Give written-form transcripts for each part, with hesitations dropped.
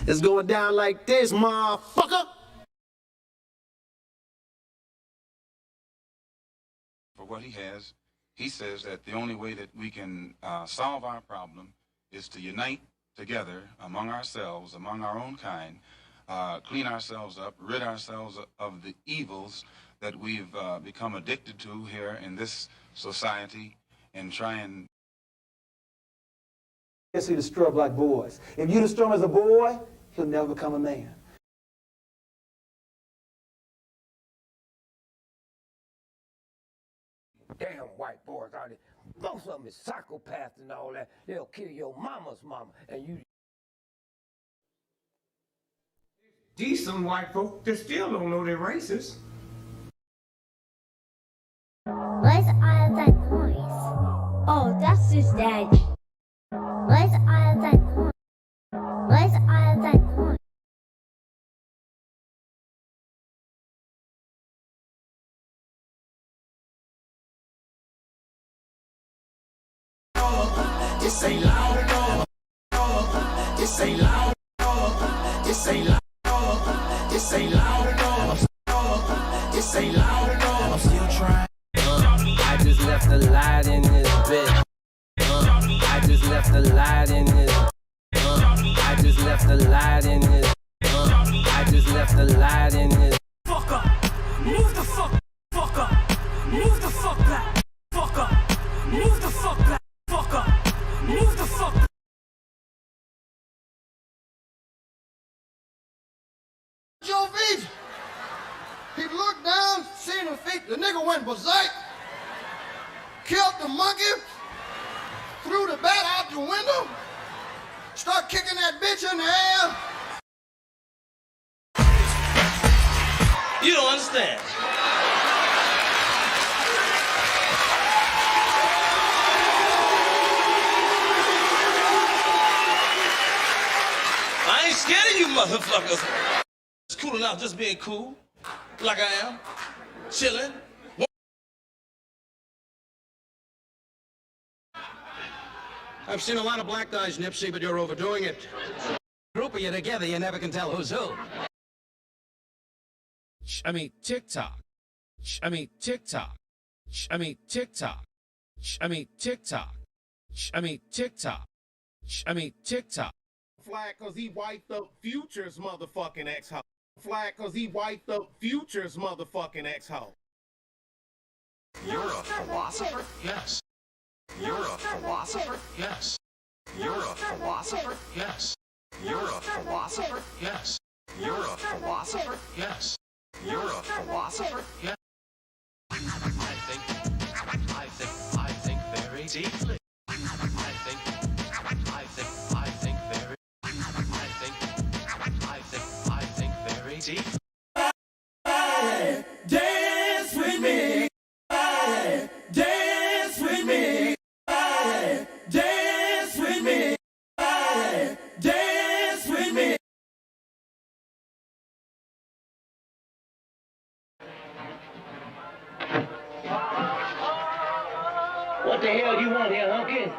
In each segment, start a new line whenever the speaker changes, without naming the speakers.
It's going down like this, motherfucker.
For what he has, he says that the only way that we can solve our problem is to unite together among ourselves, among our own kind, clean ourselves up, rid ourselves of the evils that we've become addicted to here in this society, and try and
He destroy black boys. If you destroy him as a boy, he'll never become a man.
Damn white boys out there. Most of them is psychopaths and all that. They'll kill your mama's mama. And you...
Decent white folk that still don't know they're racist.
What's all that noise? Oh, that's his daddy. What's all that noise? What's all that noise?
This ain't loud enough. This ain't loud enough. This ain't loud enough. This ain't loud enough. This ain't loud enough. I'm still trying.
I just left a light in this bitch. I just left a light in this. I just left a light in this. I just left a light in this.
Fuck up. Move the fuck up. Move the fuck back. Fuck up. Move the fuck back. Fuck up. Move the fuck back.
Your feet. He looked down, seen the feet. The nigga went berserk. Killed the monkey. Threw the bat out the window. Start kicking that bitch in the air.
You don't understand. I ain't scared of you motherfuckers. It's cool enough just being cool, like I am, chilling.
I've seen a lot of black guys, Nipsey, but you're overdoing it.
Group of you together, you never can tell who's who.
I mean, TikTok. I mean, TikTok. I mean, TikTok. I mean, TikTok. I mean, TikTok. I mean, TikTok.
Flag cause he wiped up Future's motherfucking ex-hoe. Flag cause he wiped up Future's motherfucking ex-hoe.
You're a philosopher? Yes. You're a philosopher? Yes. You're a philosopher? Yes. You're a philosopher? Yes. You're a philosopher? Yes. You're a philosopher? Yes. I think very deeply. I think very deep. Hey, dance with me. Hey, dance with me. Hey, dance with me. Hey, dance with me.
What the hell you want here, hunky?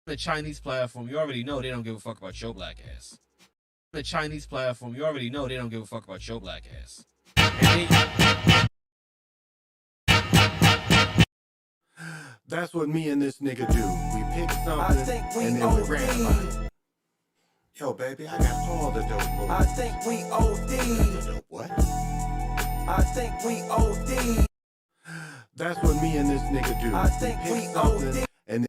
The Chinese platform, you already know they don't give a fuck about your black ass. The Chinese platform, you already know they don't give a fuck about your black ass.
That's what me and this nigga do. We pick something and then we rant about it. Yo, baby, I got all the dope moves.
I think we OD.
What?
I think we OD.
That's what me and this nigga do.
I think we OD.
And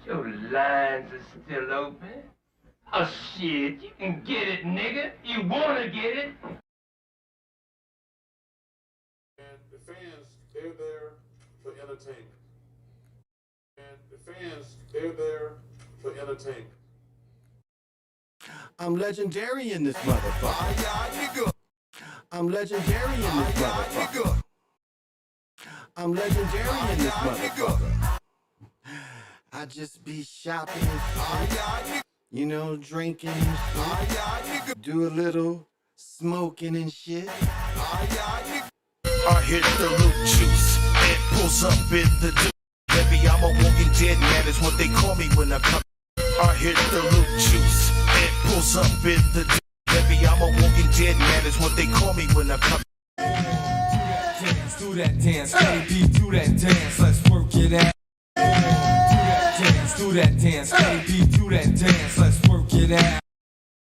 Your lines are still open. Oh shit, you can get it, nigga. You wanna get it?
And the fans, they're there for entertainment. And the fans, they're there for entertainment.
I'm legendary in this motherfucker. I'm legendary in this motherfucker. I'm legendary in this motherfucker. I just be shopping, you know, drinking and shit. Do a little smoking and shit.
I hit the loot juice and pulls up in the
a walking dead man is what they call me when I come. I hit the loot juice and pulls up in the heavy. I'm a walking dead man is what they call me when I come.
Do that dance, baby, do that dance, let's work it out. Do that dance, baby, do that dance, let's work it out.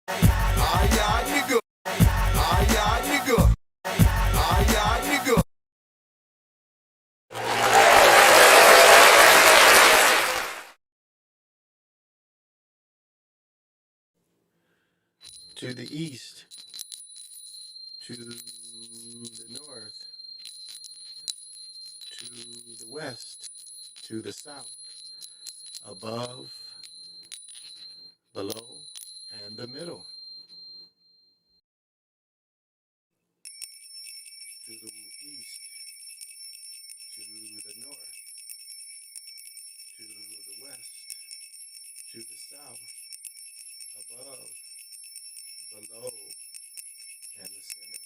Ah, yeah, nigga. Ah, yeah, nigga. Ah, yeah, nigga. To the east, to the north, to the west, to the south, above, below, and the middle. To the east, to the north, to the west, to the south, above, below, and the center.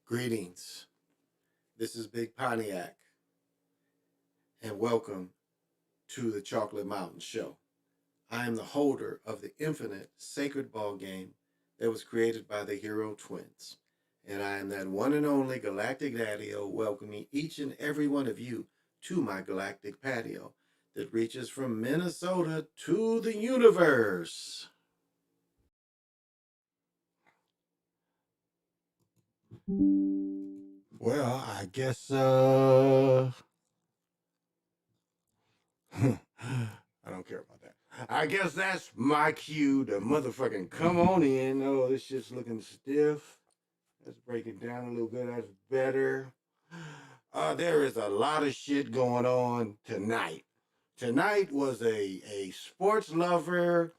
Greetings. This is Big Pontiac, and welcome to the Chocolate Mountain Show. I am the holder of the infinite sacred ball game that was created by the Hero Twins, and I am that one and only galactic daddy-o welcoming each and every one of you to my galactic patio that reaches from Minnesota to the universe. Well, I guess, I don't care about that. I guess that's my cue to motherfucking come on in. Oh, this shit's looking stiff. Let's break it down a little bit. That's better. There is a lot of shit going on tonight. Tonight was a sports lover,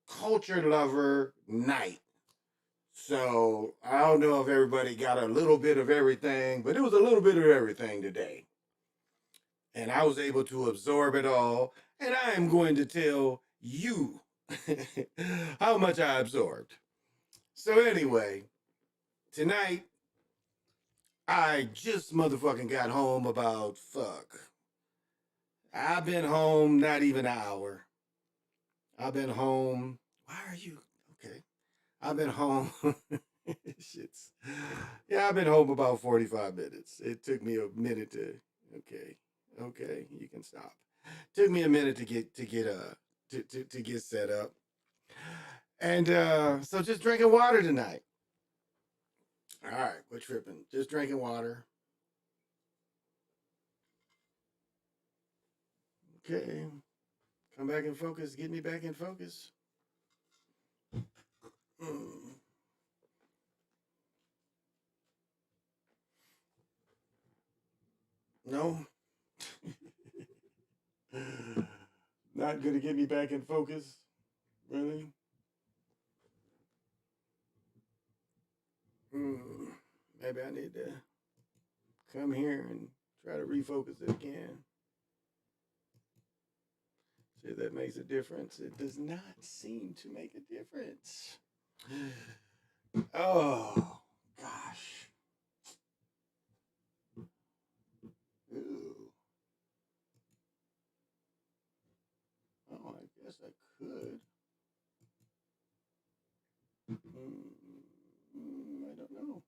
culture lover night. So I don't know if everybody got a little bit of everything, but it was a little bit of everything today. And I was able to absorb it all. And I am going to tell you how much I absorbed. So anyway, tonight, I just motherfucking got home about, I've been home not even an hour. I've been home. Why are you? Okay. I've been home. Shits. Yeah, I've been home about 45 minutes. It took me a minute to. Okay, you can stop. Took me a minute to get set up, and so just drinking water tonight. All right, we're tripping. Just drinking water. Okay, come back in focus. Get me back in focus. No. Not gonna get me back in focus. Really? Maybe I need to come here and try to refocus it again. See if that makes a difference. It does not seem to make a difference. Oh, gosh. Ooh. Oh, I guess I could. I don't know.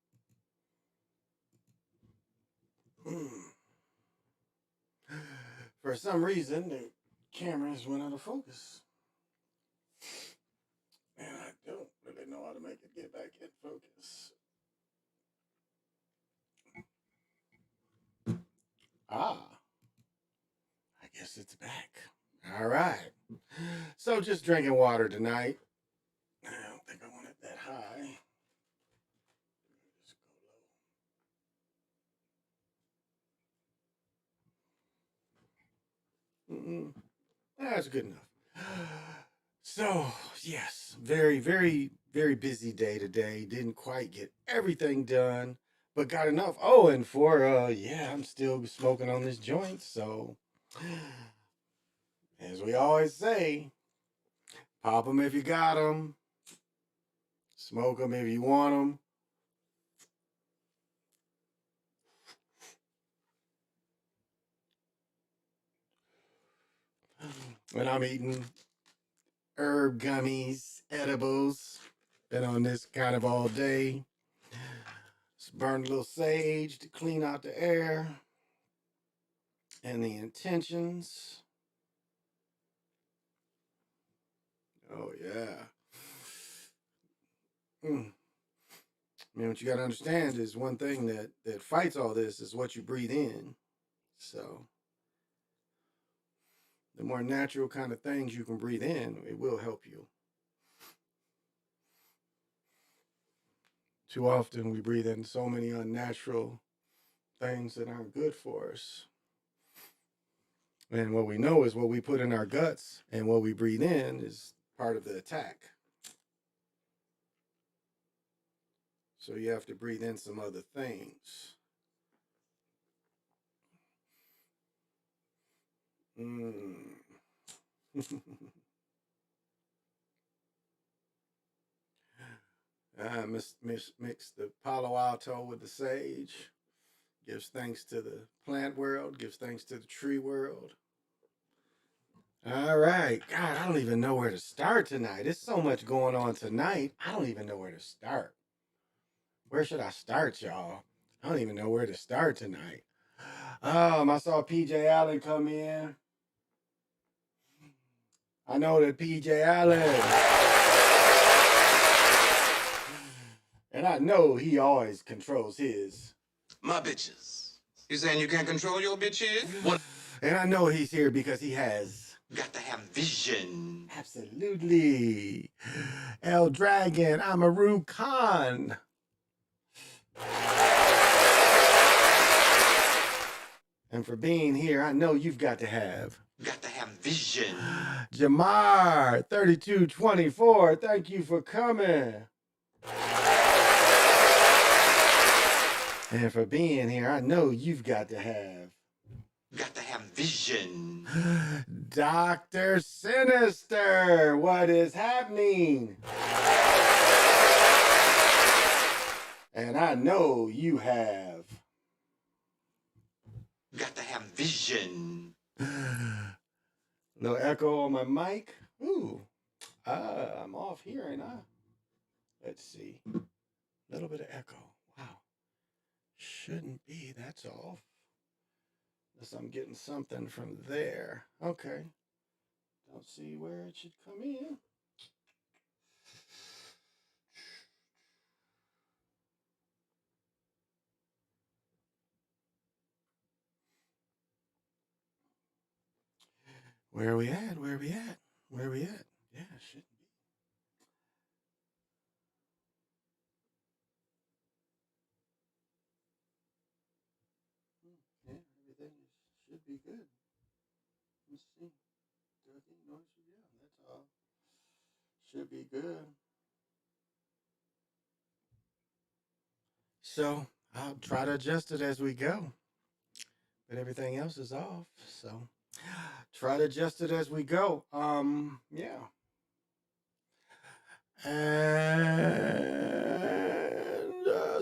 For some reason, the cameras went out of focus. And I don't really know how to make it get back in focus. Ah, I guess it's back. All right. So just drinking water tonight. I don't think I want it that high. Just go low. That's good enough. So, yes, very, very, very busy day today. Didn't quite get everything done, but got enough. Oh, and I'm still smoking on this joint. So, as we always say, pop them if you got them. Smoke them if you want them. And I'm eating herb gummies, edibles. Been on this kind of all day. Just burned a little sage to clean out the air and the intentions. Oh, yeah. I mean, what you got to understand is one thing that fights all this is what you breathe in. So the more natural kind of things you can breathe in, it will help you. Too often we breathe in so many unnatural things that aren't good for us. And what we know is what we put in our guts and what we breathe in is part of the attack. So you have to breathe in some other things. Mix the Palo Alto with the sage. Gives thanks to the plant world. Gives thanks to the tree world. All right. God, I don't even know where to start tonight. There's so much going on tonight. I don't even know where to start. Where should I start, y'all? I don't even know where to start tonight. I saw PJ Allen come in. I know that PJ Allen. And I know he always controls his.
My bitches. You saying you can't control your bitches? What?
And I know he's here because he has.
Got to have vision.
Absolutely. El Dragon, Amaru Khan. And for being here, I know you've got to have.
Got to have vision.
Jamar, 3224, thank you for coming. And for being here, I know you've got to have.
Got to have vision.
Dr. Sinister, what is happening? And I know you have.
Got to have vision.
No echo on my mic. Ooh, I'm off here, ain't I? Let's see. A little bit of echo. Wow. Shouldn't be. That's off. Unless I'm getting something from there. Okay. Don't see where it should come in. Where are we at? Where are we at? Where are we at? Yeah, shouldn't be. Yeah, everything should be good. Let's see. Noise, yeah, that's all. Should be good. So I'll try to adjust it as we go. But everything else is off. So try to adjust it as we go. Yeah. And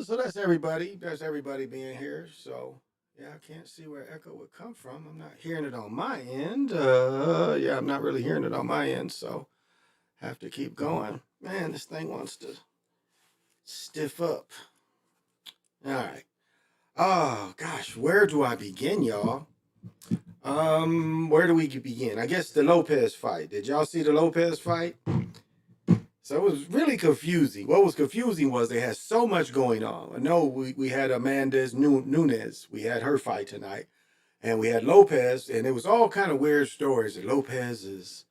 so that's everybody. That's everybody being here. So yeah, I can't see where echo would come from. I'm not hearing it on my end. Yeah, I'm not really hearing it on my end. So have to keep going. Man, this thing wants to stiff up. All right. Oh gosh, where do I begin, y'all? Where do we begin? I guess the Lopez fight. Did y'all see the Lopez fight? So it was really confusing. What was confusing was they had so much going on. I know we had Amanda's Nunes. We had her fight tonight. And we had Lopez, and it was all kind of weird stories. That Lopez is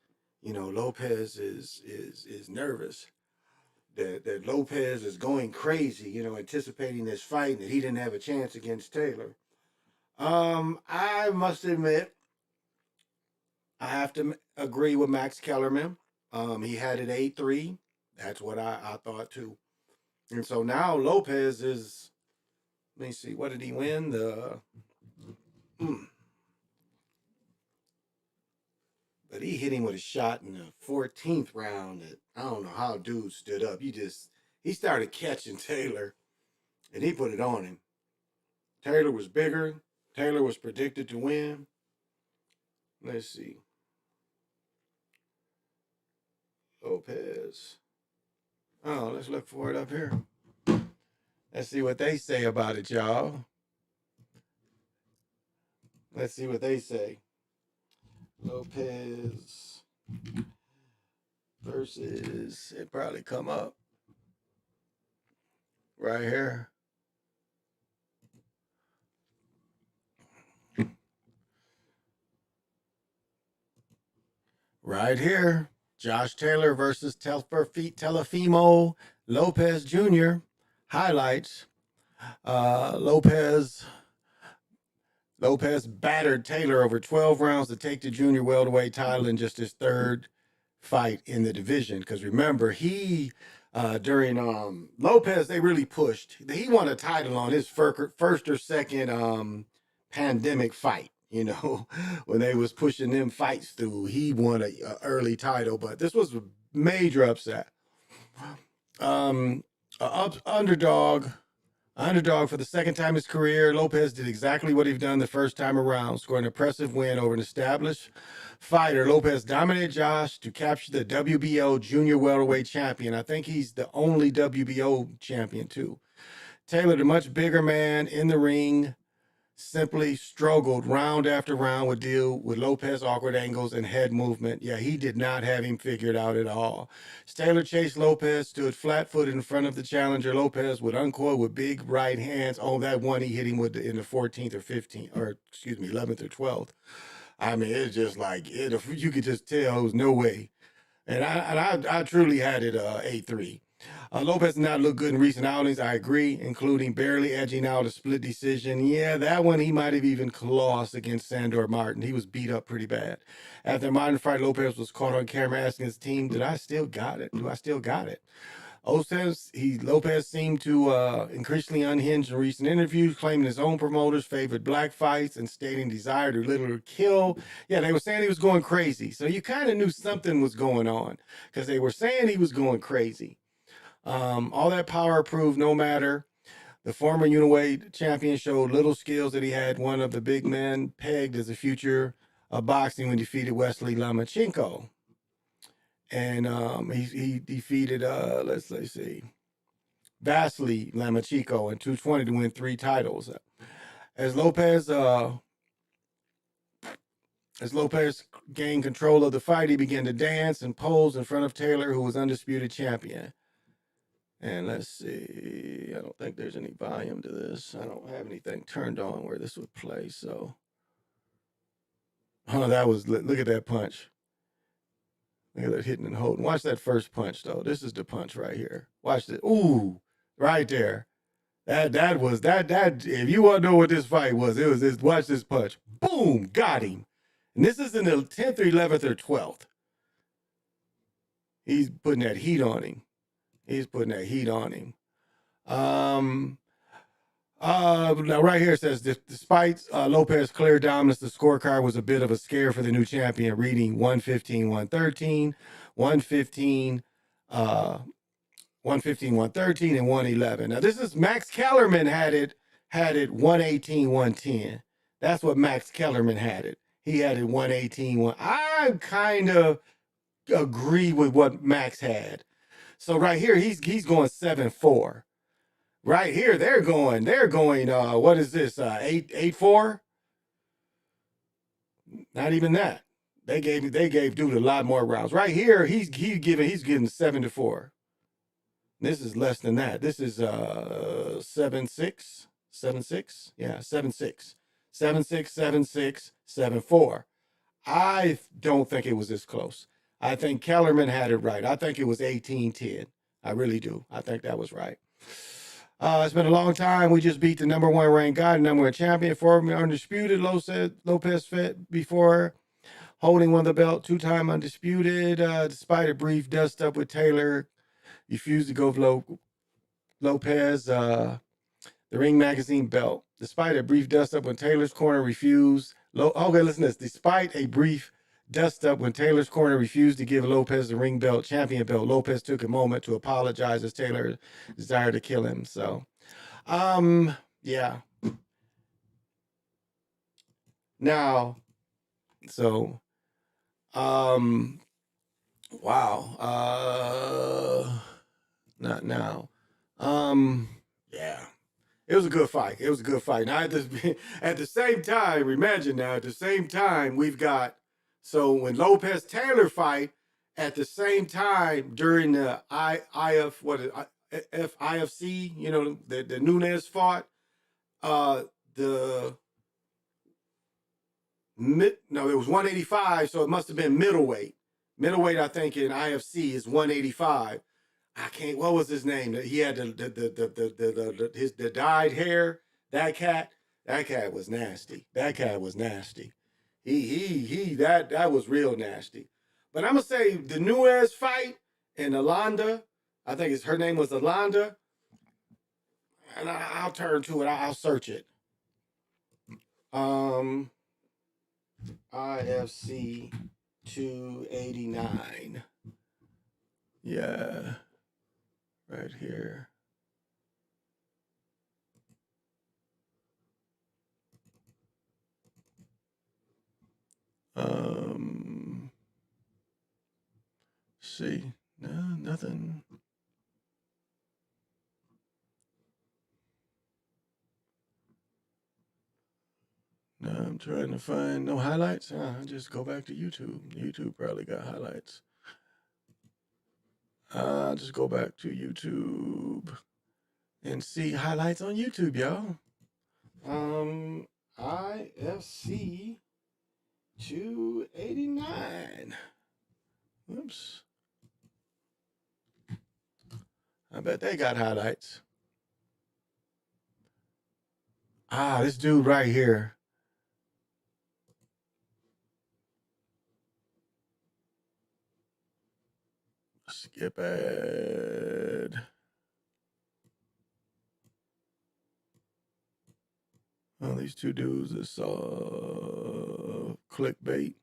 nervous. That Lopez is going crazy, anticipating this fight, and that he didn't have a chance against Taylor. I must admit, I have to agree with Max Kellerman. He had it 8-3. That's what I thought too. And so now Lopez is, let me see, what did he win? But he hit him with a shot in the 14th round that I don't know how dude stood up. He started catching Taylor and he put it on him. Taylor was bigger. Taylor was predicted to win. Let's see. Lopez. Oh, let's look for it up here. Let's see what they say about it, y'all. Let's see what they say. Lopez versus, it probably come up right here. Right here. Josh Taylor versus Telefimo Lopez Jr. Highlights. Lopez battered Taylor over 12 rounds to take the junior welterweight title in just his third fight in the division. Because remember, during Lopez, they really pushed. He won a title on his first or second pandemic fight. When they was pushing them fights through, he won a early title. But this was a major upset. Underdog for the second time in his career. Lopez did exactly what he'd done the first time around, scoring an impressive win over an established fighter. Lopez dominated Josh to capture the WBO junior welterweight champion. I think he's the only WBO champion too. Taylor, the much bigger man in the ring, simply struggled round after round with Lopez's awkward angles and head movement. Yeah, he did not have him figured out at all. As Taylor chased Lopez, stood flat-footed in front of the challenger. Lopez would uncoil with big right hands. Oh, that one he hit him with in the 14th or 15th, or excuse me, 11th or 12th. I mean, it's just like, you could just tell there was no way. And I truly had it 8-3. Lopez did not look good in recent outings, I agree, including barely edging out a split decision. Yeah, that one he might have even lost against Sandor Martin. He was beat up pretty bad. After the Martin fight, Lopez was caught on camera asking his team, did I still got it? Do I still got it? Lopez seemed to increasingly unhinged in recent interviews, claiming his own promoters favored black fights and stating desire to literally kill. Yeah, they were saying he was going crazy. So you kind of knew something was going on because they were saying he was going crazy. All that power proved no matter. The former uniweight champion showed little skills that he had one of the big men pegged as a future boxing when he defeated Wesley Lomachenko. And he defeated, let's see, Vasily Lomachenko in 220 to win 3 titles. As Lopez gained control of the fight, he began to dance and pose in front of Taylor, who was undisputed champion. And let's see, I don't think there's any volume to this. I don't have anything turned on where this would play, so. Oh, that was, look at that punch. Look at that hitting and holding. Watch that first punch, though. This is the punch right here. Watch this. Ooh, right there. That was, if you want to know what this fight was, it was this, watch this punch. Boom, got him. And this is in the 10th or 11th or 12th. He's putting that heat on him. He's putting that heat on him. Now right here it says, despite Lopez's clear dominance, the scorecard was a bit of a scare for the new champion, reading 115, 113, 115, 115, 113, and 111. Now this is Max Kellerman had it 118, 110. That's what Max Kellerman had it. He had it 118, I kind of agree with what Max had. So right here, he's going 7-4. Right here, they're going, what is this, 8-4? Not even that. They gave dude a lot more rounds. Right here, he's getting 7-4. This is less than that. This is 7-6, 7-6, yeah, 7-6, 7-6, 7-6, 7-4. I don't think it was this close. I think Kellerman had it right. I think it was 18-10. I really do. I think that was right. It's been a long time. We just beat the #1 ranked guy, the #1 champion, former undisputed Lopez Fett before holding one of the belt, 2-time undisputed. Despite a brief dust up with Taylor, refused to go for Lopez, the Ring Magazine belt. Despite a brief dust up when Taylor's corner refused. Okay, listen to this. Despite a brief dust up when Taylor's corner refused to give Lopez the ring belt, champion belt, Lopez took a moment to apologize as Taylor desired to kill him. So, yeah. Now, so, wow. Not now. Yeah. It was a good fight. It was a good fight. Now, at the same time, imagine now, at the same time, we've got, so when Lopez Taylor fight, at the same time during the IFC, you know, the Nunes fought, it was 185, so it must have been middleweight. Middleweight, I think, in IFC is 185. What was his name? He had the dyed hair. That cat was nasty. That was real nasty. But I'm gonna say the Nunes fight and Alanda, I think her name was Alanda. And I'll turn to it. I'll search it. IFC 289. Yeah. Right here. See, no, nothing. No, I'm trying to find no highlights. Just go back to YouTube. YouTube probably got highlights. Just go back to YouTube and see highlights on YouTube, y'all. IFC 289. Whoops. I bet they got highlights. This dude right here. Skip ad. Oh, these two dudes is clickbait.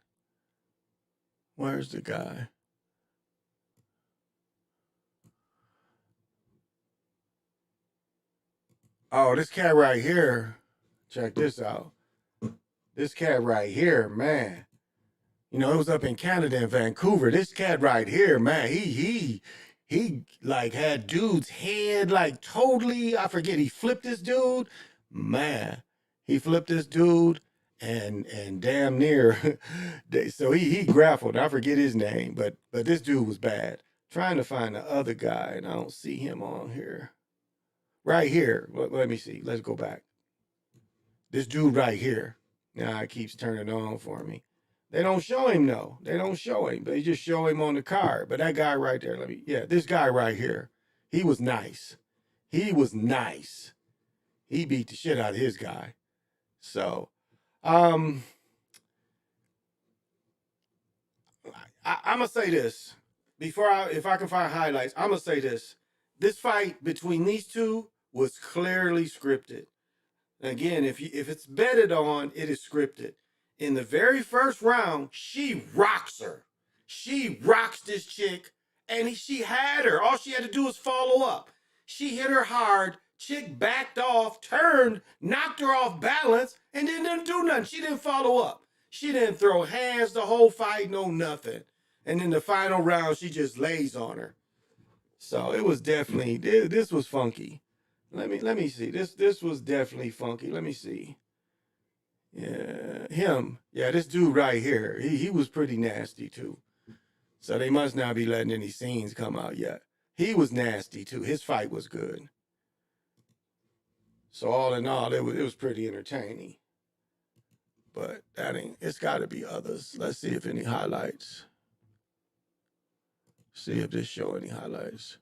Where's the guy? Oh, this cat right here. Check this out. This cat right here, man. You know, it was up in Canada in Vancouver. This cat right here, man, he like had dude's head like totally, I forget, he flipped this dude. Man, he flipped this dude and damn near so he grappled. I forget his name, but this dude was bad. Trying to find the other guy, and I don't see him on here. Right here. Let me see. Let's go back. This dude right here. Now it keeps turning on for me. They don't show him, though. They don't show him. They just show him on the card. But that guy right there, this guy right here, he was nice. He was nice. He beat the shit out of his guy. So, I'm going to say this. If I can find highlights, I'm going to say this. This fight between these two was clearly scripted. Again, if it's betted on, it is scripted. In the very first round, she rocks her. She rocks this chick, and she had her. All she had to do was follow up. She hit her hard. Chick backed off, turned, knocked her off balance, and then didn't do nothing. She didn't follow up. She didn't throw hands the whole fight, no nothing. And in the final round, she just lays on her. So it was definitely, this was funky. Let me see. This was definitely funky. Let me see. Yeah, him. Yeah, this dude right here. He was pretty nasty too. So they must not be letting any scenes come out yet. He was nasty too. His fight was good. So all in all, it was pretty entertaining. But it's got to be others. Let's see if any highlights. See if this show any highlights.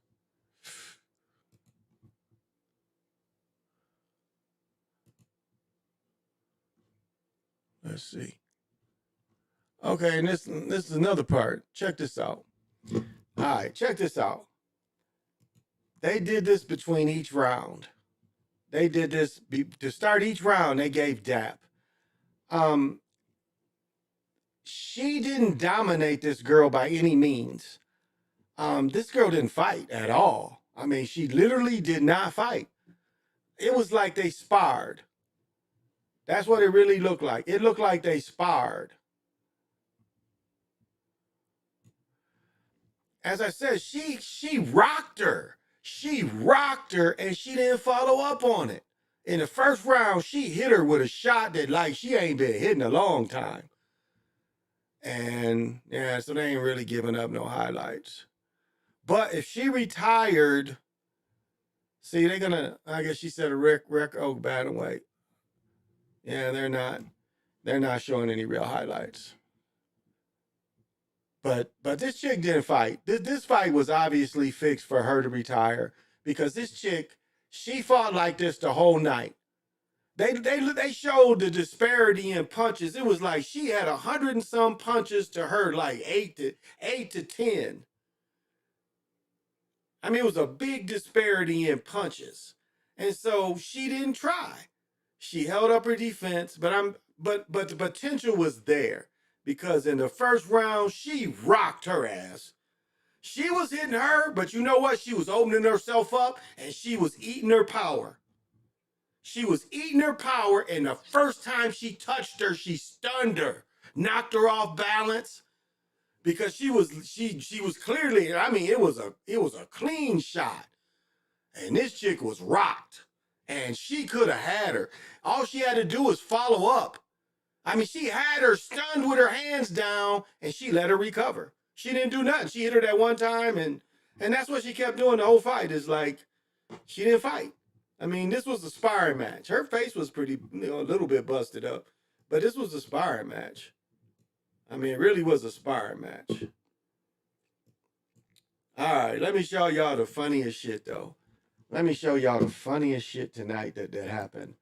Let's see. Okay, and this is another part. Check this out. All right, check this out. They did this between each round. They did this to start each round. They gave dap. She didn't dominate this girl by any means. This girl didn't fight at all. I mean, she literally did not fight. It was like they sparred. That's what it really looked like. It looked like they sparred. As I said, she rocked her. She rocked her, and she didn't follow up on it. In the first round, she hit her with a shot that like she ain't been hitting a long time. And yeah, so they ain't really giving up no highlights. But if she retired, see, they're gonna, I guess she said a Rick Oak bantamweight. Yeah, they're not showing any real highlights. But this chick didn't fight. This fight was obviously fixed for her to retire because this chick, she fought like this the whole night. They showed the disparity in punches. It was like she had 100 and some punches to her, like 8 to 10. I mean, it was a big disparity in punches. And so she didn't try. She held up her defense, but the potential was there because in the first round, she rocked her ass. She was hitting her, but you know what? She was opening herself up and she was eating her power. She was eating her power, and the first time she touched her, she stunned her, knocked her off balance. Because she was clearly, I mean, it was a clean shot. And this chick was rocked. And she could have had her. All she had to do was follow up. I mean, she had her stunned with her hands down, and she let her recover. She didn't do nothing. She hit her that one time, and that's what she kept doing the whole fight, is like, she didn't fight. I mean, this was a sparring match. Her face was pretty, a little bit busted up. But this was a sparring match. I mean, it really was a sparring match. All right, let me show y'all the funniest shit, though. Let me show y'all the funniest shit tonight that happened.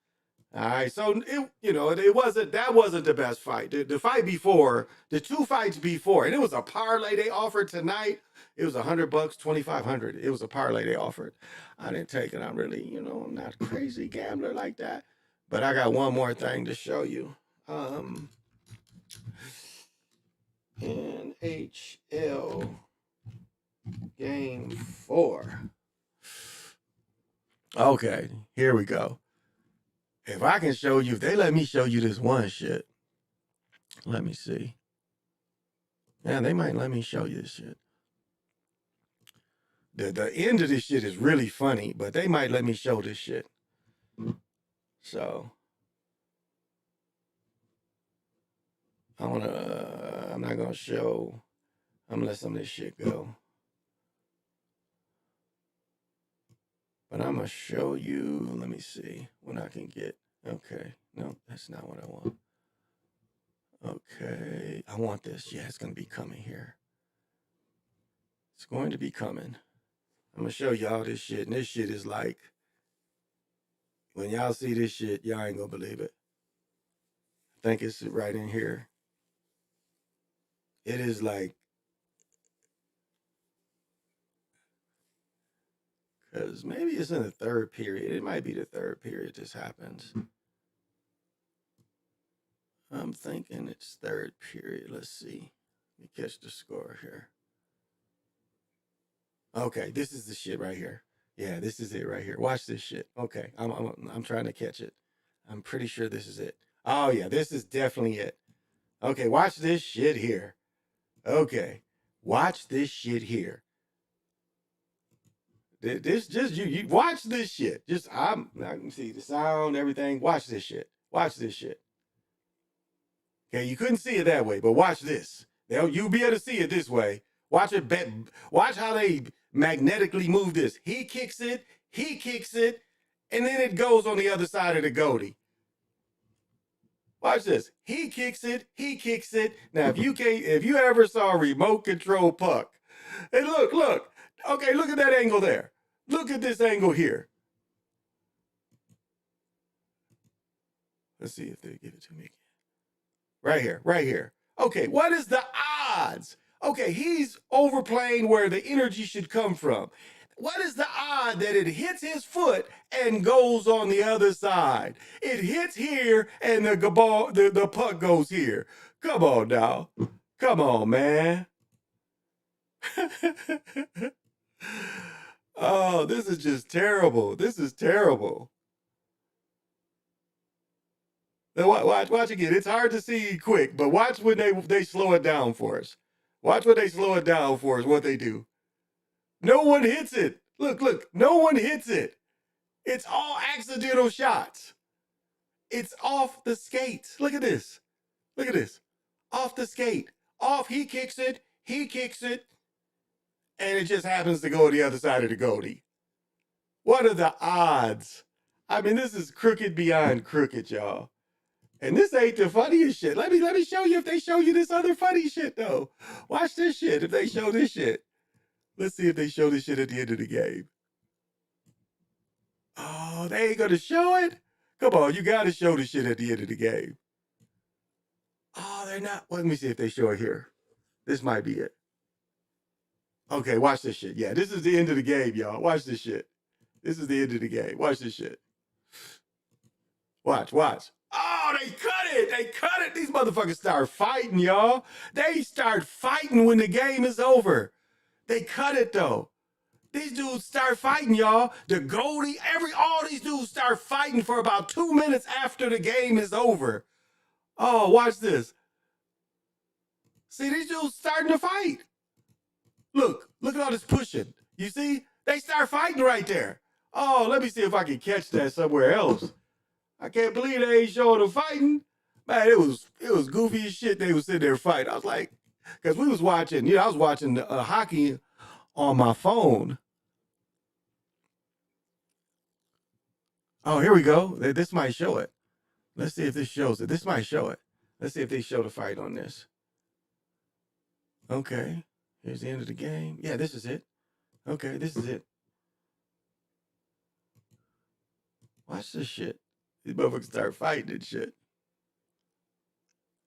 All right, so that wasn't the best fight. The fight before, the two fights before, and it was a parlay they offered tonight. It was $100, $2,500. It was a parlay they offered. I didn't take it. I'm really, I'm not a crazy gambler like that. But I got one more thing to show you. NHL Game 4. Okay, here we go. If I can show you, if they let me show you this one shit, let me see. Yeah, they might let me show you this shit. The end of this shit is really funny, but they might let me show this shit. So I'm not gonna show. I'm gonna let some of this shit go. But I'm gonna show you. Let me see when I can get. Okay, no, that's not what I want. Okay, I want this. Yeah, it's gonna be coming here. It's going to be coming. I'm gonna show y'all this shit, and this shit is like, when y'all see this shit, y'all ain't gonna believe it. I think it's right in here. It is like, because maybe it's in the third period. It might be the third period this happens. I'm thinking it's third period. Let's see. Let me catch the score here. Okay, this is the shit right here. Yeah, this is it right here. Watch this shit. Okay, I'm trying to catch it. I'm pretty sure this is it. Oh yeah, this is definitely it. Okay, watch this shit here. Okay, watch this shit here. This just you watch this shit. Just I can see the sound, everything. Watch this shit. Watch this shit. Okay, you couldn't see it that way, but watch this. You'll be able to see it this way. Watch it. Watch how they magnetically move this. He kicks it, and then it goes on the other side of the goatee. Watch this. He kicks it. Now, if you ever saw a remote control puck, and look. Okay, look at that angle there. Look at this angle here. Let's see if they give it to me again. Right here. Okay, what is the odds? Okay, he's overplaying where the energy should come from. What is the odd that it hits his foot and goes on the other side? It hits here and the puck goes here. Come on now. Come on, man. Oh, this is just terrible. This is terrible. Now watch again. It's hard to see quick, but watch when they slow it down for us. Watch when they slow it down for us, what they do. No one hits it. Look, no one hits it. It's all accidental shots. It's off the skates. Look at this. Off the skate. He kicks it, and it just happens to go to the other side of the goatee. What are the odds? I mean, this is crooked beyond crooked, y'all. And this ain't the funniest shit. Let me show you if they show you this other funny shit, though. Watch this shit if they show this shit. Let's see if they show this shit at the end of the game. Oh, they ain't gonna show it? Come on, you gotta show this shit at the end of the game. Oh, they're not. Well, let me see if they show it here. This might be it. Okay, watch this shit. Yeah, this is the end of the game, y'all. Watch this shit. This is the end of the game. Watch this shit. Watch. Oh, they cut it. These motherfuckers start fighting, y'all. They start fighting when the game is over. They cut it, though. These dudes start fighting, y'all. The goalie, all these dudes start fighting for about 2 minutes after the game is over. Oh, watch this. See, these dudes starting to fight. Look at all this pushing. You see? They start fighting right there. Oh, let me see if I can catch that somewhere else. I can't believe they ain't showing them fighting. Man, it was goofy as shit. They was sitting there fighting. I was like, because we was watching, I was watching hockey on my phone. Oh, here we go. This might show it. Let's see if this shows it. This might show it. Let's see if they show the fight on this. Okay. Here's the end of the game. Yeah, this is it. Okay, this is it. Watch this shit. These motherfuckers start fighting and shit.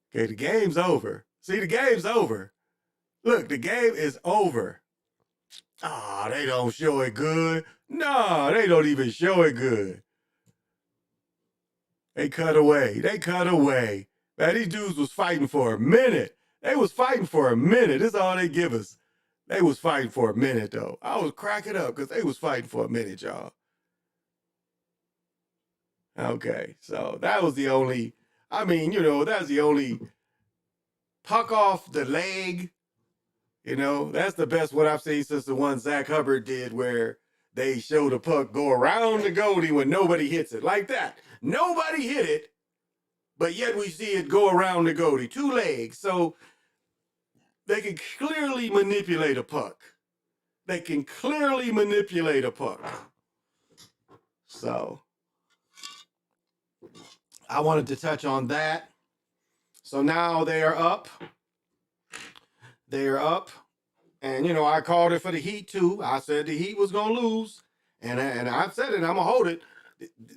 Okay, the game's over. See, the game's over. Look, the game is over. Ah, they don't show it good. No, they don't even show it good. They cut away. Man, these dudes was fighting for a minute. This is all they give us. They was fighting for a minute, though. I was cracking up because they was fighting for a minute, y'all. Okay, so that was the only, that's the only puck off the leg You know, that's the best one I've seen since the one Zach Hubbard did where they show the puck go around the goalie when nobody hits it. Like that. Nobody hit it, but yet we see it go around the goalie. 2 legs. So they can clearly manipulate a puck. They can clearly manipulate a puck. So I wanted to touch on that. So now they are up. They are up. And, you know, I called it for the Heat, too. I said the Heat was going to lose. And I've said it. I'm going to hold it.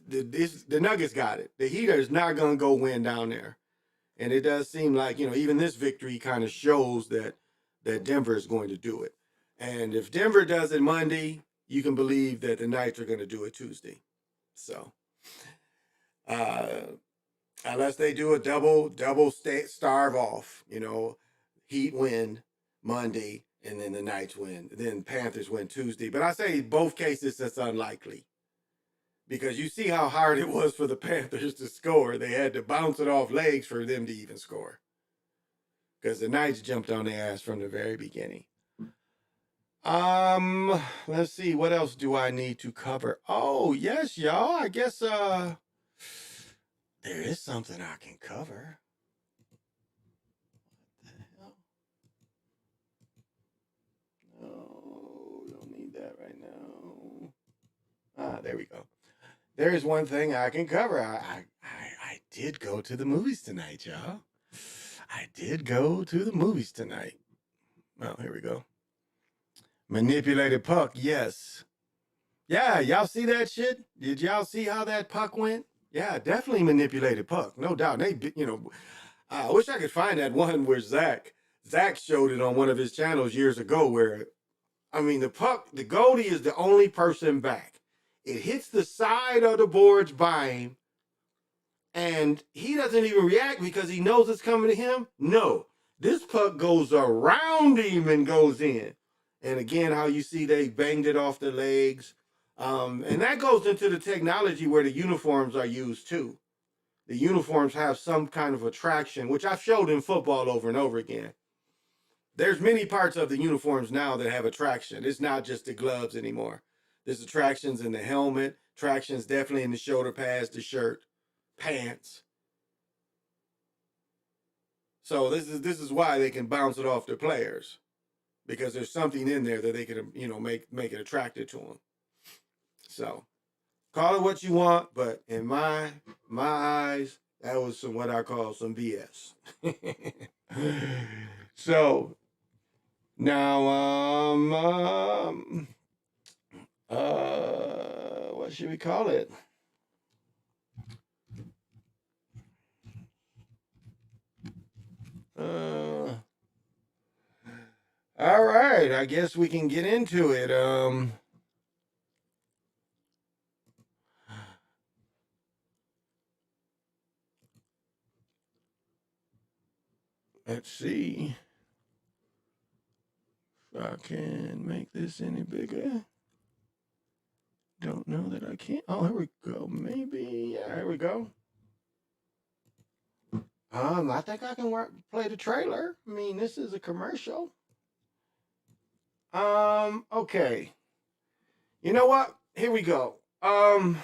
The Nuggets got it. The Heat is not going to go win down there. And it does seem like, you know, even this victory kind of shows that Denver is going to do it. And if Denver does it Monday, you can believe that the Knights are going to do it Tuesday. So, unless they do a double starve off, you know, Heat win Monday, and then the Knights win. Then Panthers win Tuesday. But I say both cases, that's unlikely. Because you see how hard it was for the Panthers to score. They had to bounce it off legs for them to even score. Because the Knights jumped on their ass from the very beginning. Let's see. What else do I need to cover? Oh, yes, y'all. I guess there is something I can cover. What the hell? No, don't need that right now. There we go. There is one thing I can cover. I did go to the movies tonight, y'all. I did go to the movies tonight. Well, here we go. Manipulated puck, yes. Yeah, y'all see that shit? Did y'all see how that puck went? Yeah, definitely manipulated puck, no doubt. They, you know, I wish I could find that one where Zach showed it on one of his channels years ago where, I mean, the goalie is the only person back. It hits the side of the boards by him, and he doesn't even react because he knows it's coming to him. No, this puck goes around him and goes in. And again, how you see they banged it off the legs. And that goes into the technology where the uniforms are used too. The uniforms have some kind of attraction, which I've showed in football over and over again. There's many parts of the uniforms now that have attraction. It's not just the gloves anymore. There's attractions in the helmet, attractions definitely in the shoulder pads, the shirt, pants. So this is why they can bounce it off their players, because there's something in there that they can, you know, make it attractive to them. So call it what you want, but in my eyes, that was what I call some BS. So now, what should we call it? All right, I guess we can get into it. Let's see if I can make this any bigger. Don't know that I can. Oh, here we go. Maybe. Yeah, here we go. I think I can play the trailer. I mean, this is a commercial. Okay. You know what? Here we go. And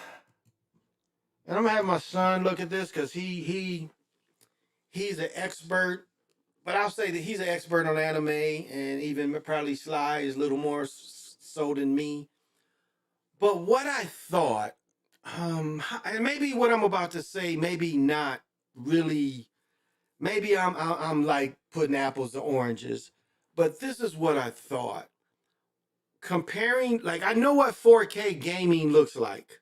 I'm gonna have my son look at this because he's an expert. But I'll say that he's an expert on anime, and even probably Sly is a little more so than me. But what I thought, and maybe what I'm about to say, maybe not really. Maybe I'm like putting apples to oranges, but this is what I thought. Comparing, like, I know what 4K gaming looks like.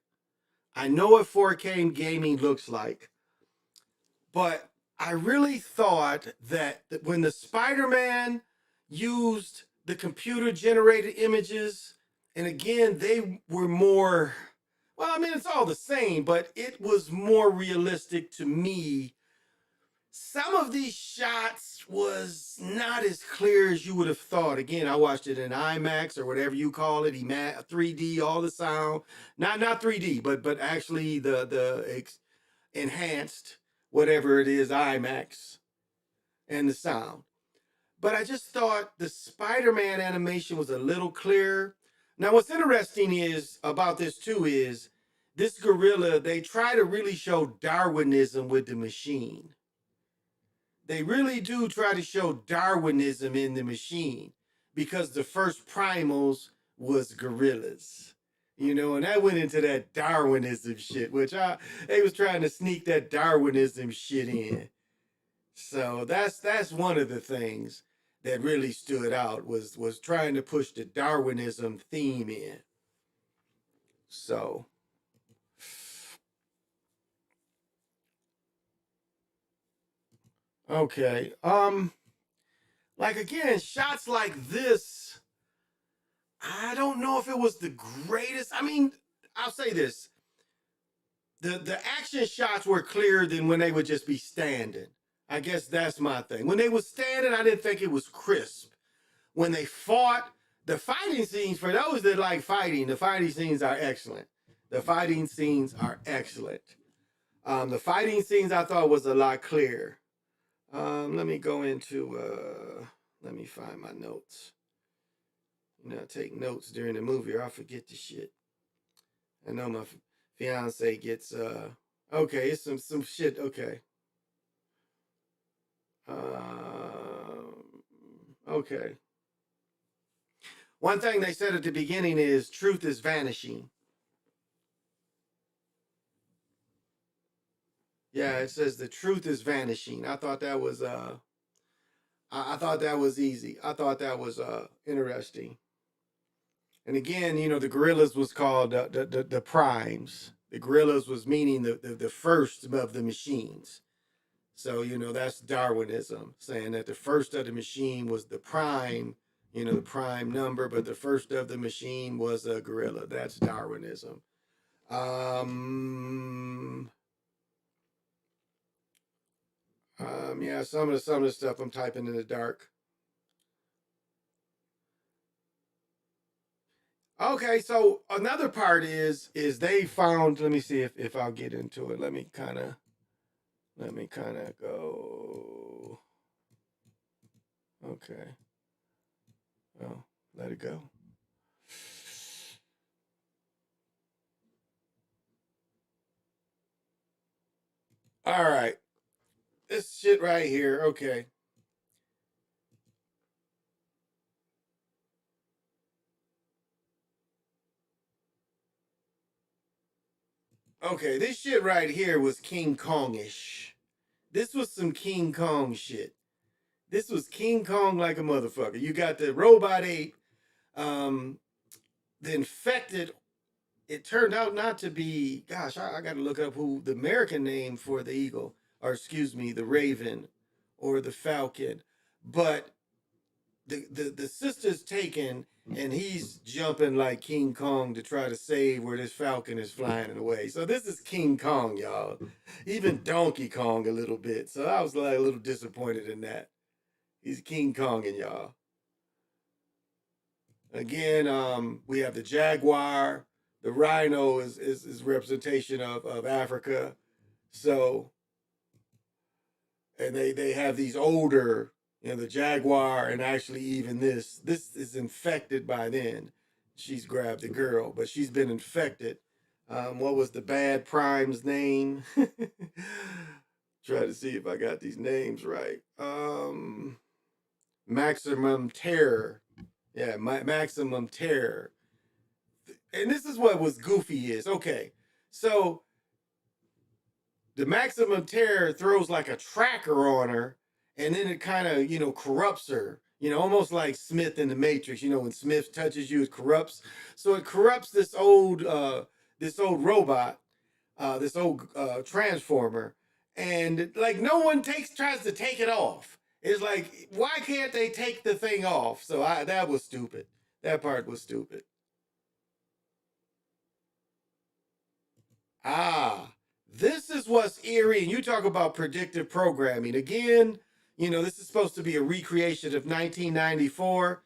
I know what 4K gaming looks like. But I really thought that when the Spider-Man used the computer-generated images, and again, they were more, well, I mean, it's all the same, but it was more realistic to me. Some of these shots was not as clear as you would have thought. Again, I watched it in IMAX or whatever you call it, 3D, all the sound. Not 3D, but actually the enhanced, whatever it is, IMAX, and the sound. But I just thought the Spider-Man animation was a little clearer. Now, what's interesting is about this too is this gorilla, they try to really show Darwinism with the machine. They really do try to show Darwinism in the machine because the first primals was gorillas. You know, and that went into that Darwinism shit, which they was trying to sneak that Darwinism shit in. So that's one of the things that really stood out was trying to push the Darwinism theme in. So okay. Like again, shots like this, I don't know if it was the greatest. I mean, I'll say this. The action shots were clearer than when they would just be standing. I guess that's my thing. When they were standing, I didn't think it was crisp. When they fought, the fighting scenes, for those that like fighting, the fighting scenes are excellent. The fighting scenes are excellent. The fighting scenes I thought was a lot clearer. Let me go into, let me find my notes. You know, I take notes during the movie or I'll forget the shit. I know my fiance gets, okay, it's some shit, okay. Okay. One thing they said at the beginning is truth is vanishing. Yeah, it says the truth is vanishing. I thought that was I thought that was easy. I thought that was interesting. And again, you know, the gorillas was called the primes. The gorillas was meaning the first of the machines. So, you know, that's Darwinism, saying that the first of the machine was the prime, you know, the prime number, but the first of the machine was a gorilla. That's Darwinism. Yeah, some of the stuff I'm typing in the dark. Okay, so another part is they found, let me see if I'll get into it. Let me kind of go. Okay. Well, let it go. All right. This shit right here. Okay. Okay, this shit right here was King Kong-ish. This was some King Kong shit. This was King Kong like a motherfucker. You got the robot ape, the infected. It turned out not to be, gosh, I got to look up who the American name for the eagle, or excuse me, the raven or the falcon. But the sister's taken and he's jumping like King Kong to try to save where this falcon is flying away. So this is King Kong, y'all. Even Donkey Kong a little bit. So I was like a little disappointed in that. He's King Kong and y'all. Again, we have the jaguar. The rhino is representation of Africa. So, and they have these older, you know, the jaguar and actually even this is infected by then. She's grabbed the girl, but she's been infected. What was the bad prime's name? Try to see if I got these names right. Maximum Terror. Yeah, Maximum Terror. And this is what was goofy is. Okay, so the Maximum Terror throws like a tracker on her, and then it kind of, you know, corrupts her. You know, almost like Smith in the Matrix. You know, when Smith touches you, it corrupts. So it corrupts this old robot, this old transformer, and like no one tries to take it off. It's like, why can't they take the thing off? So that was stupid. That part was stupid. This is what's eerie. And you talk about predictive programming. Again, you know, this is supposed to be a recreation of 1994.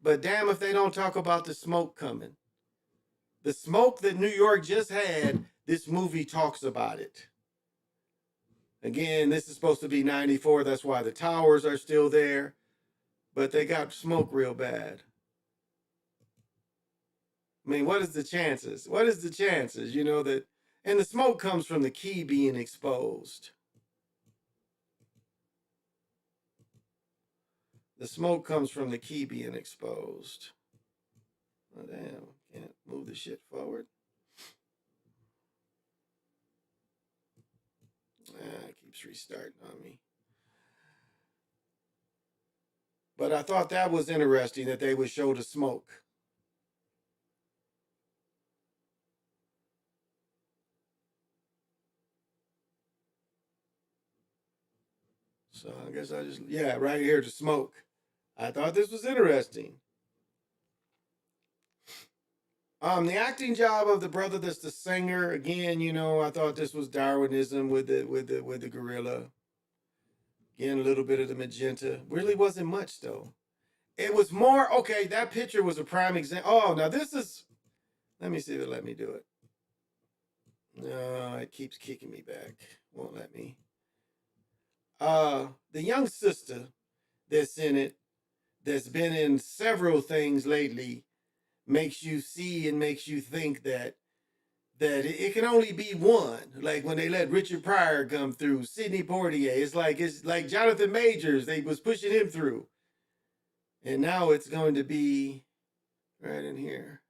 But damn if they don't talk about the smoke coming. The smoke that New York just had, this movie talks about it. Again, this is supposed to be 94. That's why the towers are still there. but they got smoke real bad. I mean, what is the chances? What is the chances, you know, that, and the smoke comes from the key being exposed. The smoke comes from the key being exposed. Oh, damn, can't move the shit forward. It keeps restarting on me. But I thought that was interesting that they would show the smoke. So I guess I just, yeah, right here, the smoke. I thought this was interesting. The acting job of the brother that's the singer, again, you know, I thought this was Darwinism with the gorilla. Again, a little bit of the magenta. Really wasn't much though. It was more, okay, that picture was a prime example. Oh, now this is, let me see if it let me do it. No, it keeps kicking me back. Won't let me. The young sister that's in it, that's been in several things lately, makes you see and makes you think that it can only be one. Like when they let Richard Pryor come through, Sidney Poitier, it's like Jonathan Majors, they was pushing him through. And now it's going to be right in here.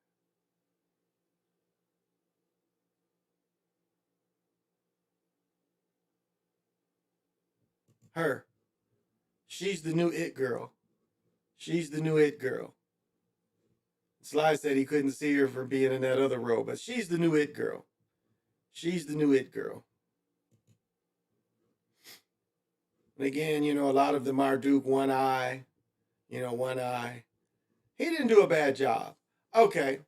Her. She's the new it girl. She's the new it girl. Sly said he couldn't see her for being in that other role, but she's the new it girl. She's the new it girl. And again, you know, a lot of the Marduk, one eye, you know, one eye. He didn't do a bad job. Okay.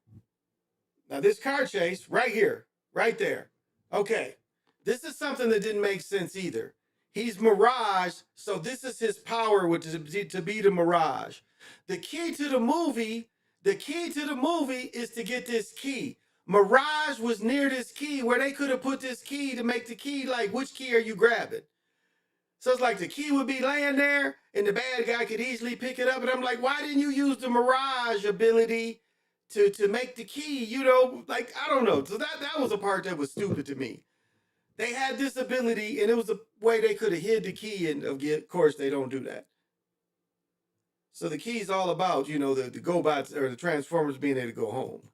Now this car chase right here, right there. Okay. This is something that didn't make sense either. He's Mirage, so this is his power to be the Mirage. The key to the movie is to get this key. Mirage was near this key where they could have put this key to make the key like, which key are you grabbing? So it's like the key would be laying there and the bad guy could easily pick it up. And I'm like, why didn't you use the Mirage ability to make the key? You know, like, I don't know. So that was a part that was stupid to me. They had this ability, and it was a way they could have hid the key, and of course they don't do that. So the key is all about, you know, the GoBots or the Transformers being able to go home.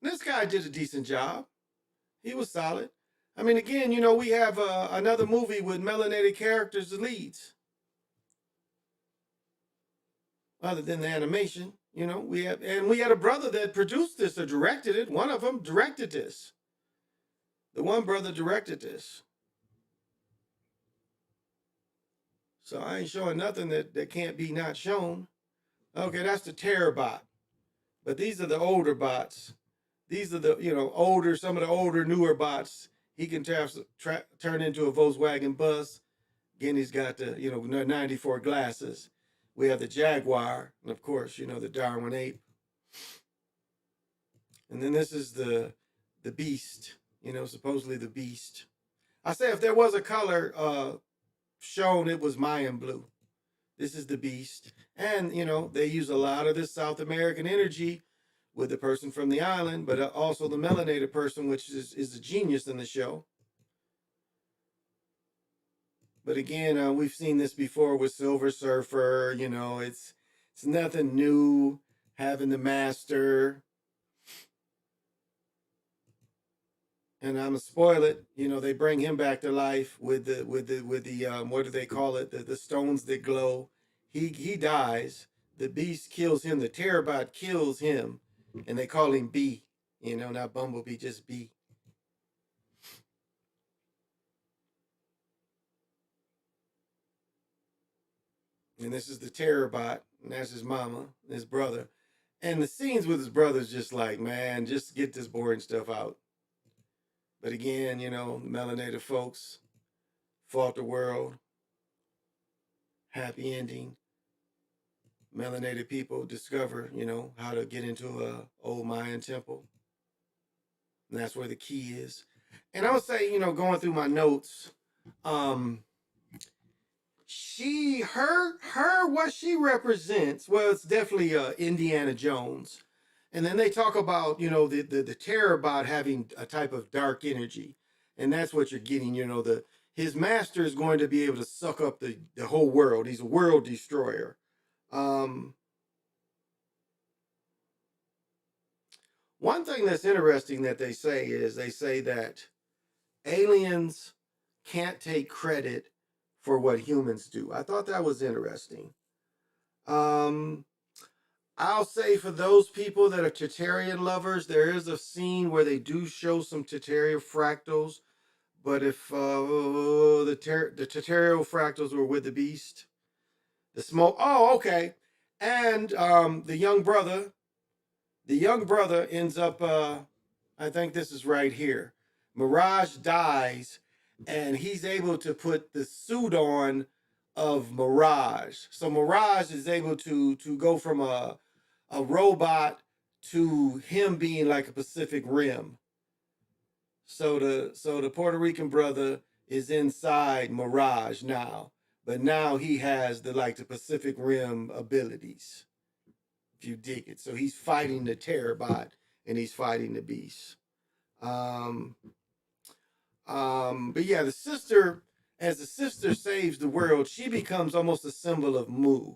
This guy did a decent job. He was solid. I mean, again, you know, we have another movie with melanated characters as leads. Other than the animation, you know, we had a brother that produced this or directed it. One of them directed this. The one brother directed this. So I ain't showing nothing that can't be not shown. Okay, that's the Terror bot. But these are the older bots. These are the, you know, some of the older, newer bots. He can turn into a Volkswagen bus. Again, he's got the, you know, 94 glasses. We have the Jaguar, and of course, you know, the Darwin ape. And then this is the Beast, you know, supposedly the Beast. I say if there was a color shown, it was Mayan blue. This is the Beast. And, you know, they use a lot of this South American energy with the person from the island, but also the melanated person, which is a genius in the show. But again, we've seen this before with Silver Surfer. You know, it's nothing new. Having the master, and I'm gonna spoil it. You know, they bring him back to life with the what do they call it? The stones that glow. He dies. The Beast kills him. The Terrorbot kills him, and they call him B. You know, not Bumblebee, just B. And this is the Terrorbot, and that's his mama, his brother. And the scenes with his brother's just like, man, just get this boring stuff out. But again, you know, melanated folks fought the world. Happy ending. Melanated people discover, you know, how to get into a old Mayan temple. And that's where the key is. And I would say, you know, going through my notes, what she represents, well, it's definitely Indiana Jones. And then they talk about, the terror about having a type of dark energy. And that's what you're getting, his master is going to be able to suck up the whole world. He's a world destroyer. One thing that's interesting that they say is they say that aliens can't take credit for what humans do. I thought that was interesting. I'll say for those people that are Tertarian lovers, there is a scene where they do show some Tertarian fractals. But if the Tertarial fractals were with the beast, the smoke. Oh, okay. And the young brother ends up. I think this is right here. Mirage dies, and he's able to put the suit on of Mirage. So Mirage is able to go from a robot to him being like a Pacific Rim. So the Puerto Rican brother is inside Mirage now, but now he has the Pacific Rim abilities, if you dig it. So he's fighting the Terrorbot and he's fighting the beast. But yeah, the sister, as the sister saves the world, she becomes almost a symbol of Mu.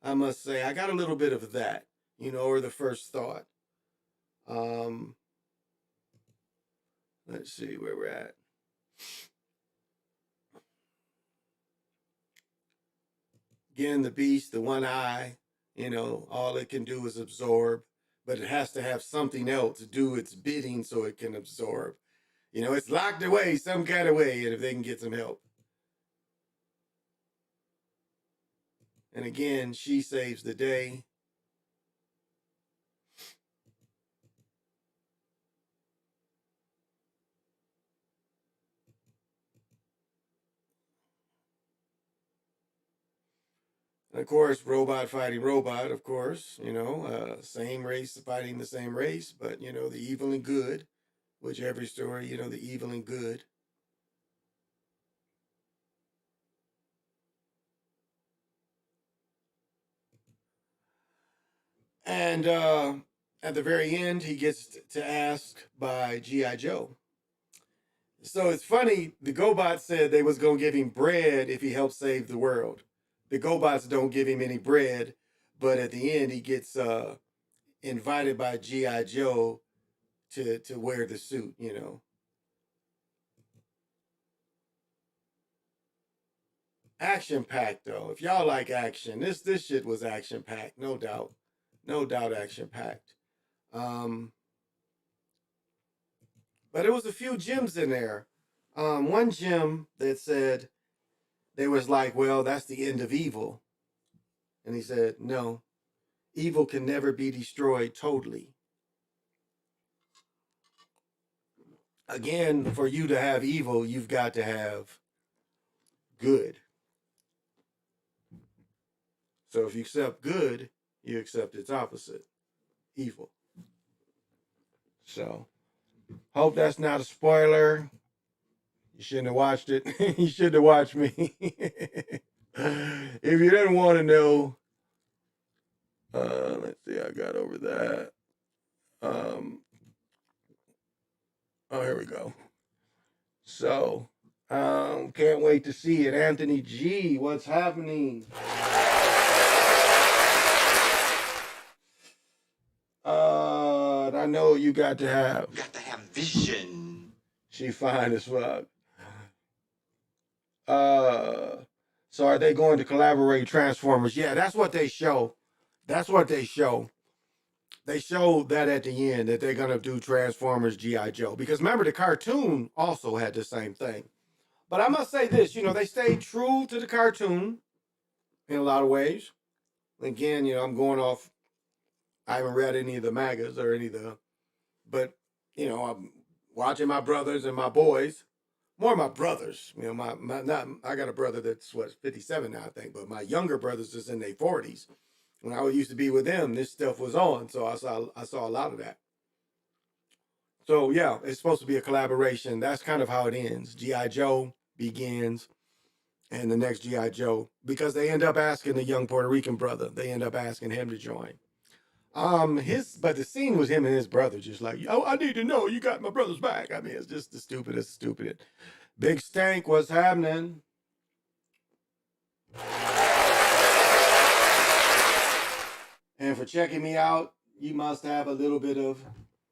I must say, I got a little bit of that, or the first thought. Let's see where we're at. Again, the beast, the one eye, all it can do is absorb, but it has to have something else to do its bidding so it can absorb. It's locked away some kind of way, and if they can get some help. And again, she saves the day. And of course, robot fighting robot, of course, same race fighting the same race, but, the evil and good, which every story, the evil and good. And at the very end, he gets to ask by G.I. Joe. So it's funny, the GoBots said they was going to give him bread if he helped save the world. The GoBots don't give him any bread, but at the end, he gets invited by G.I. Joe to wear the suit, Action-packed, though. If y'all like action, this shit was action-packed, no doubt. No doubt action-packed. But there was a few gems in there. One gem that said, they was like, well, that's the end of evil. And he said, no, evil can never be destroyed totally. Again, for you to have evil, you've got to have good. So if you accept good, you accept its opposite, evil. So, hope that's not a spoiler. You shouldn't have watched it. You shouldn't have watched me. If you didn't want to know, let's see, I got over that. Oh, here we go. So, can't wait to see it. Anthony G, what's happening? I know you got to have
vision.
She fine as fuck. So are they going to collaborate Transformers? Yeah, that's what they show. That's what they show. They show that at the end that they're gonna do Transformers G.I. Joe. Because remember, the cartoon also had the same thing. But I must say this, they stayed true to the cartoon in a lot of ways. Again, I'm going off. I haven't read any of the mangas or any of the, but I'm watching my brothers and my boys. More my brothers, I got a brother that's 57 now, I think, but my younger brothers is in their 40s. When I used to be with them, this stuff was on, so I saw a lot of that. So yeah, it's supposed to be a collaboration. That's kind of how it ends. G.I. Joe begins, and the next G.I. Joe, because they end up asking the young Puerto Rican brother, they end up asking him to join. But the scene was him and his brother just like, oh, I need to know you got my brother's back. I mean, it's just the stupidest stupid. Big Stank, what's happening? And for checking me out, you must have a little bit of...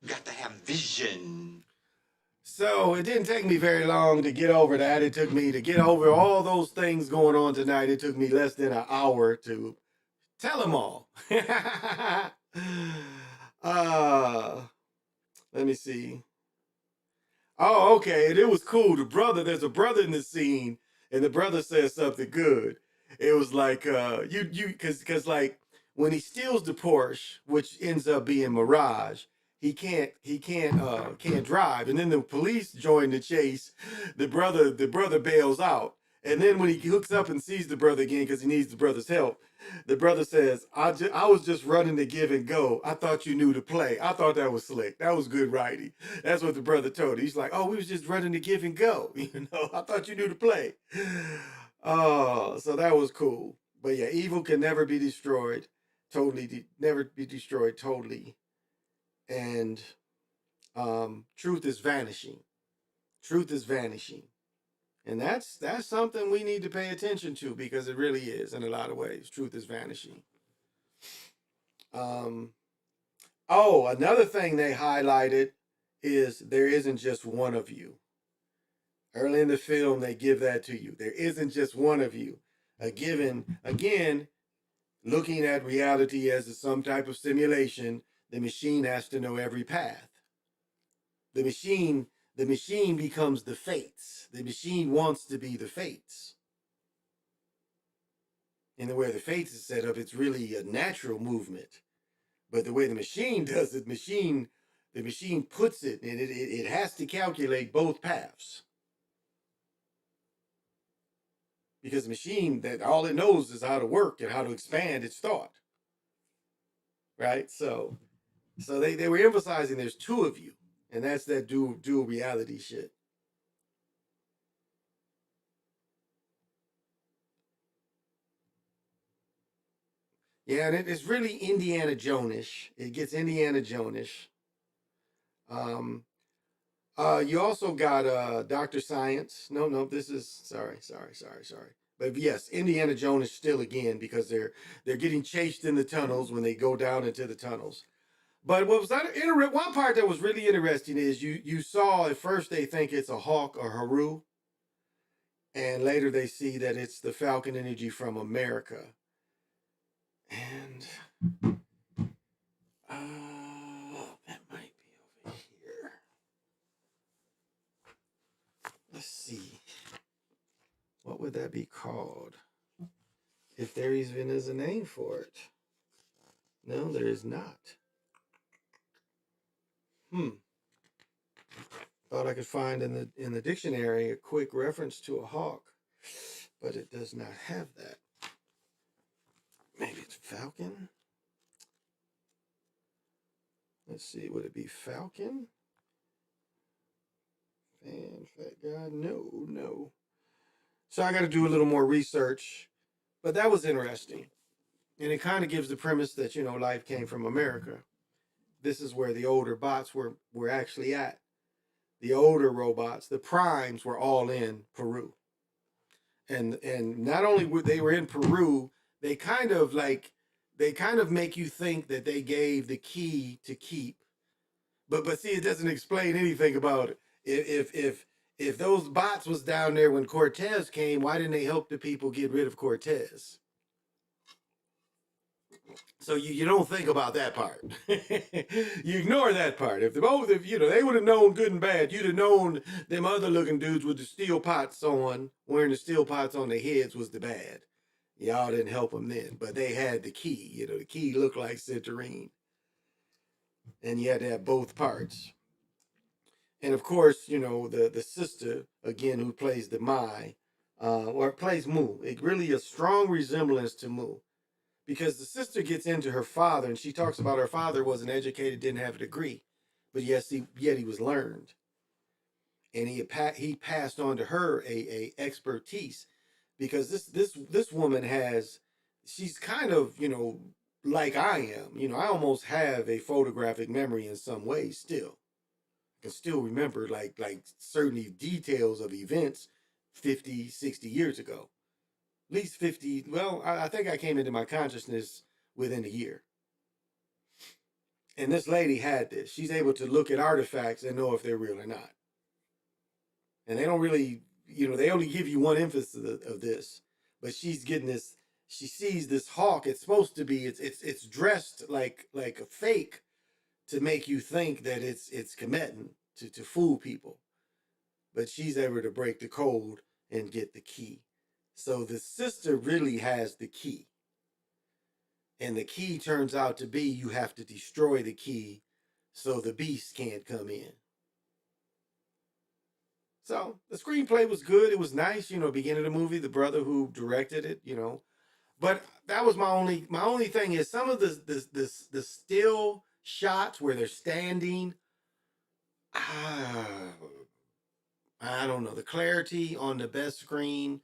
Got to have vision.
So it didn't take me very long to get over that. It took me to get over all those things going on tonight. It took me less than an hour to tell them all. Let me see. Oh, okay. And it was cool. There's a brother in the scene, and the brother says something good. It was like, cause like when he steals the Porsche, which ends up being Mirage, he can't drive. And then the police join the chase. The brother bails out. And then when he hooks up and sees the brother again, because he needs the brother's help, the brother says, I was just running to give and go. I thought you knew to play. I thought that was slick. That was good writing. That's what the brother told him. He's like, oh, we was just running to give and go. I thought you knew to play. Oh, so that was cool. But yeah, evil can never be destroyed. Never be destroyed totally. And truth is vanishing. Truth is vanishing. And that's something we need to pay attention to, because it really is in a lot of ways. Truth is vanishing. Another thing they highlighted is there isn't just one of you. Early in the film, they give that to you. There isn't just one of you. Again, looking at reality as some type of simulation, the machine has to know every path. The machine becomes the fates. The machine wants to be the fates. And the way the fates is set up, it's really a natural movement. But the way the machine does it, the machine puts it, and it has to calculate both paths. Because the machine, that all it knows is how to work and how to expand its thought. Right? So they were emphasizing there's two of you. And that's that dual reality shit. Yeah, and it's really Indiana Jones-ish. It gets Indiana Jones-ish. You also got Dr. Science. No, this is sorry. But yes, Indiana Jones still again, because they're getting chased in the tunnels when they go down into the tunnels. But what was one part that was really interesting is you saw at first they think it's a Hawk or Haru, and later they see that it's the Falcon energy from America. And that might be over here. Let's see. What would that be called? If there even is a name for it. No, there is not. Thought I could find in the dictionary a quick reference to a hawk, but it does not have that. Maybe it's falcon? Let's see, would it be falcon? Fat guy? No. So I got to do a little more research, but that was interesting. And it kind of gives the premise that, life came from America. This is where the older bots were actually at. The older robots, the primes, were all in Peru. And not only were they in Peru, they kind of make you think that they gave the key to keep. But see, it doesn't explain anything about it. If those bots was down there when Cortez came, why didn't they help the people get rid of Cortez? So you don't think about that part. You ignore that part. If they would have known good and bad, you'd have known them other looking dudes with the steel pots on, wearing the steel pots on their heads was the bad. Y'all didn't help them then, but they had the key. The key looked like citrine. And you had to have both parts. And of course, the sister, again, who plays the Mai, or plays Mu. It really a strong resemblance to Mu. Because the sister gets into her father, and she talks about her father wasn't educated, didn't have a degree, but yet he was learned, and he passed on to her a expertise, because this woman has, she's kind of, you know, like I am. You know, I almost have a photographic memory in some ways still. I can still remember like certain details of events 50, 60 years ago. At least 50, well, I think I came into my consciousness within a year. And this lady had this. She's able to look at artifacts and know if they're real or not. And they don't really, you know, they only give you one emphasis of this, but she's getting this. She sees this hawk. It's supposed to be. It's dressed like a fake to make you think that it's Kemetan to fool people. But she's able to break the code and get the key. So the sister really has the key. And the key turns out to be you have to destroy the key so the beast can't come in. So the screenplay was good. It was nice, you know, beginning of the movie, the brother who directed it, you know. But that was my only thing is some of the still shots where they're standing. I don't know. The clarity on the best screen,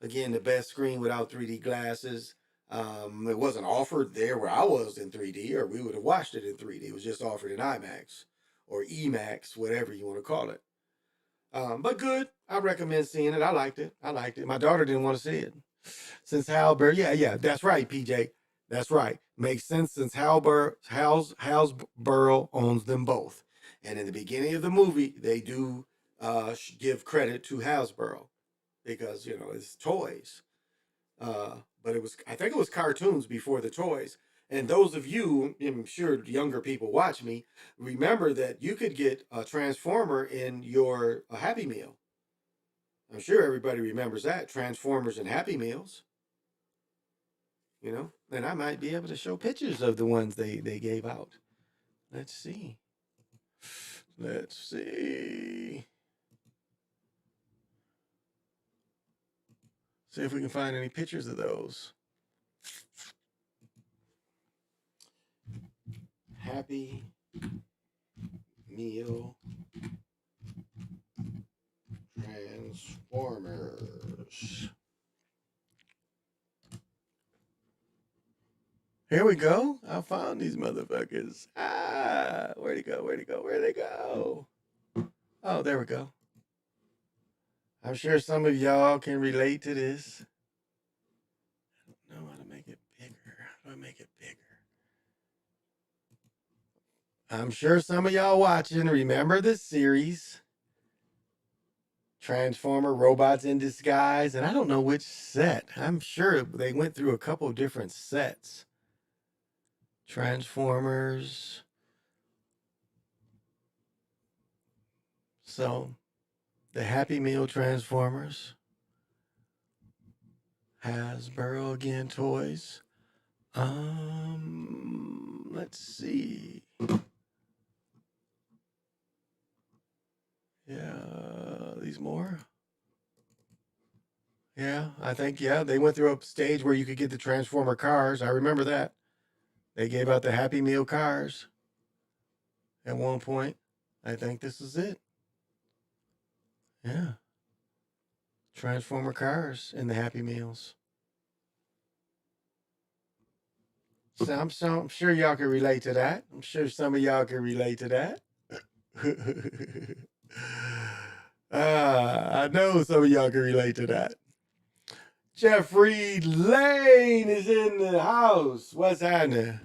again, the best screen without 3D glasses. It wasn't offered there where I was in 3D, or we would have watched it in 3D. It was just offered in IMAX or EMAX, whatever you want to call it. But good. I recommend seeing it. I liked it. My daughter didn't want to see it. Since Hal Burr, yeah, that's right, PJ. That's right. Makes sense since Hasbro owns them both. And in the beginning of the movie, they do give credit to Hasbro because, you know, it's toys. But I think it was cartoons before the toys. And those of you, I'm sure younger people watch me, remember that you could get a Transformer in your Happy Meal. I'm sure everybody remembers that. Transformers and Happy Meals. You know, and I might be able to show pictures of the ones they gave out. Let's see. See if we can find any pictures of those. Happy Meal Transformers. Here we go. I found these motherfuckers. Where'd he go? Where'd they go? Oh, there we go. I'm sure some of y'all can relate to this. I don't know how to make it bigger. How do I make it bigger? I'm sure some of y'all watching remember this series. Transformer Robots in Disguise. And I don't know which set. I'm sure they went through a couple of different sets. Transformers. So, the Happy Meal Transformers. Hasbro again toys. Let's see. Yeah, these more. Yeah, I think, they went through a stage where you could get the Transformer cars. I remember that. They gave out the Happy Meal cars at one point. I think this is it. Yeah. Transformer cars in the Happy Meals. So I'm sure y'all can relate to that. I'm sure some of y'all can relate to that. I know some of y'all can relate to that. Jeffrey Lane is in the house. What's happening?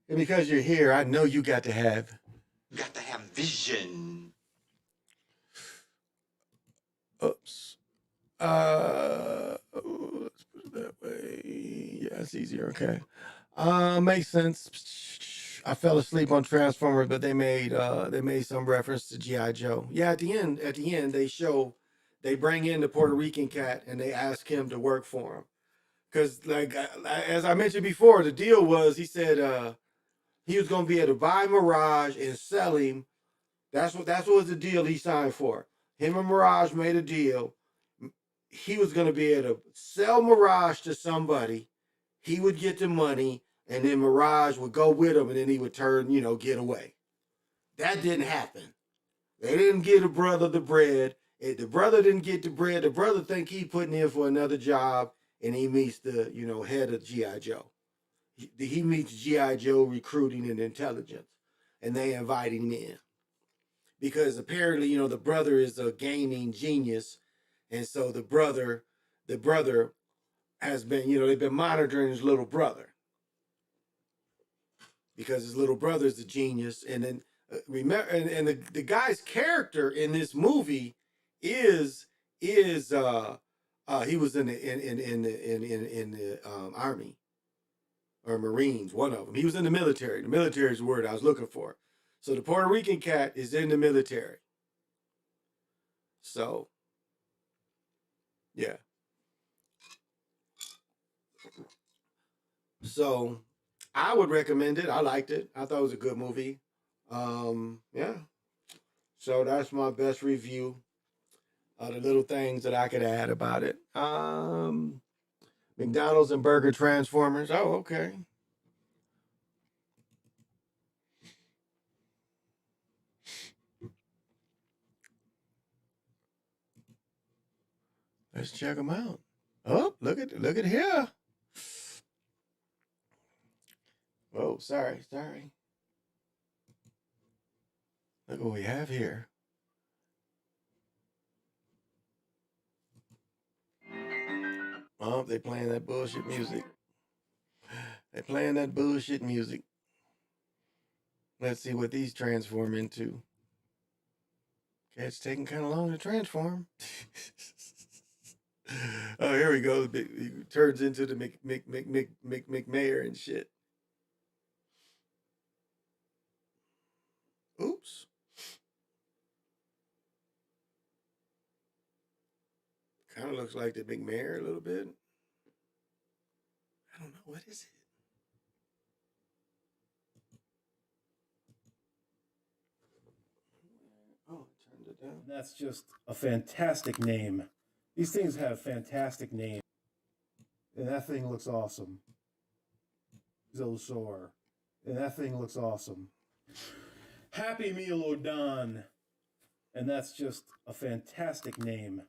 And because you're here, I know you got to have
vision.
Oops. Let's put it that way. Yeah, it's easier. Okay. Makes sense. I fell asleep on Transformers, but they made some reference to G.I. Joe. Yeah, at the end, they bring in the Puerto Rican cat and they ask him to work for him. Because, like, as I mentioned before, the deal was he said he was going to be able to buy Mirage and sell him. That was the deal he signed for. Him and Mirage made a deal. He was going to be able to sell Mirage to somebody. He would get the money, and then Mirage would go with him, and then he would get away. That didn't happen. They didn't give the brother the bread, The brother didn't get the bread. The brother think he putting in for another job, and he meets the, head of G.I. Joe. He meets G.I. Joe recruiting and intelligence, and they invite him in. Because apparently, the brother is a gaming genius, and so the brother has been, they've been monitoring his little brother. Because his little brother is a genius, and then remember, and the guy's character in this movie is he was in the Army or Marines, one of them. He was in the military. The military is the word I was looking for. So the Puerto Rican cat is in the military. So, yeah. So I would recommend it. I liked it. I thought it was a good movie. Yeah. So that's my best review of the little things that I could add about it. McDonald's and Burger Transformers. Oh, okay. Let's check them out. Oh, look at here. Oh, sorry. Look what we have here. Oh, they playing that bullshit music. Let's see what these transform into. Cat's taking kind of long to transform. Oh, here we go. He turns into the McMayor and shit. Oops. Kind of looks like the McMayor a little bit. I don't know. What is it? Oh, it turned it down.
That's just a fantastic name. These things have fantastic names. And that thing looks awesome. Zosor. And that thing looks awesome. Happy Meal O'Don. And that's just a fantastic name.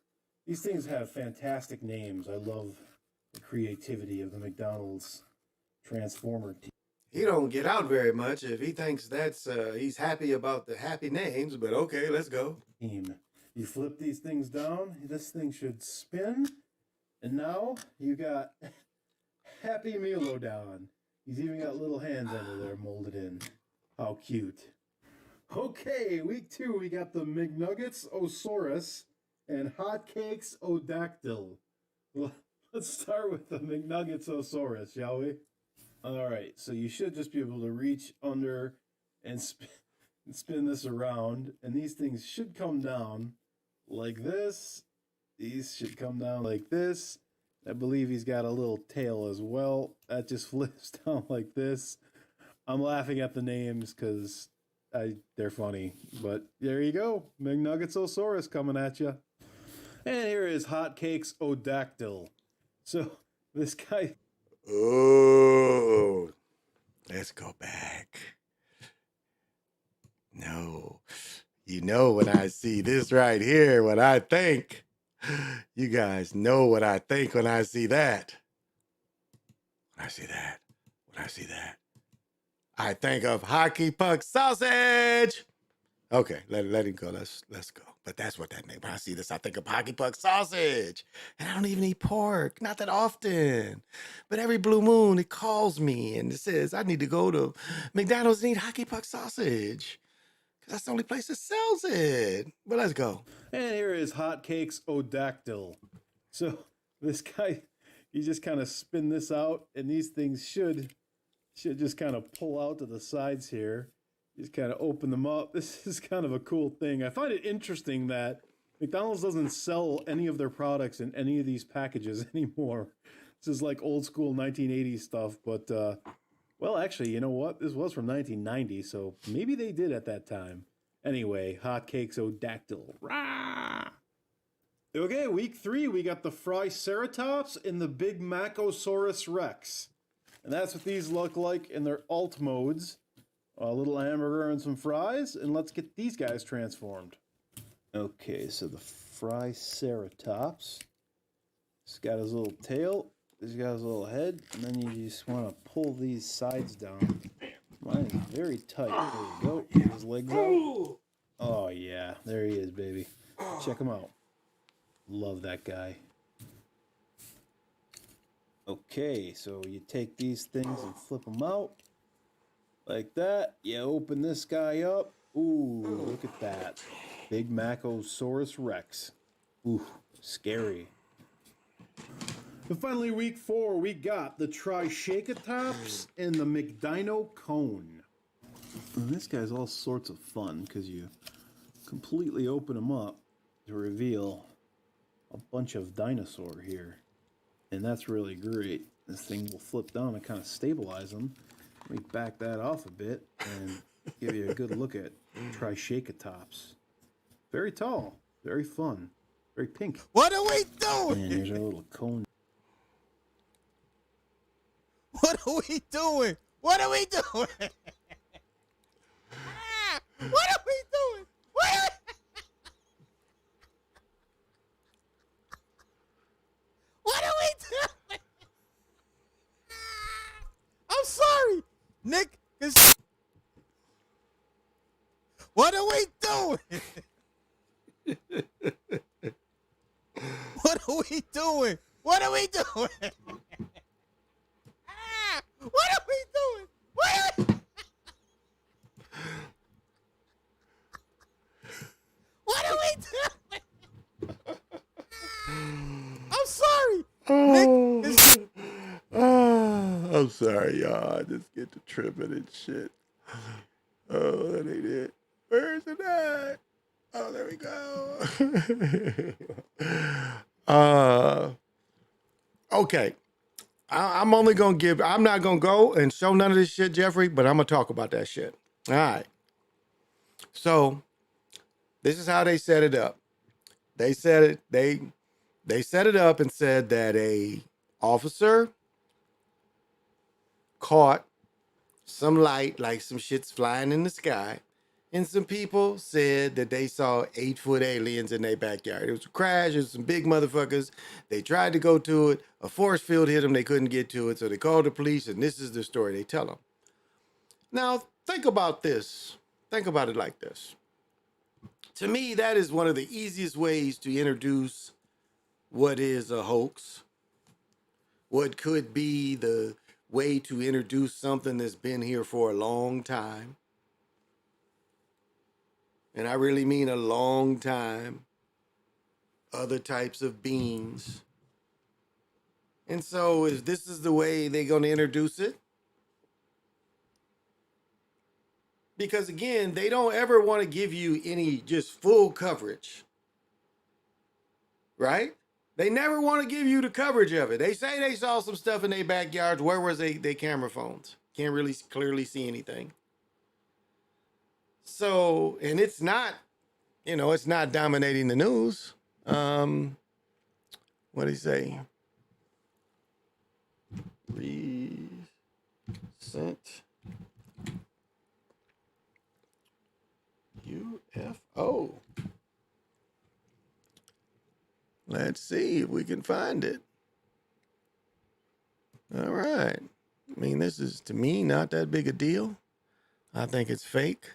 These things have fantastic names. I love the creativity of the McDonald's Transformer team.
He don't get out very much if he thinks that's he's happy about the happy names, but okay, let's go.
You flip these things down, this thing should spin, and now you got Happy Meal O'Don. He's even got little hands under there molded in. How cute. Okay, week 2, we got the McNuggets Osaurus and Hotcakes O'Dactyl. Well, let's start with the McNuggets Osaurus, shall we? All right, so you should just be able to reach under and spin this around, and these things should come down like this. These should come down like this. I believe he's got a little tail as well. That just flips down like this. I'm laughing at the names because they're funny. But there you go. McNuggets Osaurus coming at you. And here is Hotcakes O'Dactyl. So this guy...
Oh, let's go back. No, when I see this right here, what I think. You guys know what I think when I see that. When I see that. I think of hockey puck sausage. Okay, let him go. Let's go. But that's what that name. When I see this, I think of hockey puck sausage. And I don't even eat pork. Not that often. But every blue moon, it calls me and it says, I need to go to McDonald's and eat hockey puck sausage. Because that's the only place that sells it. But let's go.
And here is Hotcakes O'Dactyl. So this guy, you just kind of spin this out, and these things should just kind of pull out to the sides here. Just kind of open them up. This is kind of a cool thing. I find it interesting that McDonald's doesn't sell any of their products in any of these packages anymore. This is like old school 1980s stuff, but well, actually, you know what? This was from 1990, so maybe they did at that time. Anyway, Hotcakes O'Dactyl. Rah! Okay, week 3, we got the Fryceratops and the Big Macosaurus Rex. And that's what these look like in their alt modes. A little hamburger and some fries, and let's get these guys transformed. Okay, so the Triceratops. He's got his little tail. He's got his little head, and then you just want to pull these sides down. Mine is very tight. There you go. Get his legs out. Oh yeah, there he is, baby. Check him out. Love that guy. Okay, so you take these things and flip them out like that. You open this guy up. Ooh, look at that. Big Macosaurus Rex. Ooh, scary. And finally, week 4, we got the Triceratops and the McDino Cone. And this guy's all sorts of fun because you completely open him up to reveal a bunch of dinosaur here. And that's really great. This thing will flip down and kind of stabilize them. Let me back that off a bit and give you a good look at Triceratops. Very tall, very fun, very pink.
What are we doing?
And here's our little cone.
What are we doing? What are we doing? What are we doing? What are we doing? I'm sorry, Nick. What are we doing? What are we doing? What are we doing? What are we doing? What are we doing? I'm sorry. Nick
I'm sorry, y'all. I just get to tripping and shit. Oh, that ain't it. Where's it at? Oh, there we go. Okay. I'm only going to I'm not going to go and show none of this shit, Jeffrey, but I'm going to talk about that shit. All right. So, this is how they set it up. They set it, they set it up and said that a officer caught some light, like some shit's flying in the sky, and some people said that they saw 8-foot aliens in their backyard. It was a crash. It was some big motherfuckers. They tried to go to it. A force field hit them. They couldn't get to it, so they called the police, and this is the story they tell them. Now, think about this. Think about it like this. To me, that is one of the easiest ways to introduce what is a hoax. What could be the way to introduce something that's been here for a long time. And I really mean a long time. Other types of beings. And so if this is the way they're going to introduce it, because again, they don't ever want to give you any just full coverage, right? They never want to give you the coverage of it. They say they saw some stuff in their backyards. Where was their camera phones? Can't really clearly see anything. So, and it's not, it's not dominating the news. What do you say? Recent UFO. Let's see if we can find it. All right. I mean, this is, to me, not that big a deal. I think it's fake.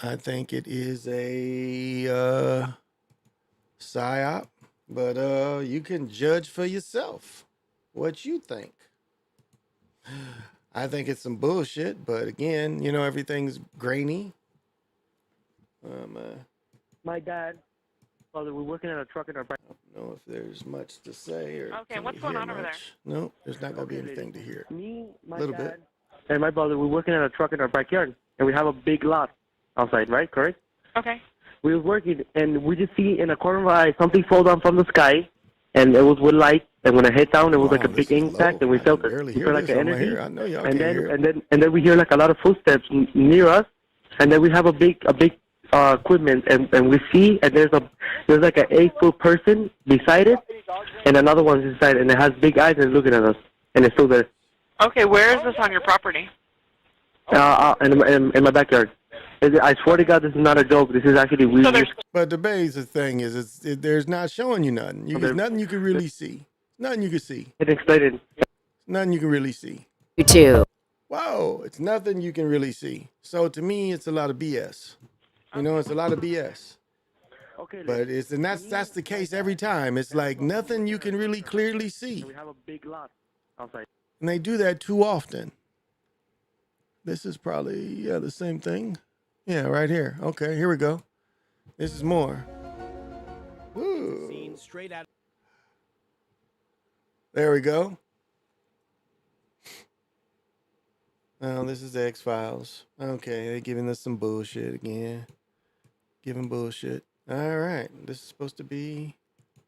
I think it is a psyop. But you can judge for yourself what you think. I think it's some bullshit. But again, everything's grainy.
My dad, father, we're working at a truck in our back.
I don't know if there's much to say or
okay, what's going on over there?
No, there's not going to be anything to hear.
Me, my
little
dad,
bit.
and my brother, we're working at a truck in our backyard, and we have a big lot outside, right? Correct?
Okay.
We were working, and we just see in a corner of our eye something fall down from the sky, and it was with light. And when it hit down, it was like a big impact, and we felt it. We felt like an energy.
I know y'all
and
can't hear.
then we hear like a lot of footsteps near us, and then we have a big equipment, and we see, and there's like an 8-foot person beside it, and another one's inside, and it has big eyes and it's looking at us, and it's still there.
Okay, where is this on your property?
In my backyard. I swear to God, this is not a joke. This is actually weird.
But the basic thing is, there's not showing you nothing. There's nothing you can really see. Nothing you can see.
It's exciting.
Nothing you can really see.
You too.
Whoa, it's nothing you can really see. So to me, it's a lot of BS. You know, it's a lot of BS.
Okay.
But that's the case every time. It's like nothing you can really clearly see.
We have a big lot outside.
And they do that too often. This is probably, the same thing. Yeah, right here. Okay, here we go. This is more. Ooh.
Seen straight out.
There we go. Now this is the X-Files. Okay, they're giving us some bullshit again. Giving bullshit. All right, this is supposed to be...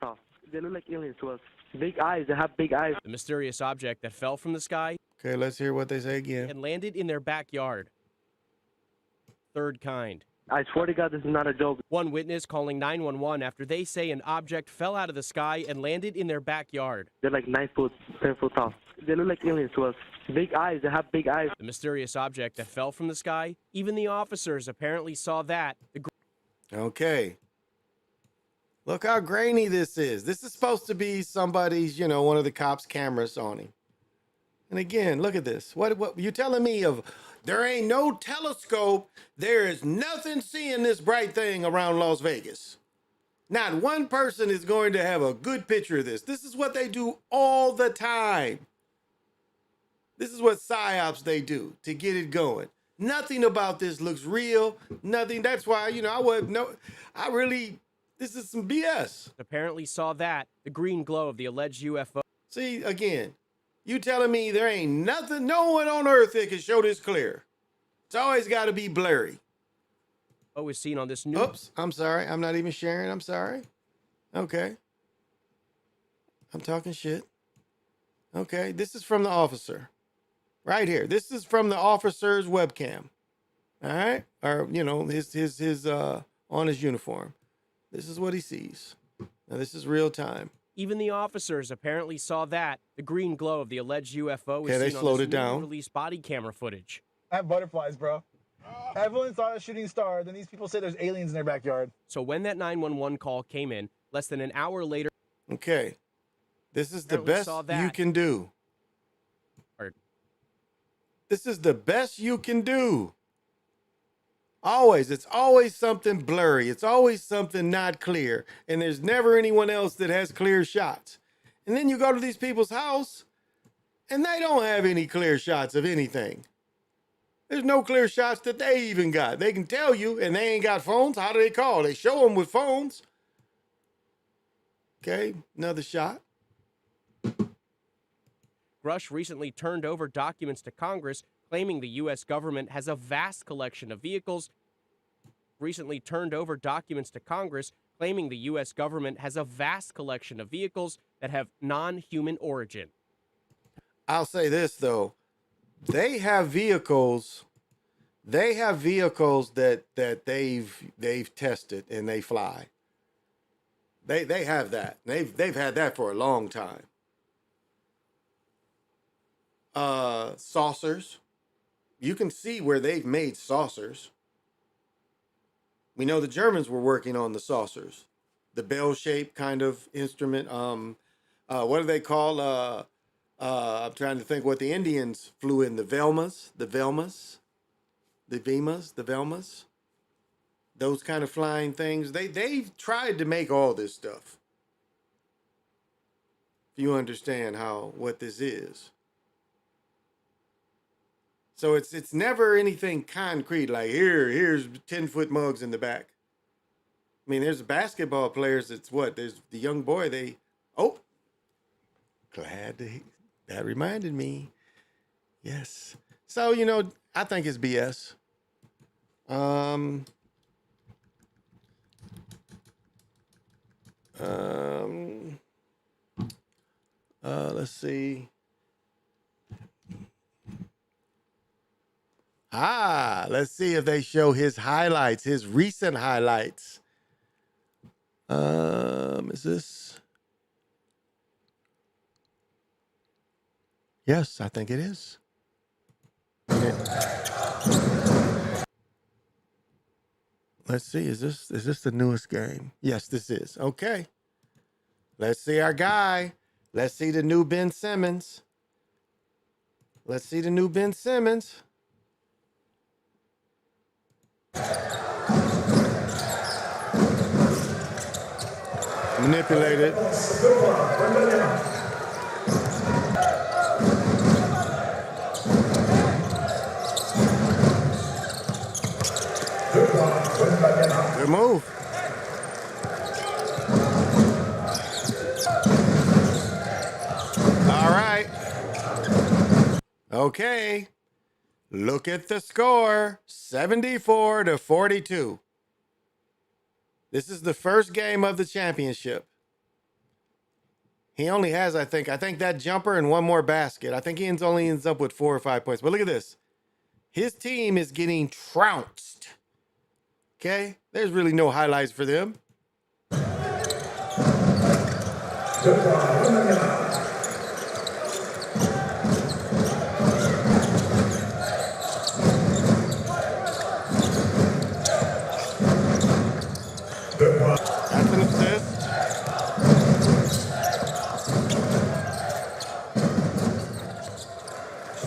Oh, they look like aliens to us. Big eyes. They have big eyes.
The mysterious object that fell from the sky
Okay, let's hear what they say again.
and landed in their backyard. Third kind.
I swear to God, this is not a joke.
One witness calling 911 after they say an object fell out of the sky and landed in their backyard.
They're like 9 foot, 10 foot tall. They look like aliens to us. Big eyes. They have big eyes.
The mysterious object that fell from the sky, even the officers apparently saw that.
Okay. Look how grainy this is. This is supposed to be somebody's, one of the cops' cameras on him. And again, look at this. What you telling me of there ain't no telescope, there is nothing seeing this bright thing around Las Vegas. Not one person is going to have a good picture of this. This is what they do all the time. This is what psyops they do to get it going. Nothing about this looks real. Nothing. That's why, this is some BS.
Apparently saw that, the green glow of the alleged UFO.
See, again, you telling me there ain't nothing, no one on earth that can show this clear. It's always got to be blurry.
Was seen on this new...
Oops, I'm sorry. I'm not even sharing. I'm sorry. Okay. I'm talking shit. Okay, this is from the officer. Right here. This is from the officer's webcam. All right? Or, his on his uniform. This is what he sees. Now, this is real time.
Even the officers apparently saw that, the green glow of the alleged UFO was
Okay, they
seen
slowed
on
it
this
down.
released body camera footage.
I have butterflies, bro. Everyone saw a shooting star. Then these people say there's aliens in their backyard.
So when that 911 call came in, less than an hour later...
Okay. This is the
Apparently
best
saw that.
you can do. This is the best you can do. Always. It's always something blurry. It's always something not clear. And there's never anyone else that has clear shots. And then you go to these people's house and they don't have any clear shots of anything. There's no clear shots that they even got. They can tell you, and they ain't got phones. How do they call? They show them with phones. Okay, another shot.
Grush recently turned over documents to Congress claiming the U.S. government has a vast collection of vehicles. Recently turned over documents to Congress claiming the U.S. government has a vast collection of vehicles that have non-human origin.
I'll say this, though. They have vehicles that they've tested and they fly. They have that. They've had that for a long time. Saucers. You can see where they've made saucers. We know the Germans were working on the saucers. The bell-shaped kind of instrument. What do they call? I'm trying to think what the Indians flew in. The Velmas. Those kind of flying things. They've tried to make all this stuff. If you understand what this is. So it's never anything concrete like here's 10-foot mugs in the back. I mean, there's basketball players. There's the young boy. That reminded me. Yes. So, I think it's BS. Let's see. Let's see if they show his highlights, his recent highlights. Is this? Yes, I think it is. Let's see. Is this the newest game? Yes, this is. Okay. Let's see our guy. Let's see the new Ben Simmons. Let's see the new Ben Simmons. Manipulated. Good move. All right. Okay. Look at the score. 74-42. This is the first game of the championship. He only has, I think that jumper and one more basket. I think he only ends up with 4 or 5 points. But look at this. His team is getting trounced. Okay? There's really no highlights for them. That's an assist.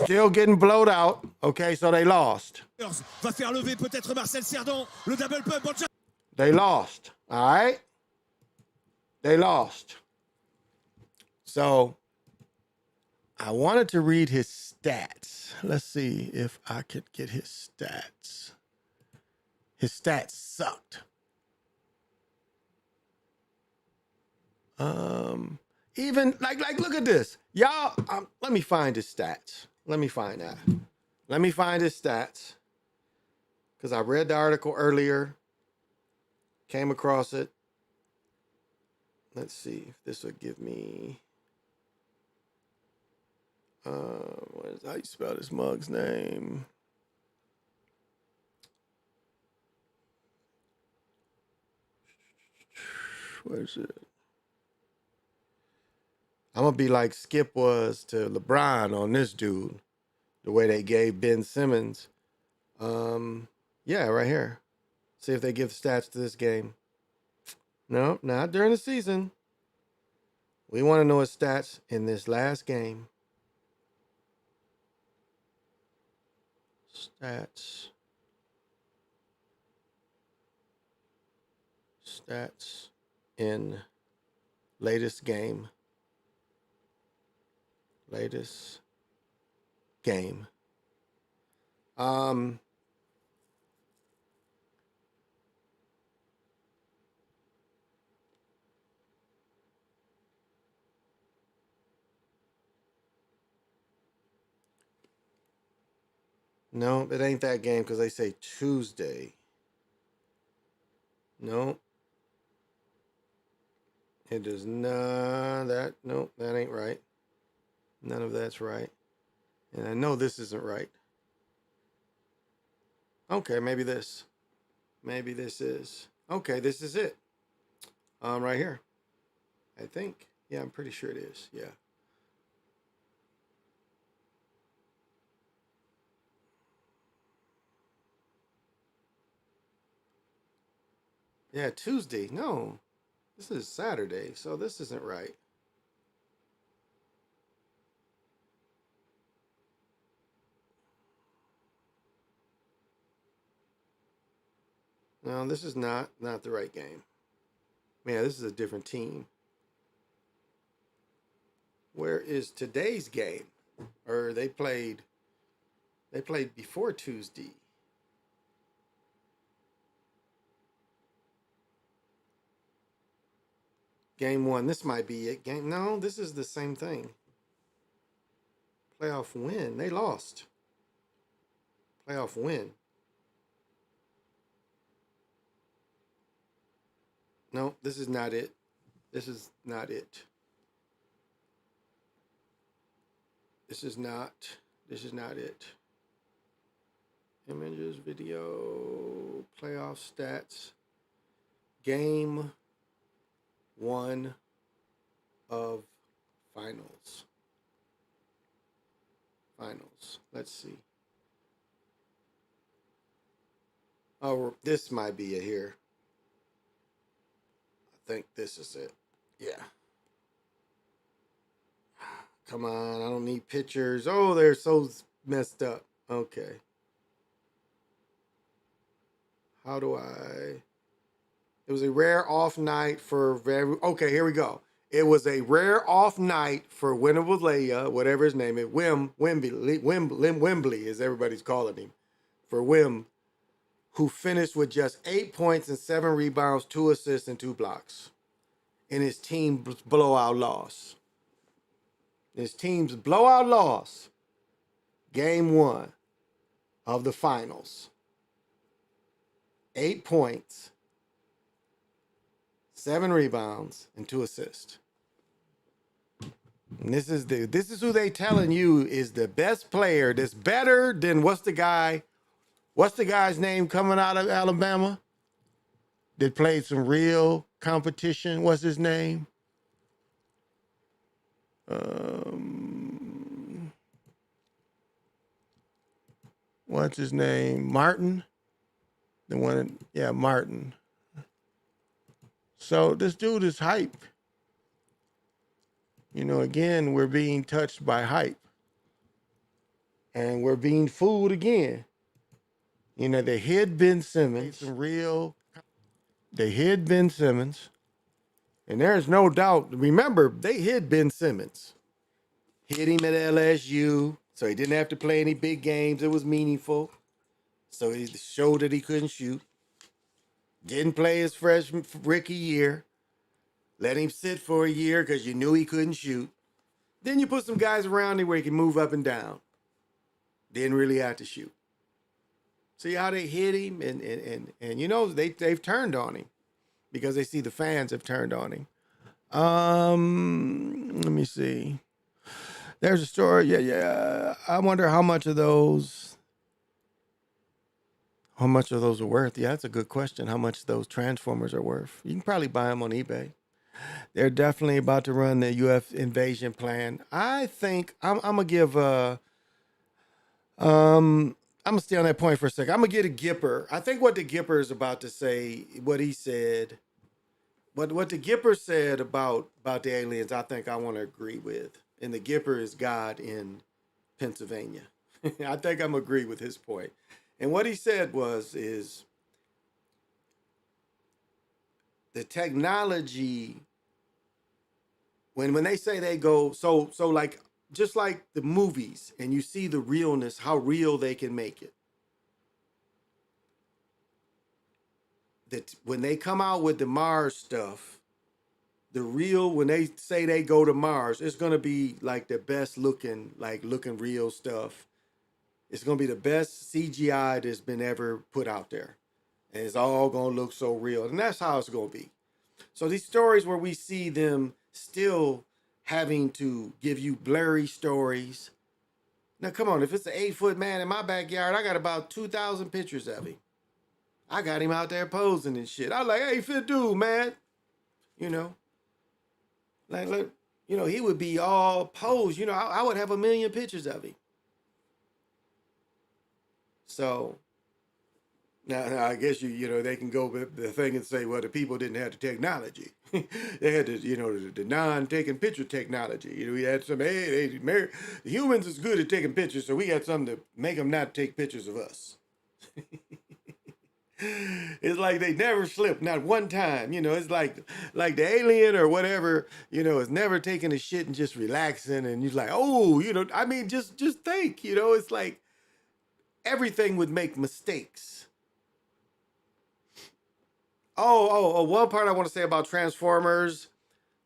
Still getting blowed out. Okay, so they lost.
Va faire lever peut-être Marcel Cerdan. Le double pump.
They lost. All right? They lost. So I wanted to read his stats. Let's see if I could get his stats. His stats sucked. Even like look at this. Y'all, let me find his stats. Let me find that. Let me find his stats. Because I read the article earlier. Came across it. Let's see if this will give me. How you spell this mug's name? Where's it? I'm gonna be like Skip was to LeBron on this dude, the way they gave Ben Simmons. Yeah, right here. See if they give stats to this game. No, not during the season. We want to know his stats in this last game. Stats. Stats in latest game. Latest game. No, it ain't that game because they say Tuesday. No. It is not that. Nope, that ain't right. None of that's right. And I know this isn't right. Okay, maybe this. Maybe this is. Okay, this is it. Right here. I think. Yeah, I'm pretty sure it is. Yeah. Yeah, Tuesday. No. This is Saturday, so this isn't right. No, this is not the right game. Man, this is a different team. Where is today's game? Or they played before Tuesday. Game 1. This might be it. No, this is the same thing. Playoff win. They lost. Playoff win. No, this is not it. This is not it. This is not it. Images, video, playoff stats. Game 1 of finals. Let's see. Oh, this might be it here. I think this is it. Yeah. Come on, I don't need pictures. Oh, they're so messed up. Okay. How do I? It was a rare off night for very. Okay, here we go. It was a rare off night for Winnable, whatever his name is, Wembley, as everybody's calling him, for Wim, who finished with just 8 points and 7 rebounds, 2 assists, and 2 blocks in his team's blowout loss. His team's blowout loss, game 1 of the finals. 8 points, 7 rebounds, and 2 assists. And this is who they telling you is the best player. That's better than what's the guy's name coming out of Alabama that played some real competition? What's his name? What's his name? Martin? The one, yeah, Martin. So this dude is hype. You know, again, we're being touched by hype. And we're being fooled again. You know, they hid Ben Simmons. They hid Ben Simmons. And there's no doubt, remember, they hid Ben Simmons. Hid him at LSU, so he didn't have to play any big games. It was meaningful. So he showed that he couldn't shoot. Didn't play his freshman rookie year. Let him sit for a year because you knew he couldn't shoot. Then you put some guys around him where he can move up and down. Didn't really have to shoot. See how they hit him? And you know, they've turned on him because they see the fans have turned on him. Let me see. There's a story. Yeah. I wonder how much of those are worth. Yeah, that's a good question. How much those Transformers are worth. You can probably buy them on eBay. They're definitely about to run the UF invasion plan. I think I'm gonna give I'm gonna stay on that point for a second. I'm gonna get a Gipper. I think what the Gipper is about to say, what he said, what the Gipper said about the aliens, I think I want to agree with. And the Gipper is God in Pennsylvania. I think I'm agree with his point. And what he said is the technology, when they say they go, so like, just like the movies, and you see the realness, how real they can make it. That when they come out with the Mars stuff, when they say they go to Mars, it's gonna be like the best looking real stuff. It's gonna be the best CGI that's been ever put out there. And it's all gonna look so real. And that's how it's gonna be. So these stories where we see them still having to give you blurry stories. Now, come on, if it's an 8-foot man in my backyard, I got about 2,000 pictures of him. I got him out there posing and shit. I was like, hey, fit dude, man. You know, like, you know, he would be all posed. You know, I would have 1 million pictures of him. So now I guess you know, they can go with the thing and say, well, the people didn't have the technology. They had the non-taking picture technology. You know, we had some, the humans is good at taking pictures, so we got something to make them not take pictures of us. It's like they never slipped, not one time. You know, it's like the alien or whatever, you know, is never taking a shit and just relaxing. And you're like, oh, you know, I mean, just think, you know, it's like everything would make mistakes. Oh, one part I want to say about Transformers.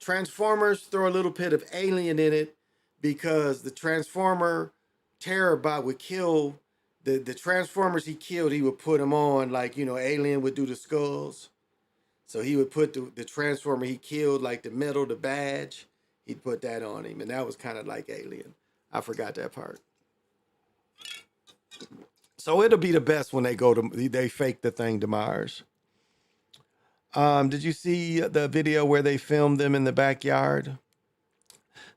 Transformers throw a little bit of alien in it because the Transformer Terrorbot would kill the Transformers he killed. He would put them on, like, you know, Alien would do the skulls. So he would put the Transformer he killed, like the medal, the badge. He'd put that on him, and that was kind of like Alien. I forgot that part. So it'll be the best when they fake the thing to Mars. Did you see the video where they filmed them in the backyard?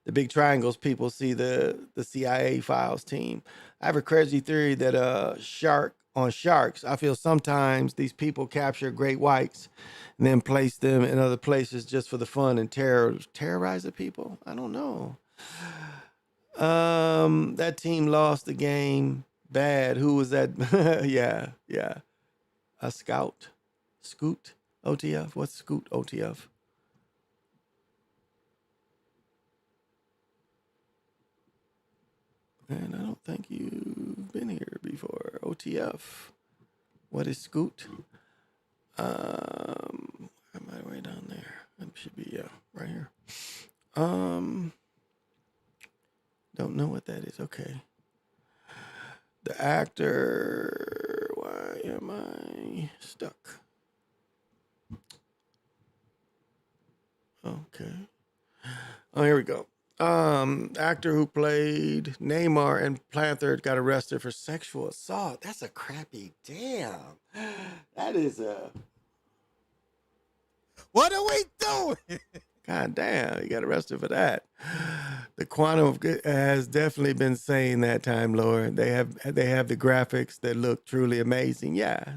The big triangles, people see the CIA files team. I have a crazy theory that a shark on sharks. I feel sometimes these people capture great whites and then place them in other places just for the fun and terrorize the people. I don't know. That team lost the game bad. Who was that? yeah. A scout. Scoot OTF. What's Scoot OTF? And I don't think you've been here before. OTF. What is Scoot? Am I way down there? It should be right here. Don't know what that is. Okay. The actor. Why am I stuck? Okay. Oh, here we go. Actor who played Neymar in Panther got arrested for sexual assault. That's a crappy damn. That is a.
What are we doing?
God damn, he got arrested for that. The quantum has definitely been saying that time, Lord. They have the graphics that look truly amazing. Yeah.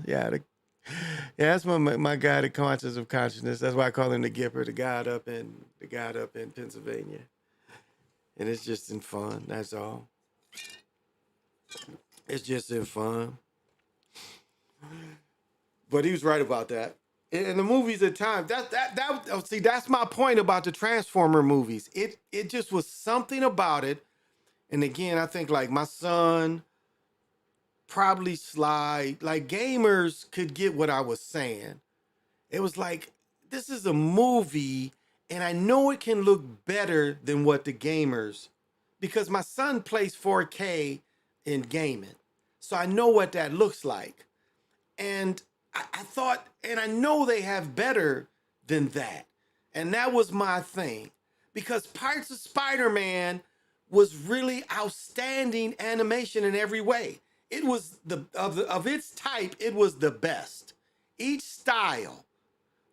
That's my guy, the conscience of consciousness. That's why I call him the Gipper, the God up in Pennsylvania. And it's just in fun. That's all. It's just in fun. But he was right about that. In the movies at times, that's my point about the Transformer movies. It just was something about it. And again, I think like my son, probably Sly, like gamers could get what I was saying. It was like, this is a movie, and I know it can look better than what the gamers, because my son plays 4K in gaming. So I know what that looks like. And I thought, and I know they have better than that. And that was my thing. Because Pirates of Spider-Man was really outstanding animation in every way. It was of its type, it was the best. Each style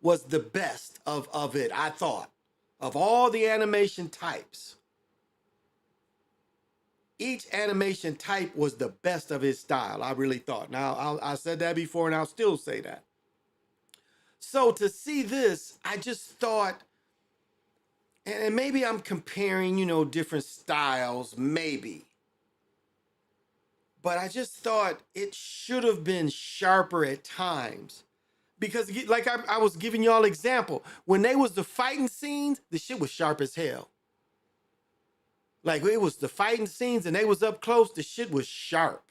was the best of it, I thought. Of all the animation types. Each animation type was the best of his style, I really thought. Now, I said that before, and I'll still say that. So to see this, I just thought, and maybe I'm comparing, different styles, maybe. But I just thought it should have been sharper at times. Because like I was giving y'all example, when they was the fighting scenes, the shit was sharp as hell. Like it was the fighting scenes and they was up close, the shit was sharp.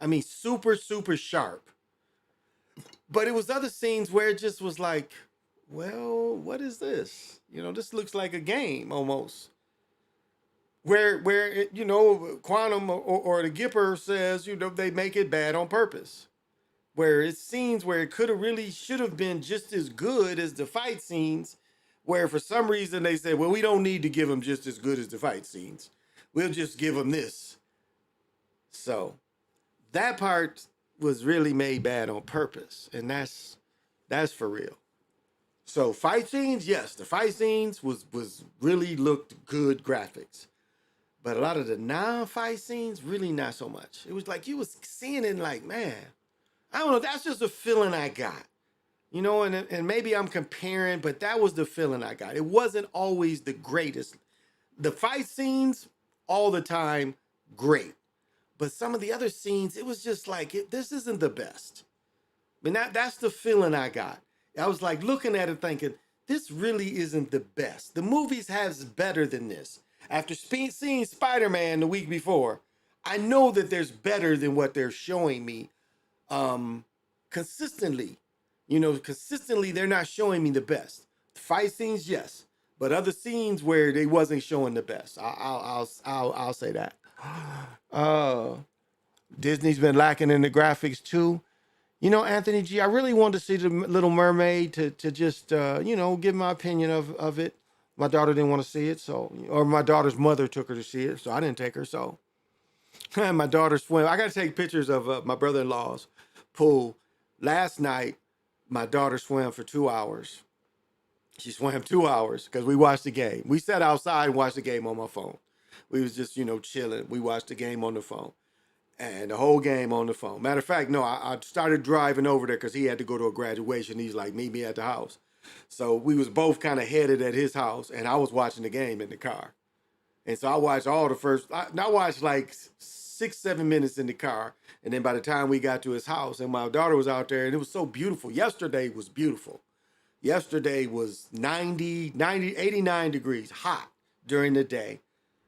I mean, super, super sharp. But it was other scenes where it just was like, well, what is this? This looks like a game almost. Where Quantum or the Gipper says, they make it bad on purpose. Where it's scenes where it should have been just as good as the fight scenes, where for some reason they said, well, we don't need to give them just as good as the fight scenes. We'll just give them this. So that part was really made bad on purpose. And that's for real. So fight scenes, yes, the fight scenes was really looked good graphics. But a lot of the non-fight scenes, really not so much. It was like you was seeing it like, man, I don't know, that's just a feeling I got. And maybe I'm comparing, but that was the feeling I got. It wasn't always the greatest. The fight scenes, all the time, great. But some of the other scenes, it was just like, this isn't the best. I mean, that's the feeling I got. I was like looking at it thinking, this really isn't the best. The movies has better than this. After seeing Spider-Man the week before, I know that there's better than what they're showing me consistently. Consistently, they're not showing me the best. The fight scenes, yes. But other scenes where they wasn't showing the best. I'll say that. Disney's been lacking in the graphics too. Anthony G, I really wanted to see the Little Mermaid to just, give my opinion of it. My daughter didn't want to see it, or my daughter's mother took her to see it, so I didn't take her, so. My daughter swam. I got to take pictures of my brother-in-law's pool. Last night, my daughter swam for 2 hours. She swam 2 hours because we watched the game. We sat outside and watched the game on my phone. We was just, chilling. We watched the game on the phone. And the whole game on the phone. Matter of fact, no, I started driving over there because he had to go to a graduation. He's like, meet me at the house. So we was both kind of headed at his house, and I was watching the game in the car. And so I watched all the first, I watched like 6-7 minutes in the car. And then by the time we got to his house, and my daughter was out there, and it was so beautiful. Yesterday was beautiful. Yesterday was 89 degrees, hot during the day.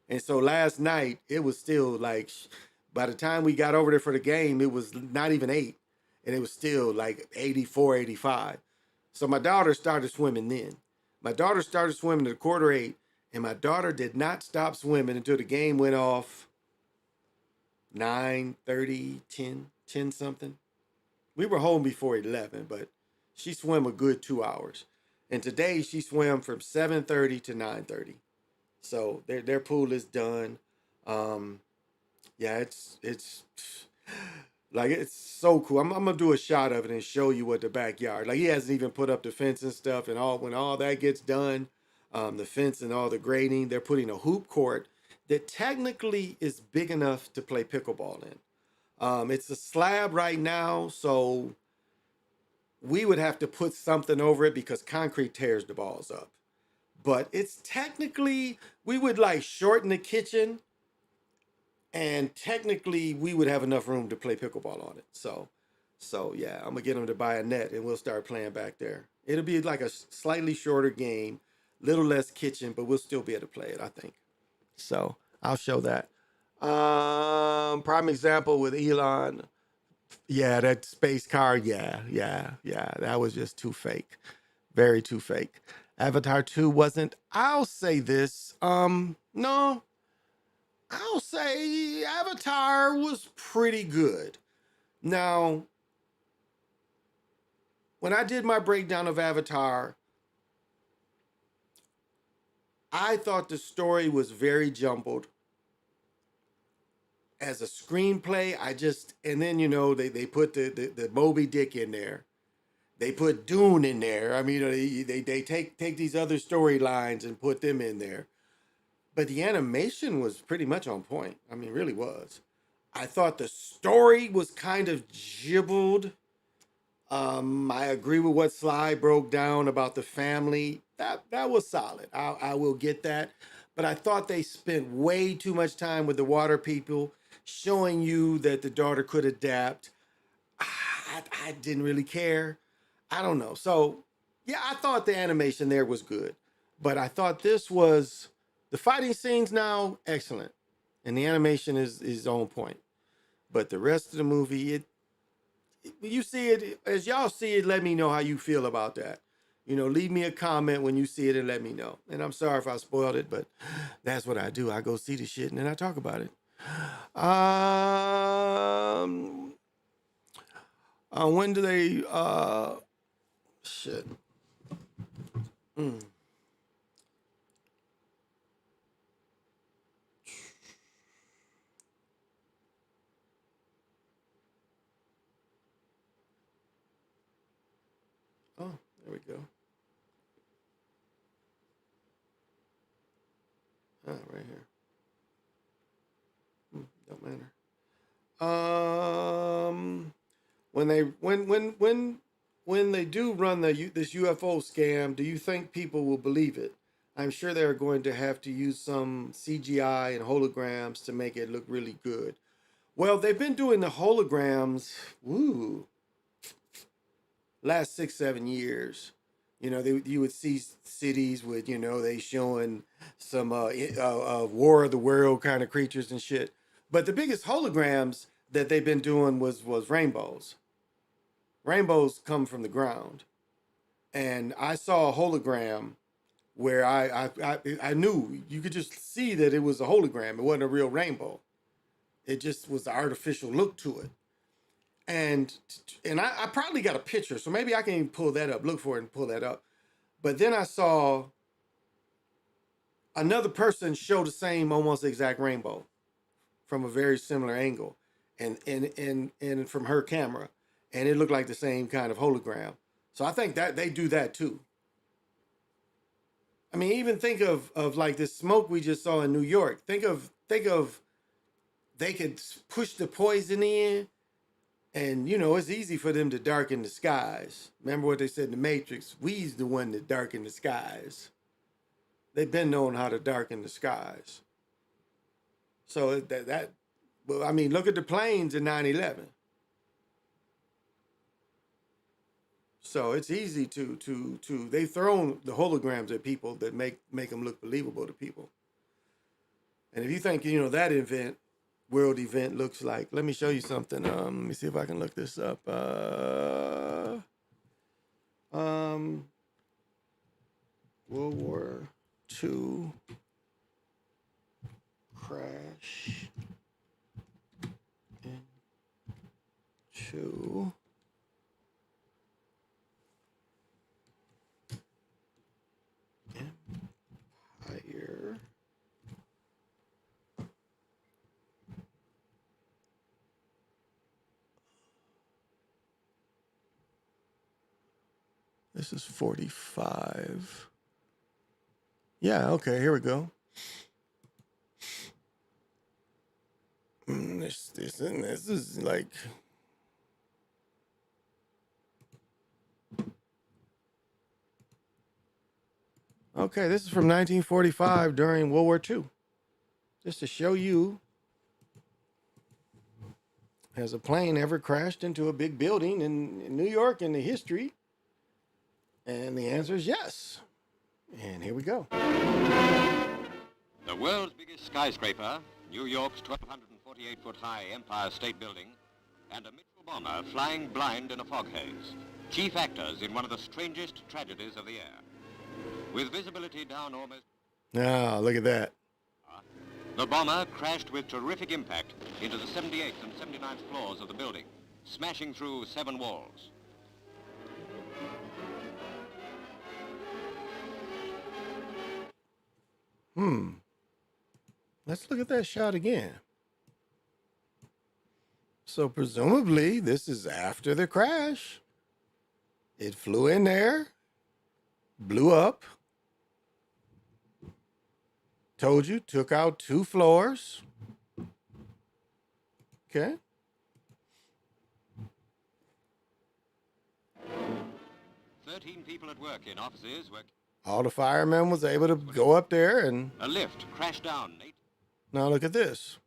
And so last night, it was still like, by the time we got over there for the game, it was not even 8. And it was still like 84, 85. So my daughter started swimming then. My daughter started swimming at 7:45, and my daughter did not stop swimming until the game went off 9:30, 10 something. We were home before 11, but she swam a good 2 hours. And today she swam from 7:30 to 9:30. So their pool is done. Yeah, it's like, it's so cool. I'm gonna do a shot of it and show you what the backyard. Like, he hasn't even put up the fence and stuff, and when all that gets done, the fence and all the grading, they're putting a hoop court that technically is big enough to play pickleball in. It's a slab right now, so we would have to put something over it because concrete tears the balls up. But it's technically, we would like shorten the kitchen, and technically we would have enough room to play pickleball on it. So yeah, I'm gonna get them to buy a net and we'll start playing back there. It'll be like a slightly shorter game, little less kitchen, but we'll still be able to play it, I think. So I'll show that. Prime example with Elon. Yeah, that space car. Yeah. That was just too fake. Very too fake. Avatar 2 wasn't. I'll say this. No. I'll say Avatar was pretty good. Now, when I did my breakdown of Avatar, I thought the story was very jumbled. As a screenplay, and then, they put the Moby Dick in there. They put Dune in there. I mean, they take these other storylines and put them in there. But the animation was pretty much on point. I mean, it really was. I thought the story was kind of jibbled. I agree with what Sly broke down about the family. That was solid. I will get that. But I thought they spent way too much time with the water people, showing you that the daughter could adapt. I didn't really care. I don't know. So, yeah, I thought the animation there was good. But I thought the fighting scenes now, excellent. And the animation is on point. But the rest of the movie, you see it, as y'all see it, let me know how you feel about that. Leave me a comment when you see it and let me know. And I'm sorry if I spoiled it, but that's what I do. I go see the shit and then I talk about it. When do they, shit. Oh, there we go. Right here. Don't matter. When they do run this UFO scam, do you think people will believe it? I'm sure they're going to have to use some CGI and holograms to make it look really good. Well, they've been doing the holograms, last 6-7 years. You would see cities with, they showing some War of the World kind of creatures and shit. But the biggest holograms that they've been doing was rainbows. Rainbows come from the ground. And I saw a hologram where I knew you could just see that it was a hologram. It wasn't a real rainbow. It just was the artificial look to it. And I probably got a picture, so maybe I can even pull that up, look for it and pull that up. But then I saw another person show the same almost exact rainbow from a very similar angle and from her camera. And it looked like the same kind of hologram. So I think that they do that too. I mean, even think of like this smoke we just saw in New York. Think of they could push the poison in, and you know, it's easy for them to darken the skies. Remember what they said in the Matrix? We's the one that darken the skies. They've been known how to darken the skies. So well, I mean, look at the planes in 9/11. So it's easy to they've thrown the holograms at people that make them look believable to people. And if you think, you know, that world event looks like, let me show you something. Let me see if I can look this up. World War II crash into Empire. This is 45. Yeah, okay, here we go. This is like, okay, this is from 1945 during World War II. Just to show you, has a plane ever crashed into a big building in New York in the history? And the answer is yes. And here we go.
The world's biggest skyscraper, New York's 1,248-foot-high Empire State Building, and a Mitchell bomber flying blind in a fog haze, chief actors in one of the strangest tragedies of the air. With visibility down almost...
Now, look at that.
The bomber crashed with terrific impact into the 78th and 79th floors of the building, smashing through 7 walls.
Let's look at that shot again. So presumably, this is after the crash. It flew in there, blew up. Told you, took out 2 floors. Okay.
People at work in offices were...
All the firemen was able to go up there and...
A lift crashed down.
Now look at this.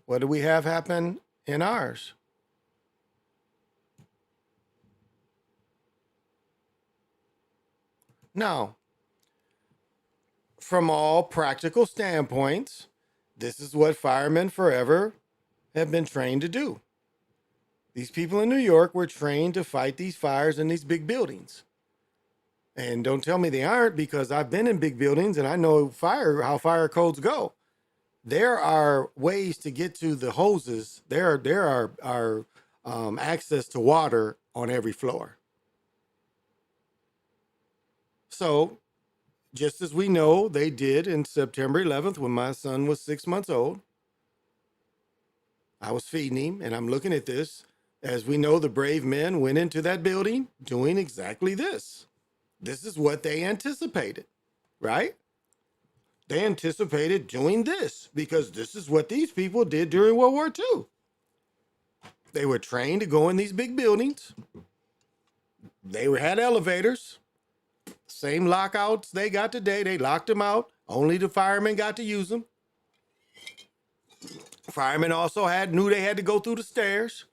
What do we have happen in ours? Now, from all practical standpoints, this is what firemen forever have been trained to do. These people in New York were trained to fight these fires in these big buildings. And don't tell me they aren't, because I've been in big buildings and I know how fire codes go. There are ways to get to the hoses. There are access to water on every floor. So just as we know they did in September 11th when my son was 6 months old, I was feeding him and I'm looking at this. As we know, the brave men went into that building doing exactly this. This is what they anticipated, right? They anticipated doing this because this is what these people did during World War II. They were trained to go in these big buildings. They had elevators. Same lockouts they got today. They locked them out. Only the firemen got to use them. Firemen also knew they had to go through the stairs.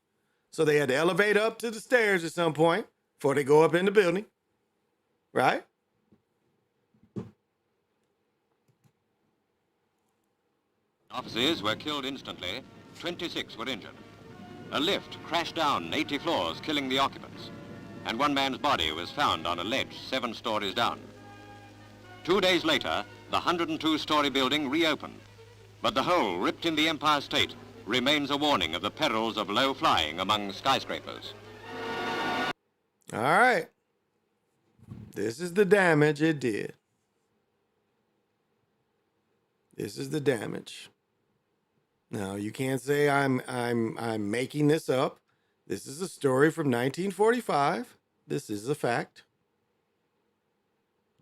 So they had to elevate up to the stairs at some point before they go up in the building. Right?
Officers were killed instantly. 26 were injured. A lift crashed down 80 floors, killing the occupants. And one man's body was found on a ledge 7 stories down. 2 days later, the 102-story building reopened. But the hole ripped in the Empire State remains a warning of the perils of low flying among skyscrapers.
All right. This is the damage it did. This is the damage. Now, you can't say I'm making this up. This is a story from 1945. This is a fact.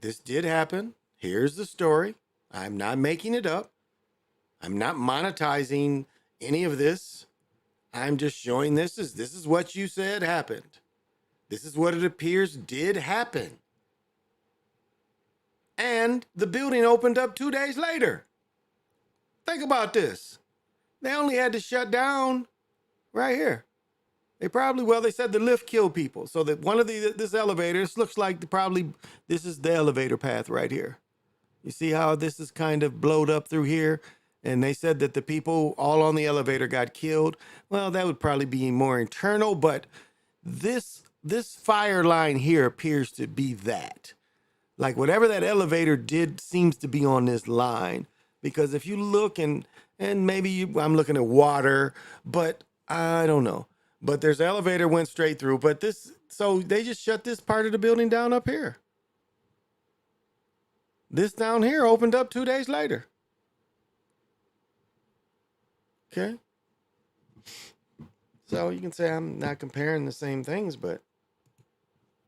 This did happen. Here's the story. I'm not making it up. I'm not monetizing any of this. I'm just showing this is what you said happened. This is what it appears did happen. And the building opened up 2 days later. Think about this. They only had to shut down right here. They probably, well, they said the lift killed people. So that one of this elevator, this looks like this is the elevator path right here. You see how this is kind of blowed up through here? And they said that the people all on the elevator got killed. Well, that would probably be more internal, but this fire line here appears to be that. Like whatever that elevator did seems to be on this line. Because if you look and maybe I'm looking at water, but I don't know. But there's elevator went straight through, but so they just shut this part of the building down up here. This down here opened up 2 days later. Okay. So you can say I'm not comparing the same things, but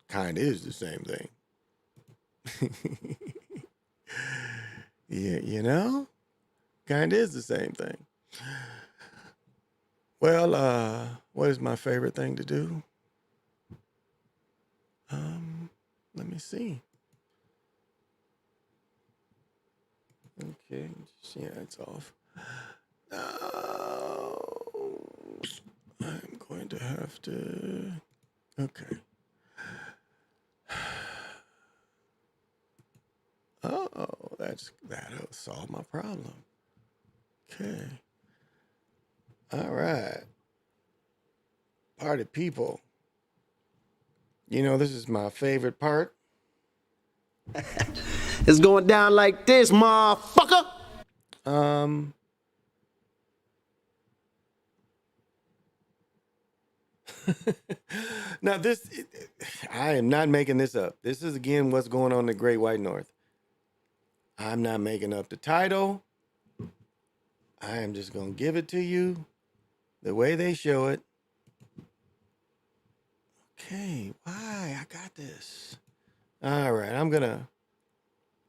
kind of is the same thing. Yeah, you know, kind of is the same thing. Well, what is my favorite thing to do? Let me see. Okay, yeah, it's off. I'm going to have to, okay. Oh, that'll solve my problem. Okay. All right. Party people. You know, this is my favorite part.
It's going down like this, motherfucker.
Now I am not making this up. This is again what's going on in the Great White North. I'm not making up the title. I am just going to give it to you the way they show it. Okay, why? I got this. All right, I'm going to,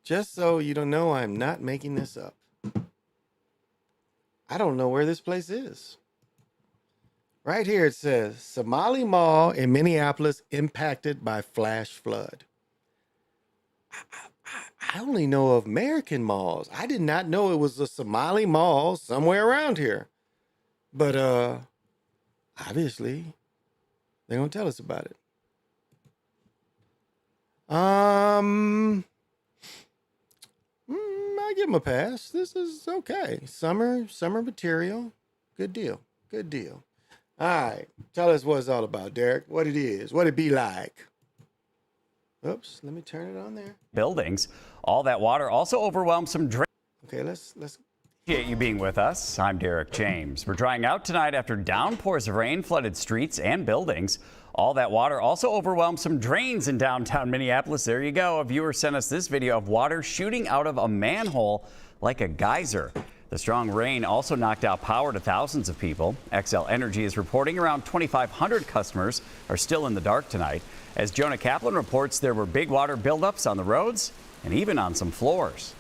just so you don't know, I'm not making this up. I don't know where this place is. Right here it says, Somali Mall in Minneapolis impacted by flash flood. I only know of American malls. I did not know it was a Somali mall somewhere around here. But obviously, they don't tell us about it. I give them a pass. This is okay. Summer material. Good deal. Good deal. All right. Tell us what it's all about, Derek. What it is. What it be like. Oops. Let me turn it on there.
Buildings. All that water also overwhelmed some drains.
Okay, let's
Appreciate you being with us. I'm Derek James. We're drying out tonight after downpours of rain flooded streets and buildings. All that water also overwhelmed some drains in downtown Minneapolis. There you go. A viewer sent us this video of water shooting out of a manhole like a geyser. The strong rain also knocked out power to thousands of people. XL Energy is reporting around 2,500 customers are still in the dark tonight. As Jonah Kaplan reports, there were big water buildups on the roads and even on some floors.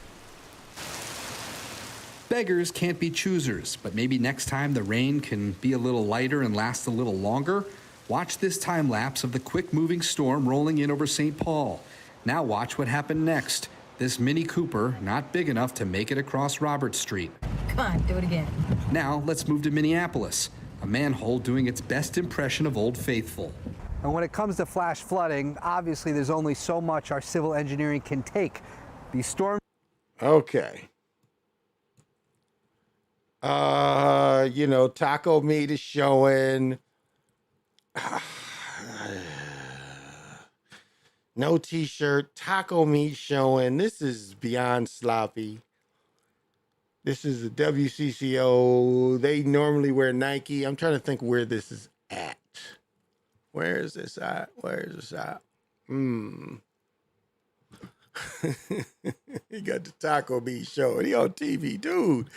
Beggars can't be choosers, but maybe next time the rain can be a little lighter and last a little longer. Watch this time lapse of the quick-moving storm rolling in over St. Paul. Now watch what happened next. This Mini Cooper not big enough to make it across Robert Street.
Come on, do it again.
Now let's move to Minneapolis. A manhole doing its best impression of Old Faithful.
And when it comes to flash flooding, obviously there's only so much our civil engineering can take. These storms.
Okay. You know, taco meat is showing. No t-shirt, taco meat showing. This is beyond sloppy. This is a WCCO. They normally wear Nike. I'm trying to think where this is at. Where is this at? Where is this at? He got the taco meat showing. He on TV, dude.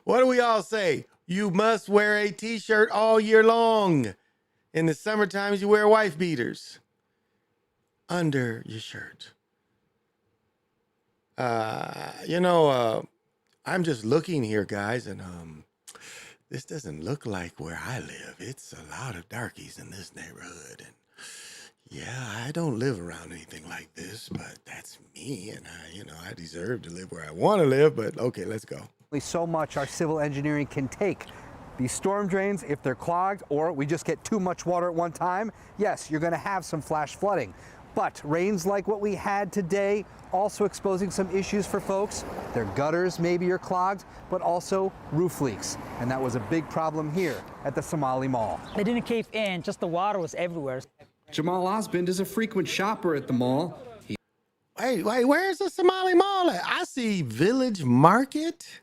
What do we all say? You must wear a t-shirt all year long. In the summer times, you wear wife beaters under your shirt. You know, I'm just looking here, guys, and This doesn't look like where I live. It's a lot of darkies in this neighborhood. And yeah, I don't live around anything like this, but that's me. And I deserve to live where I want to live, but okay, let's go.
Only so much our civil engineering can take. These storm drains, if they're clogged or we just get too much water at one time, yes, you're going to have some flash flooding. But rains like what we had today also exposing some issues for folks. Their gutters maybe are clogged, but also roof leaks. And that was a big problem here at the Somali Mall.
They didn't cave in, just the water was everywhere.
Jamal Osband is a frequent shopper at the mall.
Wait, where's the Somali Mall at? I see Village Market.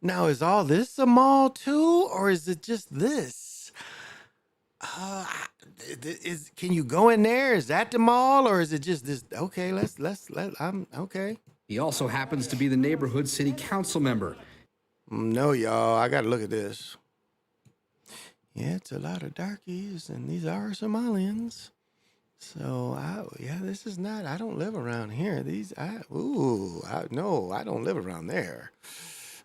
Now, is all this a mall too, or is it just this? Can you go in there? Is that the mall, or is it just this? Okay, I'm okay.
He also happens to be the neighborhood city council member.
No, y'all, I gotta look at this. Yeah, it's a lot of darkies, and these are Somalians. So, this is not, I don't live around here. No, I don't live around there.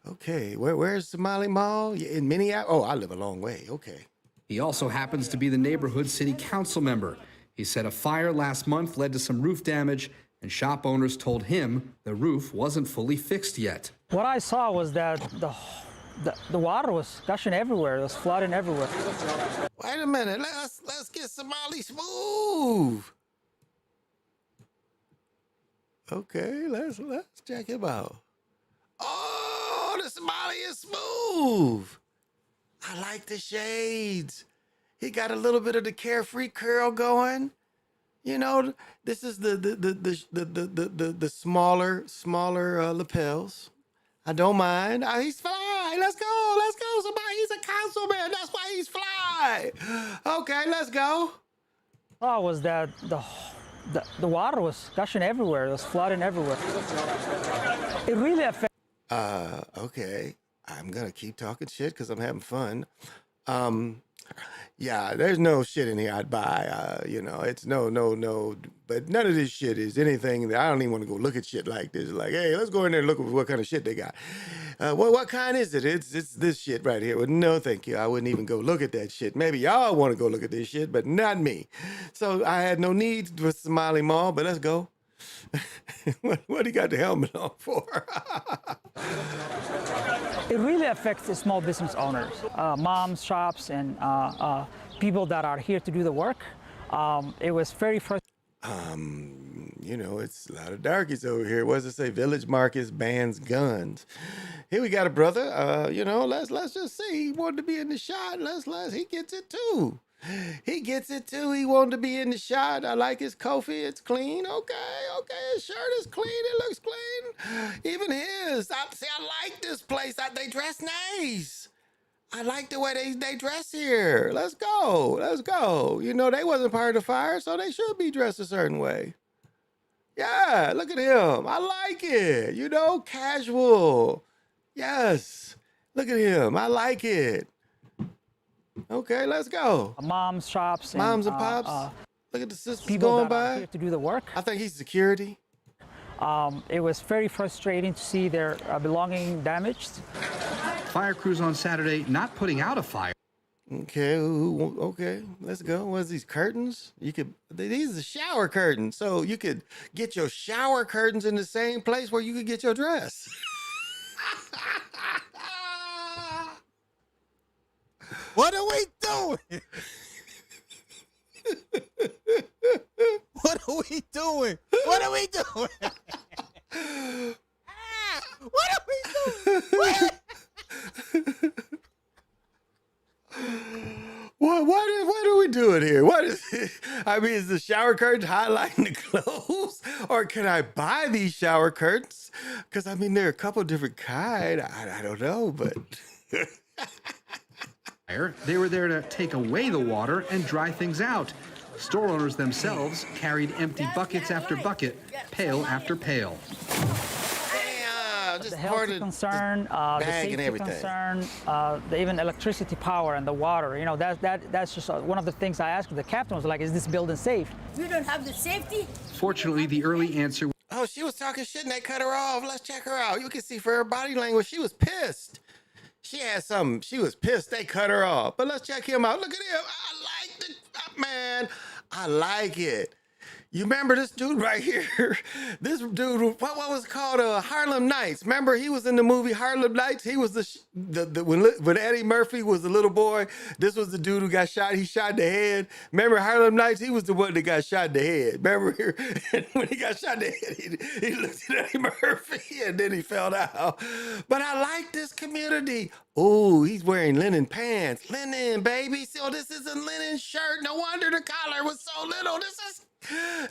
Okay, where's Somali Mall? In Minneapolis? Oh, I live a long way, okay.
He also happens to be the neighborhood city council member. He said a fire last month led to some roof damage, and shop owners told him the roof wasn't fully fixed yet.
What I saw was that the water was gushing everywhere. It was flooding everywhere.
Wait a minute. Let's get Somali Smooth. Okay, let's check him out. Oh, the Somali is smooth. I like the shades. He got a little bit of the carefree curl going. You know, this is the smaller lapels. I don't mind. He's fly. Let's go. Somebody, he's a councilman. That's why he's fly. Okay, let's go.
Oh, was that the water was gushing everywhere. It was flooding everywhere. It really affected.
Okay. I'm gonna keep talking shit because I'm having fun. Yeah, there's no shit in here I'd buy. It's no. But none of this shit is anything that I don't even want to go look at shit like this. Like, hey, let's go in there and look at what kind of shit they got. What kind is it? It's this shit right here. Well, no, thank you. I wouldn't even go look at that shit. Maybe y'all want to go look at this shit, but not me. So I had no need for Somali Mall, but let's go. What do you got the helmet on for?
It really affects the small business owners, moms, shops, and people that are here to do the work. It was very frustrating.
It's a lot of darkies over here. What does it say? Village Markets bans guns. Here we got a brother. Let's just see. He wanted to be in the shot. He gets it too. He gets it too. He wanted to be in the shot. I like his coffee. It's clean. Okay. His shirt is clean. It looks clean. Even his. I like this place. They dress nice. I like the way they dress here. Let's go. They wasn't part of the fire, so they should be dressed a certain way. Yeah, look at him. I like it. Casual. Yes. Look at him. I like it. Okay, let's go.
Moms, shops,
Moms and pops. Look at the sisters
people
going
that
by.
are here to do the work.
I think he's security.
It was very frustrating to see their belongings damaged.
Fire crews on Saturday not putting out a fire.
Okay, let's go. What's these curtains? These are shower curtains, so you could get your shower curtains in the same place where you could get your dress.
What are we doing? What are we doing? What are we doing? What are we doing?
What are we doing here? What is it? I mean, is the shower curtains highlighting the clothes? Or can I buy these shower curtains? Because, there are a couple different kinds. I don't know, but...
They were there to take away the water and dry things out. Store owners themselves carried empty buckets after bucket, pail after pail.
The health concern, the safety concern, even electricity power and the water. That's just one of the things I asked. The captain was like, "Is this building safe?"
We don't have the safety.
Fortunately, the early answer.
Oh, she was talking shit and they cut her off. Let's check her out. You can see for her body language, she was pissed. She had something. She was pissed they cut her off. But let's check him out. Look at him. I like the man. I like it. You remember this dude right here? This dude, what was it called? Harlem Nights. Remember he was in the movie Harlem Nights? He was when Eddie Murphy was the little boy. This was the dude who got shot. He shot in the head. Remember Harlem Nights? He was the one that got shot in the head. Remember when he got shot in the head, he looked at Eddie Murphy and then he fell down. But I like this community. Oh, he's wearing linen pants. Linen, baby. So this is a linen shirt. No wonder the collar was so little.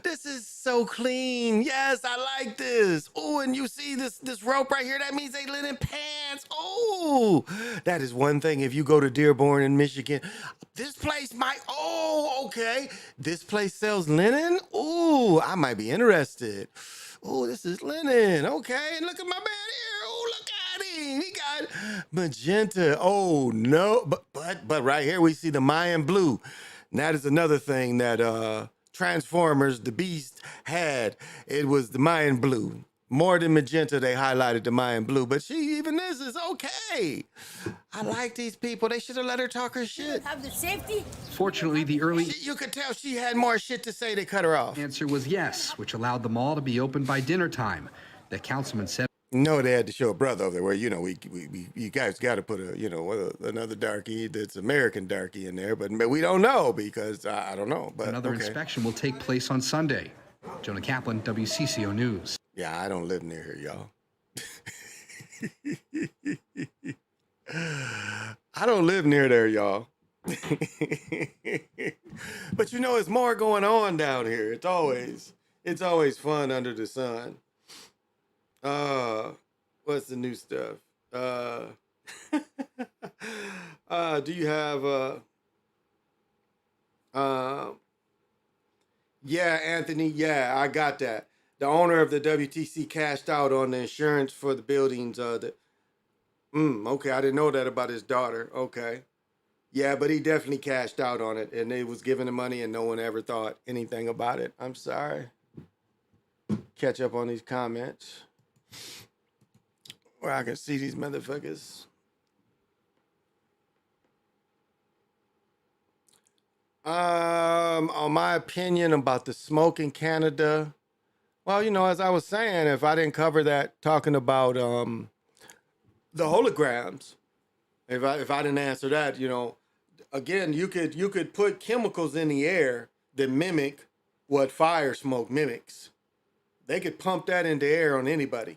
This is so clean. Yes, I like this. Oh, and you see this rope right here? That means they linen pants. Oh, that is one thing. If you go to Dearborn in Michigan, this place might, okay. This place sells linen. Oh, I might be interested. Oh, this is linen. Okay, and look at my man here. Oh, look at him. He got magenta. Oh, no. But right here we see the Mayan blue. And that is another thing that Transformers, the Beast had. It was the Mayan blue. More than magenta, they highlighted the Mayan blue. But even this is okay. I like these people. They should have let her talk her shit.
Have the safety?
Fortunately, the early
You could tell she had more shit to say. They cut her off.
answer was yes, which allowed the mall to be open by dinner time. The councilman said.
No, they had to show a brother over there where, you guys got to put another darkie that's American darkie in there, but we don't know because I don't know. But
Another inspection will take place on Sunday. Jonah Kaplan, WCCO News.
Yeah, I don't live near here, y'all. I don't live near there, y'all. But there's more going on down here. It's always fun under the sun. What's the new stuff? Do you have yeah, Anthony, yeah, I got that. The owner of the WTC cashed out on the insurance for the buildings. Okay, I didn't know that about his daughter. Okay. Yeah, but he definitely cashed out on it, and they was giving the money, and no one ever thought anything about it. I'm sorry. Catch up on these comments where I can see these motherfuckers. On my opinion about the smoke in Canada, well, as I was saying, if I didn't cover that talking about the holograms, if I didn't answer that, again, you could put chemicals in the air that mimic what fire smoke mimics. They could pump that into air on anybody.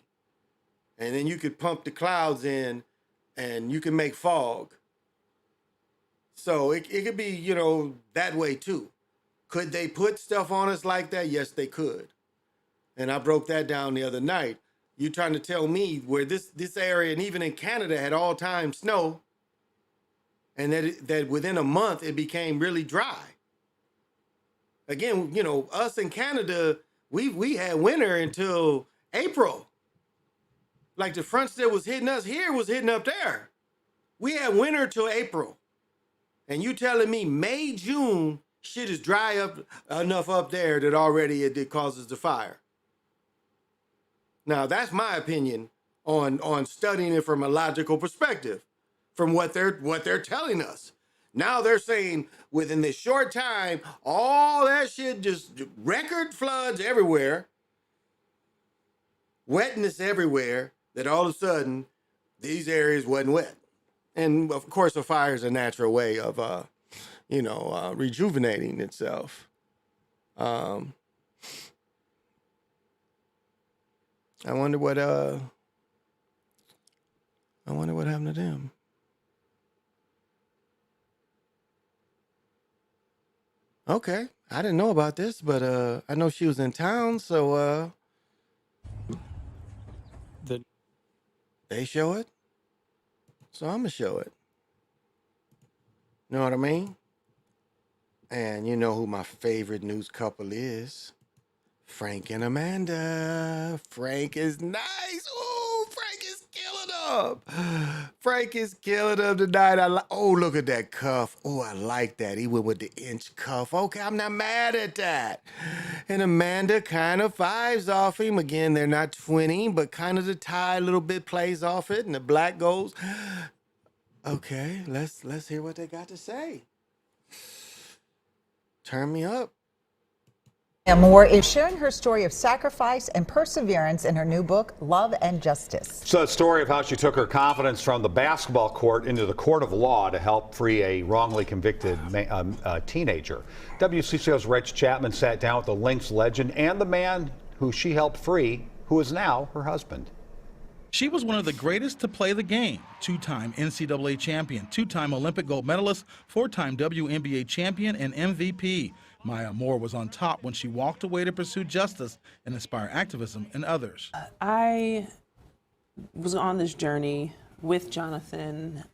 And then you could pump the clouds in and you can make fog. So it could be, that way too. Could they put stuff on us like that? Yes, they could. And I broke that down the other night. You trying to tell me where this area, and even in Canada, had all-time snow, and that within a month it became really dry. Again, us in Canada, we had winter until April. Like the fronts that was hitting us here was hitting up there. We had winter till April. And you telling me May, June, shit is dry up enough up there that already it causes the fire. Now, that's my opinion on studying it from a logical perspective, from what they're telling us. Now they're saying within this short time, all that shit, just record floods everywhere, wetness everywhere, that all of a sudden these areas wasn't wet. And of course, a fire is a natural way of, rejuvenating itself. I wonder what happened to them. Okay, I didn't know about this, but I know she was in town, so they show it, so I'm gonna show it. Know what I mean? And you know who my favorite news couple is? Frank and Amanda. Frank is nice. Oh, Frank is killing up. Frank is killing up tonight. Oh, look at that cuff. Oh, I like that. He went with the inch cuff. Okay, I'm not mad at that. And Amanda kind of vibes off him. Again, they're not twinning, but kind of the tie a little bit plays off it, and the black goes. Okay, let's hear what they got to say. Turn me up.
Moore is sharing her story of sacrifice and perseverance in her new book, Love and Justice.
So, a story of how she took her confidence from the basketball court into the court of law to help free a wrongly convicted teenager. WCCO's Rich Chapman sat down with the Lynx legend and the man who she helped free, who is now her husband.
She was one of the greatest to play the game. Two-time NCAA champion, two-time Olympic gold medalist, four-time WNBA champion, and MVP. Maya Moore was on top when she walked away to pursue justice and inspire activism in others.
I was on this journey with Jonathan,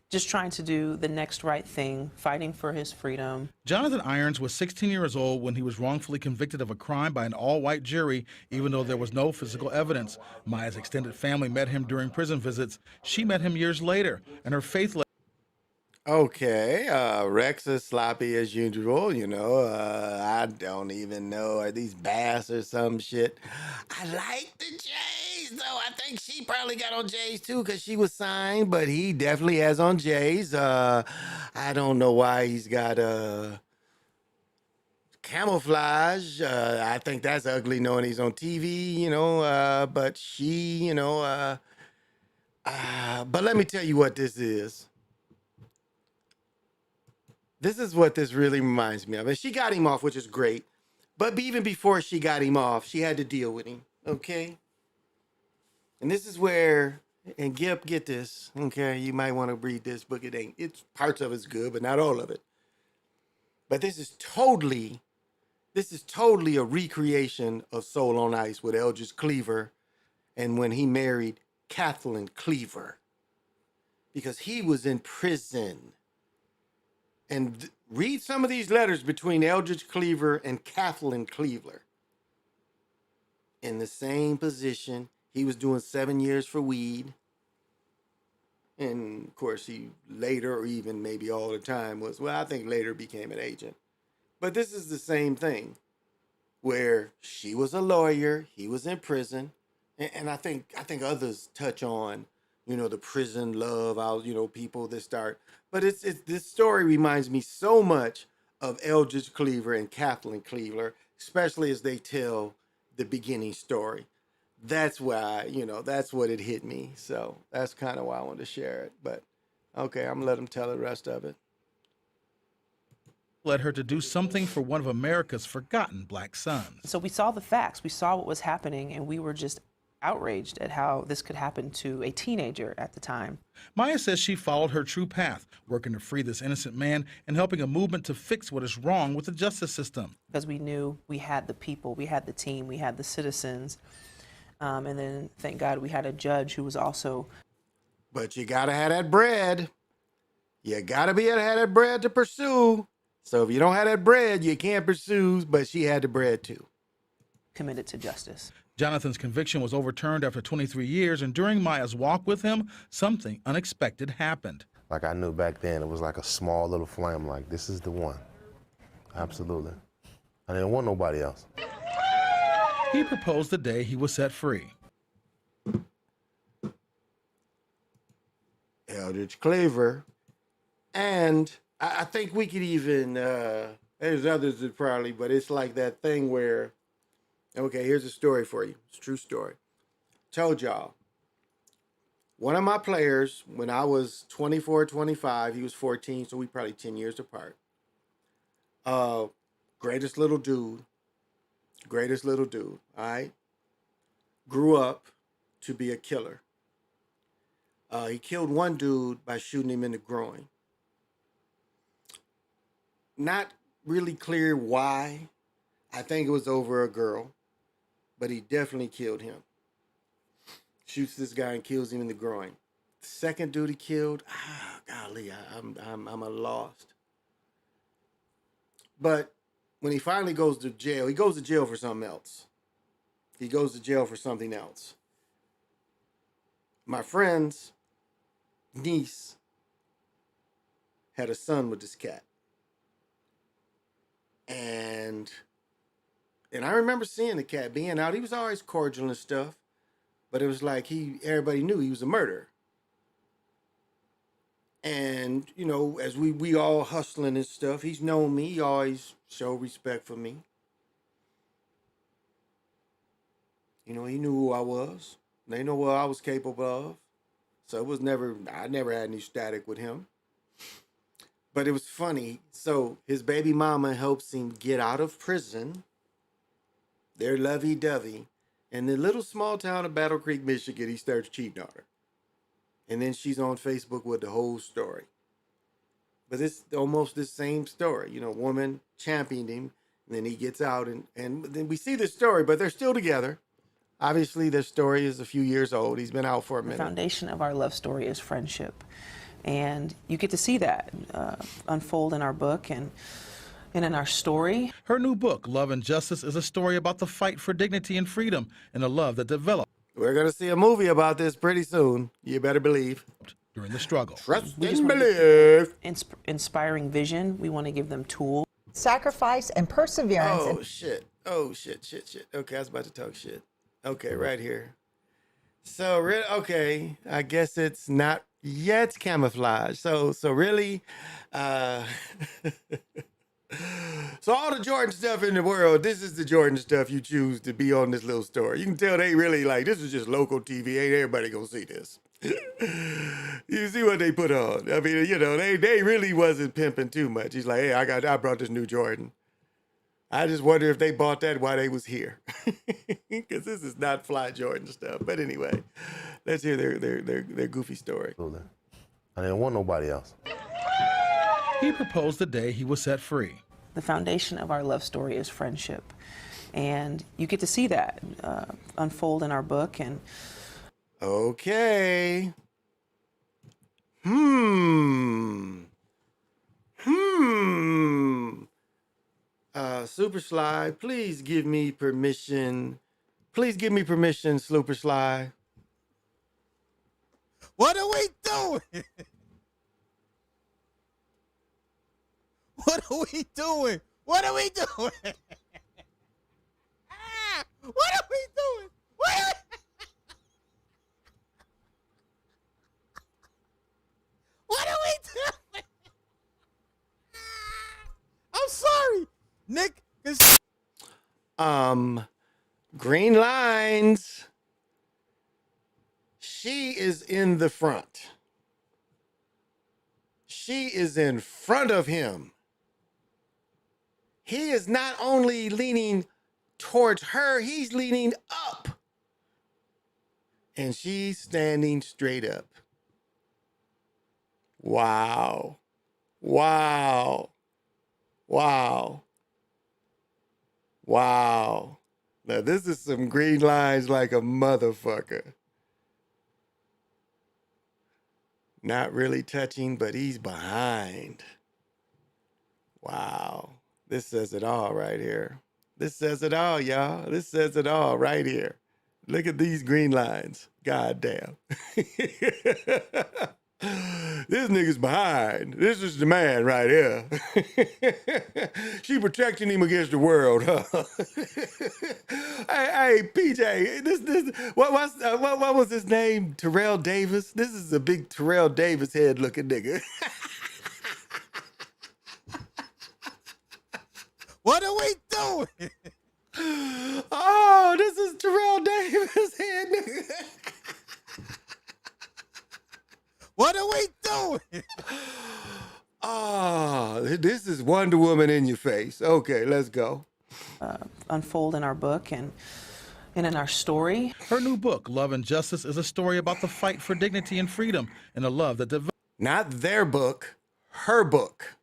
just trying to do the next right thing, fighting for his freedom.
Jonathan Irons was 16 years old when he was wrongfully convicted of a crime by an all-white jury, even though there was no physical evidence. Maya's extended family met him during prison visits. She met him years later, and her faith led.
Okay, Rex is sloppy as usual, you know. I don't even know, are these bass or some shit? I like the J's, though. I think she probably got on J's, too, because she was signed, but he definitely has on J's. I don't know why he's got camouflage. I think that's ugly knowing he's on TV, you know, but she, you know, but let me tell you what this is. This is what this really reminds me of. And she got him off, which is great. But even before she got him off, she had to deal with him, okay? And this is where, and Gip, get this, okay? You might want to read this book. It's parts of it's good, but not all of it. But this is totally a recreation of Soul on Ice with Eldridge Cleaver and when he married Kathleen Cleaver. Because he was in prison. And read some of these letters between Eldridge Cleaver and Kathleen Cleaver. In the same position, he was doing 7 years for weed. And of course, he later, or even maybe all the time, I think later became an agent. But this is the same thing, where she was a lawyer, he was in prison. And I think others touch on, you know, the prison love, you know, people that start. But it's this story reminds me so much of Eldridge Cleaver and Kathleen Cleaver, especially as they tell the beginning story. That's why, you know, that's what it hit me. So that's kind of why I wanted to share it. But okay, I'm gonna let them tell the rest of it.
Led her to do something for one of America's forgotten black sons.
So we saw the facts, we saw what was happening, and we were just outraged at how this could happen to a teenager at the time.
Maya says she followed her true path, working to free this innocent man and helping a movement to fix what is wrong with the justice system.
Because we knew we had the people, we had the team, we had the citizens, and then thank God we had a judge who was also.
But you gotta have that bread. You gotta be able to have that bread to pursue. So if you don't have that bread, you can't pursue, but she had the bread too.
Committed to justice.
Jonathan's conviction was overturned after 23 years, and during Maya's walk with him, something unexpected happened.
Like I knew back then, it was like a small little flame, like this is the one. Absolutely. I didn't want nobody else.
He proposed the day he was set free.
Eldridge Cleaver. And I think we could even, there's others that probably, but it's like that thing where, okay, here's a story for you. It's a true story. Told y'all. One of my players, when I was 24, 25, he was 14, so we probably 10 years apart. Greatest little dude. All right? Grew up to be a killer. He killed one dude by shooting him in the groin. Not really clear why. I think it was over a girl, but he definitely killed him. Shoots this guy and kills him in the groin. The second dude he killed, golly, I'm a lost. But when he finally goes to jail, he goes to jail for something else. He goes to jail for something else. My friend's niece had a son with this cat. And I remember seeing the cat being out. He was always cordial and stuff, but it was like everybody knew he was a murderer. And, you know, as we all hustling and stuff, he's known me. He always showed respect for me. You know, he knew who I was. They know what I was capable of. So it was I never had any static with him. But it was funny. So his baby mama helps him get out of prison. They're lovey-dovey. In the little small town of Battle Creek, Michigan, he starts cheating on her. And then she's on Facebook with the whole story. But it's almost the same story. You know, woman championed him, and then he gets out, and then we see this story, but they're still together. Obviously, their story is a few years old. He's been out for a minute.
The foundation of our love story is friendship. And you get to see that unfold in our book and in our story.
Her new book, Love and Justice, is a story about the fight for dignity and freedom and a love that developed.
We're going to see a movie about this pretty soon. You better believe.
During the struggle.
Trust and believe.
Inspiring vision. We want to give them tools.
Sacrifice and perseverance.
Oh, shit. Oh, shit. Okay, I was about to talk shit. Okay, right here. So, okay, I guess it's not yet camouflage. So really, so all the Jordan stuff in the world, this is the Jordan stuff you choose to be on this little story. You can tell they really like, this is just local TV. Ain't everybody gonna see this. You see what they put on. I mean, you know, they really wasn't pimping too much. He's like, hey, I brought this new Jordan. I just wonder if they bought that while they was here. Because this is not fly Jordan stuff. But anyway, let's hear their goofy story.
I didn't want nobody else.
He proposed the day he was set free.
The foundation of our love story is friendship. And you get to see that unfold in our book. And
okay. Super Sly, please give me permission. Please give me permission, Super Sly.
What are we doing? What are we doing? What are we doing? What are we doing? What are we doing? I'm sorry, Nick.
Green lines. She is in the front. She is in front of him. He is not only leaning towards her, he's leaning up. And she's standing straight up. Wow. Wow. Wow. Wow. Now this is some green lines like a motherfucker. Not really touching, but he's behind. Wow. This says it all right here. This says it all, y'all. This says it all right here. Look at these green lines. God damn. This nigga's behind. This is the man right here. She protecting him against the world, huh? hey, PJ, what was his name? Terrell Davis? This is a big Terrell Davis head looking nigga.
What are we doing?
Oh, this is Terrell Davis head nigga.
What are we doing?
Oh, this is Wonder Woman in your face. Okay, let's go.
Unfold in our book and in our story.
Her new book, Love and Justice, is a story about the fight for dignity and freedom and a love that develops.
Not their book, her book.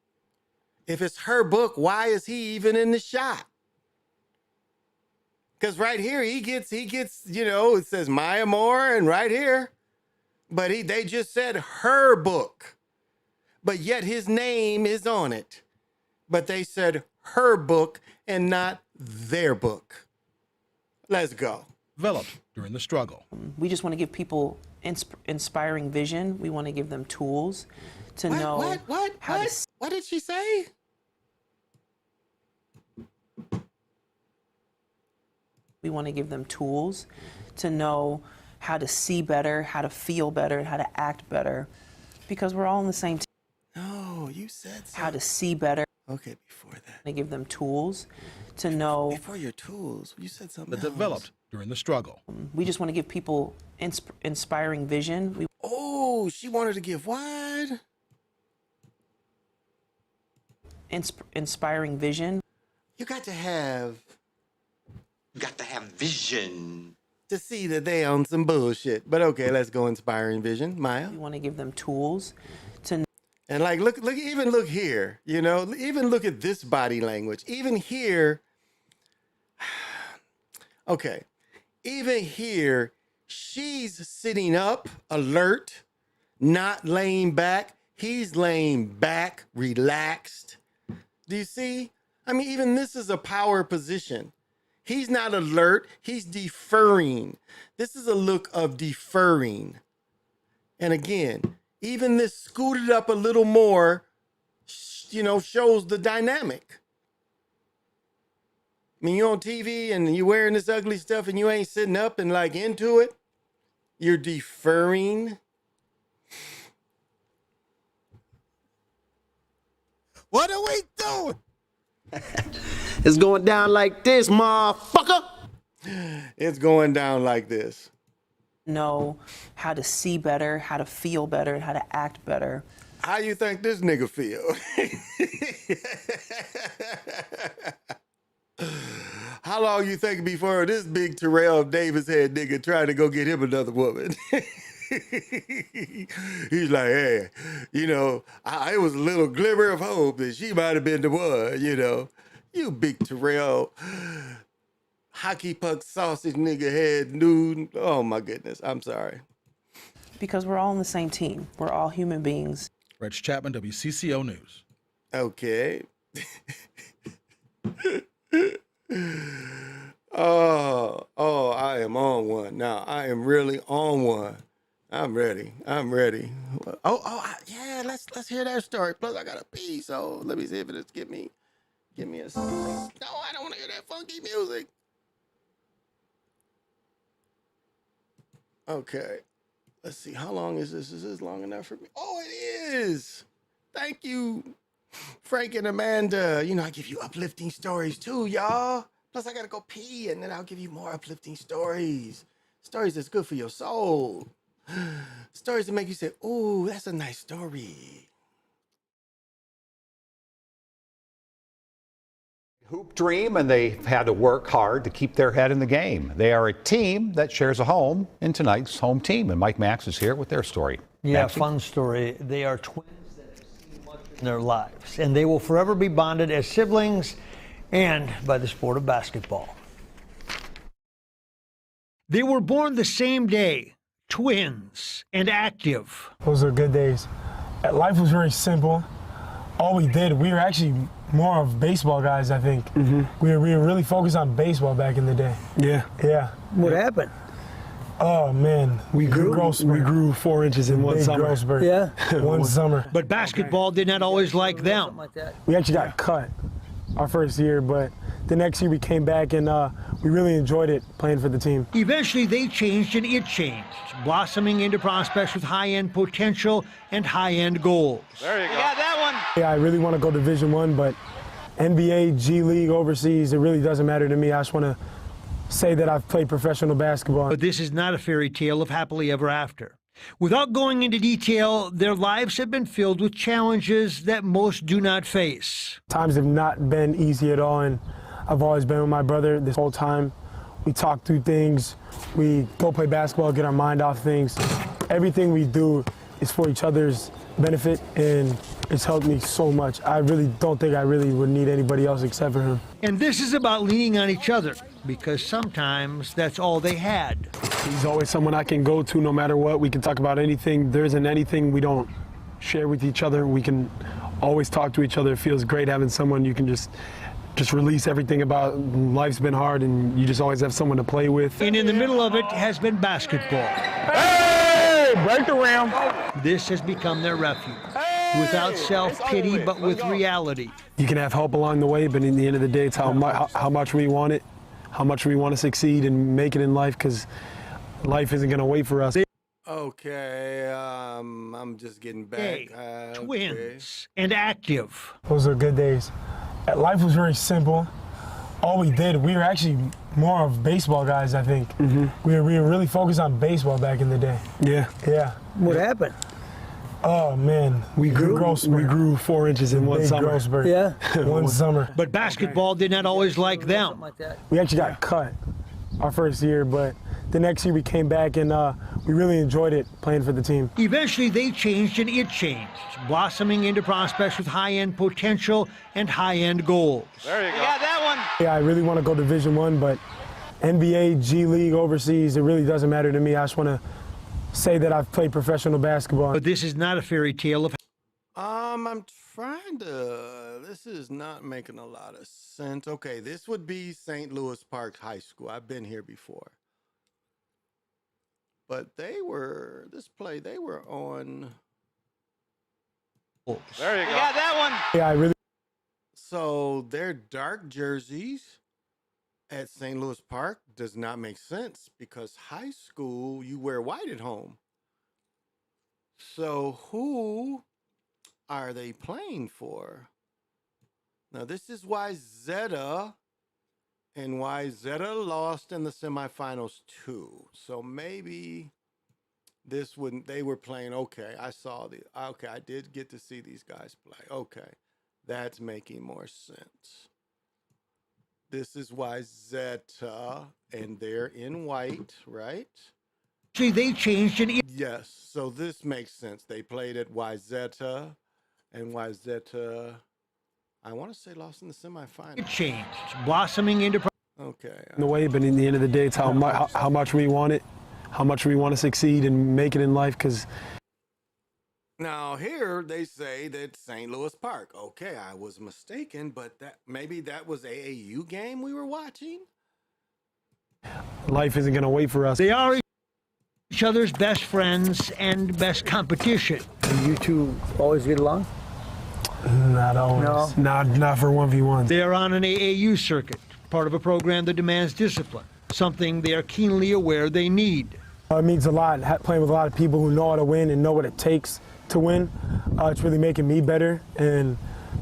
If it's her book, why is he even in the shot? Because right here, he gets, you know, it says Maya Moore and right here. But they just said her book. But yet his name is on it. But they said her book and not their book. Let's go.
Developed during the struggle.
We just want to give people inspiring vision. We want to give them tools to know how to.
What did she say?
We want to give them tools to know how to see better, how to feel better, and how to act better. Because we're all on the same team.
No, you said so.
How to see better.
Okay, before that.
To give them tools to know.
Before your tools, you said something
That
else.
developed during the struggle.
We just want to give people inspiring vision.
Oh, she wanted to give what?
Inspiring vision.
You got to have vision to see that they on some bullshit. But okay, let's go inspiring vision. Maya?
We want to give them tools to.
And like, look, even look here, you know, even look at this body language. Even here, okay, even here, she's sitting up, alert, not laying back. He's laying back, relaxed. Do you see? I mean, even this is a power position. He's not alert, he's deferring. This is a look of deferring. And again, even this scooted up a little more, you know, shows the dynamic. I mean, you're on TV and you're wearing this ugly stuff and you ain't sitting up and like into it. You're deferring.
What are we doing? It's going down like this, motherfucker.
It's going down like this.
Know how to see better, how to feel better, how to act better.
How you think this nigga feel? How long you think before this big Terrell Davis head nigga trying to go get him another woman? He's like, hey, you know, it was a little glimmer of hope that she might have been the one, you know. You big Terrell hockey puck sausage nigga head dude. Oh my goodness, I'm sorry.
Because we're all on the same team. We're all human beings.
Reg Chapman, WCCO News.
Okay. Oh, I am on one now. I am really on one. I'm ready. Yeah, let's hear that story. Plus, I gotta pee, so let me see if it's give me a. No, I don't want to hear that funky music. Okay, let's see. How long is this? Is this long enough for me? Oh, it is. Thank you, Frank and Amanda. You know, I give you uplifting stories too, y'all. Plus, I gotta go pee, and then I'll give you more uplifting stories. Stories that's good for your soul. Stories that make you say, "Ooh, that's a nice story."
Hoop dream, and they've had to work hard to keep their head in the game. They are a team that shares a home in tonight's home team, and Mike Max is here with their story.
Yeah,
Maxie?
fun story. They are twins that have seen much in their lives, and they will forever be bonded as siblings and by the sport of basketball. They were born the same day, twins and active.
Those are good days. Life was very simple. All we did, we were actually more of baseball guys, I think. We were really focused on baseball back in the day. Yeah.
What happened?
Oh man, we grew 4 inches in one summer.
Yeah,
one summer.
But basketball did not always like them.
We actually got cut our first year, but the next year we came back and we really enjoyed it playing for the team.
Eventually they changed and it changed, blossoming into prospects with high-end potential and high-end goals.
There you go. Got that one. Yeah, I really want to go Division I, but NBA, G League, overseas, it really doesn't matter to me. I just want to say that I've played professional basketball.
But this is not a fairy tale of happily ever after. Without going into detail, their lives have been filled with challenges that most do not face.
Times have not been easy at all, and I've always been with my brother this whole time. We talk through things, we go play basketball, get our mind off things. Everything we do is for each other's benefit, and it's helped me so much. I really don't think I really would need anybody else except for him.
And this is about leaning on each other, because sometimes that's all they had.
He's always someone I can go to no matter what. We can talk about anything. There isn't anything we don't share with each other. We can always talk to each other. It feels great having someone you can just release everything about. Life's been hard, and you just always have someone to play with.
And in the middle of it has been basketball.
Hey, break the rim.
This has become their refuge. Without self-pity, but with reality.
You can have help along the way, but in the end of the day, it's how much we want it, how much we want to succeed and make it in life, because life isn't going to wait for us.
Okay, I'm just getting back.
Day, twins, and active.
Those are good days. Life was very simple. All we did, we were actually more of baseball guys, I think. We were really focused on baseball back in the day. Yeah.
What happened?
Oh man,
We
grew 4 inches in one summer.
Yeah?
One summer.
But basketball did not always like them.
We actually got cut our first year, but the next year we came back and we really enjoyed it playing for the team.
Eventually they changed and it changed, blossoming into prospects with high-end potential and high-end goals.
There you go. Yeah, that one.
Yeah, I really want to go Division I, but NBA, G League, overseas, it really doesn't matter to me. I just want to say that I've played professional basketball.
But this is not a fairy tale of...
I'm trying to, this is not making a lot of sense. Okay, this would be St. Louis Park High School. I've been here before. But they were on.
There you go. Yeah, that one.
Yeah, I really.
So their dark jerseys at St. Louis Park does not make sense because high school, you wear white at home. So who are they playing for? Now, this is why Zeta lost in the semifinals too. So maybe this wouldn't, they were playing, okay, I did get to see these guys play. Okay, that's making more sense. This is why Zeta, and they're in white, right?
See, they changed and...
Yes, so this makes sense. They played at Wyzetta, and Wyzetta, I want to say lost in the semifinals.
It changed, blossoming into...
Okay.
In a way, but in the end of the day, it's how much we want it, how much we want to succeed and make it in life, because...
Now here they say that St. Louis Park. Okay, I was mistaken, but maybe that was AAU game we were watching.
Life isn't going to wait for us.
They are each other's best friends and best competition.
And you two always get along?
Not always. No. Not for 1v1.
They are on an AAU circuit, part of a program that demands discipline, something they are keenly aware they need.
It means a lot, playing with a lot of people who know how to win and know what it takes to win. It's really making me better, and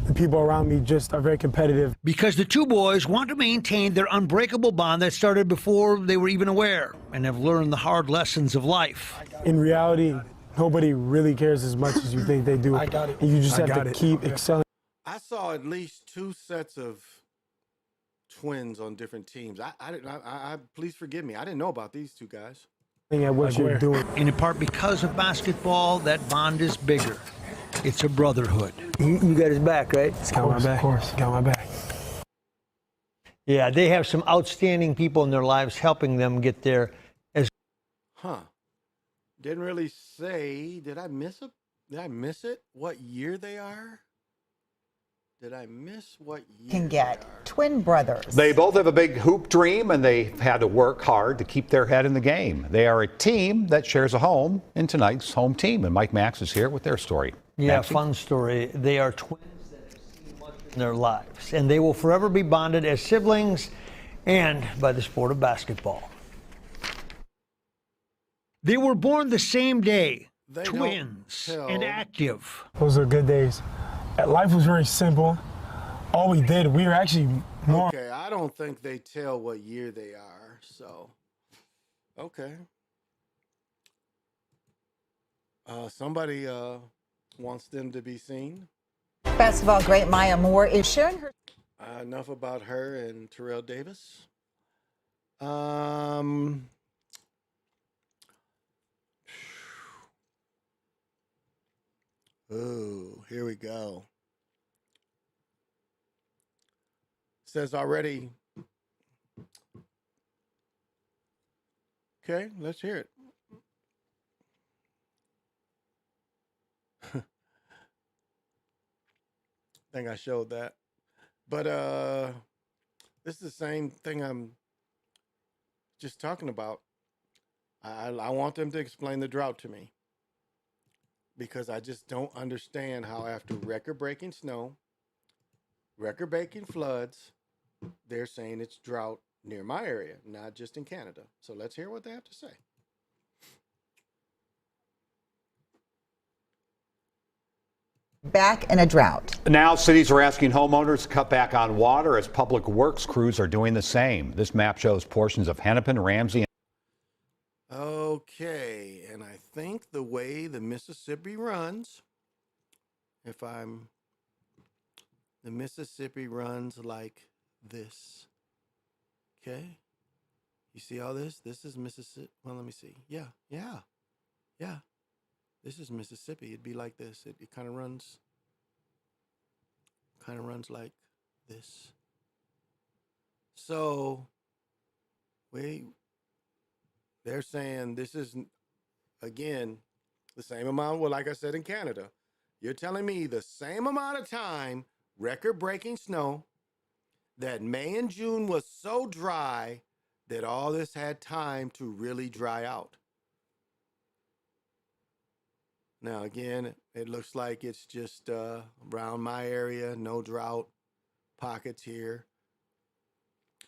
the people around me just are very competitive.
Because the two boys want to maintain their unbreakable bond that started before they were even aware and have learned the hard lessons of life.
In reality, nobody really cares as much as you think they do. I got it. And you just have to keep excelling.
I saw at least 2 sets of twins on different teams. I please forgive me. I didn't know about these 2 guys.
At what you're doing.
And in part because of basketball, that bond is bigger. It's a brotherhood.
You got his back, right?
It's got my back. Of course, got my back.
Yeah, they have some outstanding people in their lives helping them get there.
Didn't really say. Did I miss it? What year they are? Did I miss what year?
Can get twin brothers.
They both have a big hoop dream, and they've had to work hard to keep their head in the game. They are a team that shares a home in tonight's home team, and Mike Max is here with their story.
Yeah,
Maxie?
fun story. They are twins that have seen much in their lives, and they will forever be bonded as siblings and by the sport of basketball.
They were born the same day,
They
twins
don't tell.
and active.
Those are good days. Life was very simple. All we did, we were actually more...
Okay, I don't think they tell what year they are, so... Okay. Somebody wants them to be seen.
Basketball great Maya Moore is sharing her.
Enough about her and Terrell Davis. Oh, here we go. Says already. Okay, let's hear it. I think I showed that. But this is the same thing I'm just talking about. I want them to explain the drought to me, because I just don't understand how after record-breaking snow, record-breaking floods, they're saying it's drought near my area, not just in Canada. So let's hear what they have to say.
back in a drought.
Now cities are asking homeowners to cut back on water as public works crews are doing the same. This map shows portions of Hennepin, Ramsey.
Okay, and I think the way the Mississippi runs, the Mississippi runs like this. Okay, you see all this? This is Mississippi. Well, let me see. Yeah. This is Mississippi. It'd be like this. It kind of runs like this. So, they're saying this is, again, the same amount. Well, like I said in Canada, you're telling me the same amount of time, record-breaking snow, that May and June was so dry that all this had time to really dry out. Now, again, it looks like it's just around my area, no drought pockets here.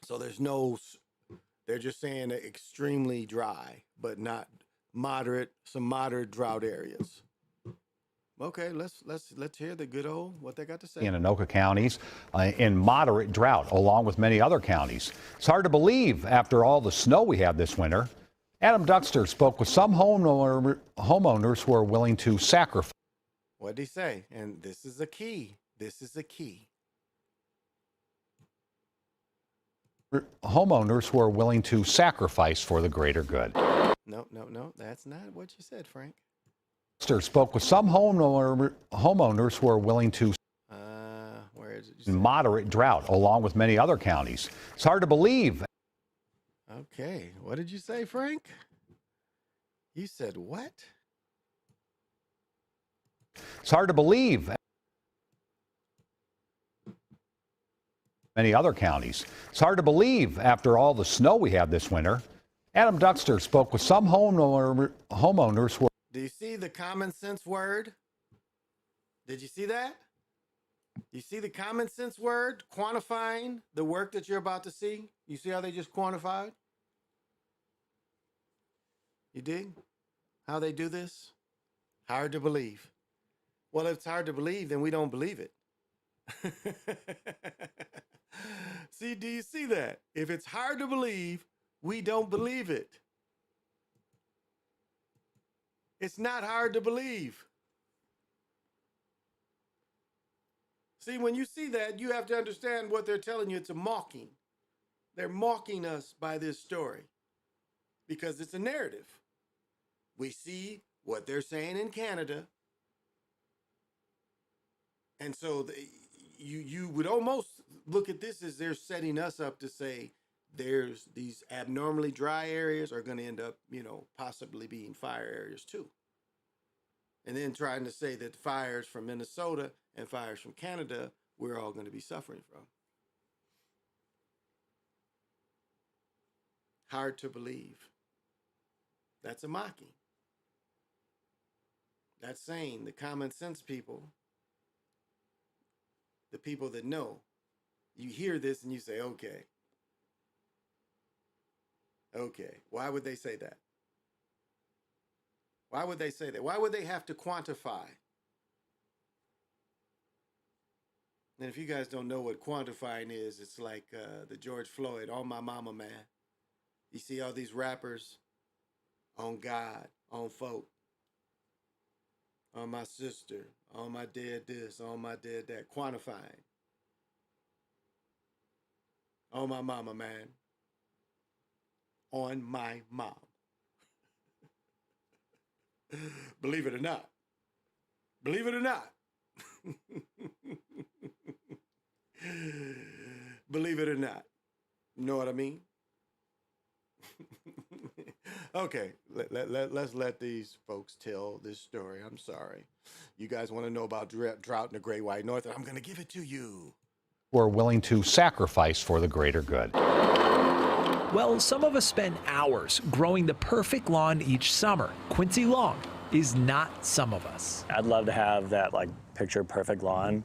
So they're just saying extremely dry, but not moderate, some moderate drought areas. Okay, let's hear the good old what they got to say.
In Anoka counties in moderate drought, along with many other counties. It's hard to believe after all the snow we had this winter. Adam Duxter spoke with some homeowners who are willing to sacrifice.
What did he say? And this is a key.
Homeowners who are willing to sacrifice for the greater good.
No, that's not what you said, Frank.
Duxter spoke with some homeowners who are willing to
where is it?
Moderate drought, along with many other counties. It's hard to believe.
Okay, what did you say, Frank? You said what?
It's hard to believe. Many other counties. It's hard to believe after all the snow we had this winter. Adam Duxter spoke with some homeowners who are.
Do you see the common sense word? Did you see that? You see the common sense word quantifying the work that you're about to see? You see how they just quantified? You dig how they do this? Hard to believe. Well, if it's hard to believe, then we don't believe it. See, do you see that? If it's hard to believe, we don't believe it. It's not hard to believe. See, when you see that, you have to understand what they're telling you. It's a mocking. They're mocking us by this story because it's a narrative. We see what they're saying in Canada. And so you would almost look at this as they're setting us up to say there's these abnormally dry areas are going to end up, possibly being fire areas too. And then trying to say that fires from Minnesota and fires from Canada, we're all going to be suffering from. Hard to believe. That's a mocking. That's saying the common sense people, the people that know, you hear this and you say, okay, why would they say that? Why would they say that? Why would they have to quantify? And if you guys don't know what quantifying is, it's like the George Floyd, on my mama, man. You see all these rappers on God, on folk, on my sister, on my dad this, on my dad that, quantifying. On my mama, man. On my mom. Believe it or not. Believe it or not. Believe it or not. You know what I mean? Okay, let's let these folks tell this story. I'm sorry. You guys want to know about drought in the Great White North, and I'm going to give it to you.
Who are willing to sacrifice for the greater good.
Well, some of us spend hours growing the perfect lawn each summer. Quincy Long is not some of us.
I'd love to have that picture perfect lawn,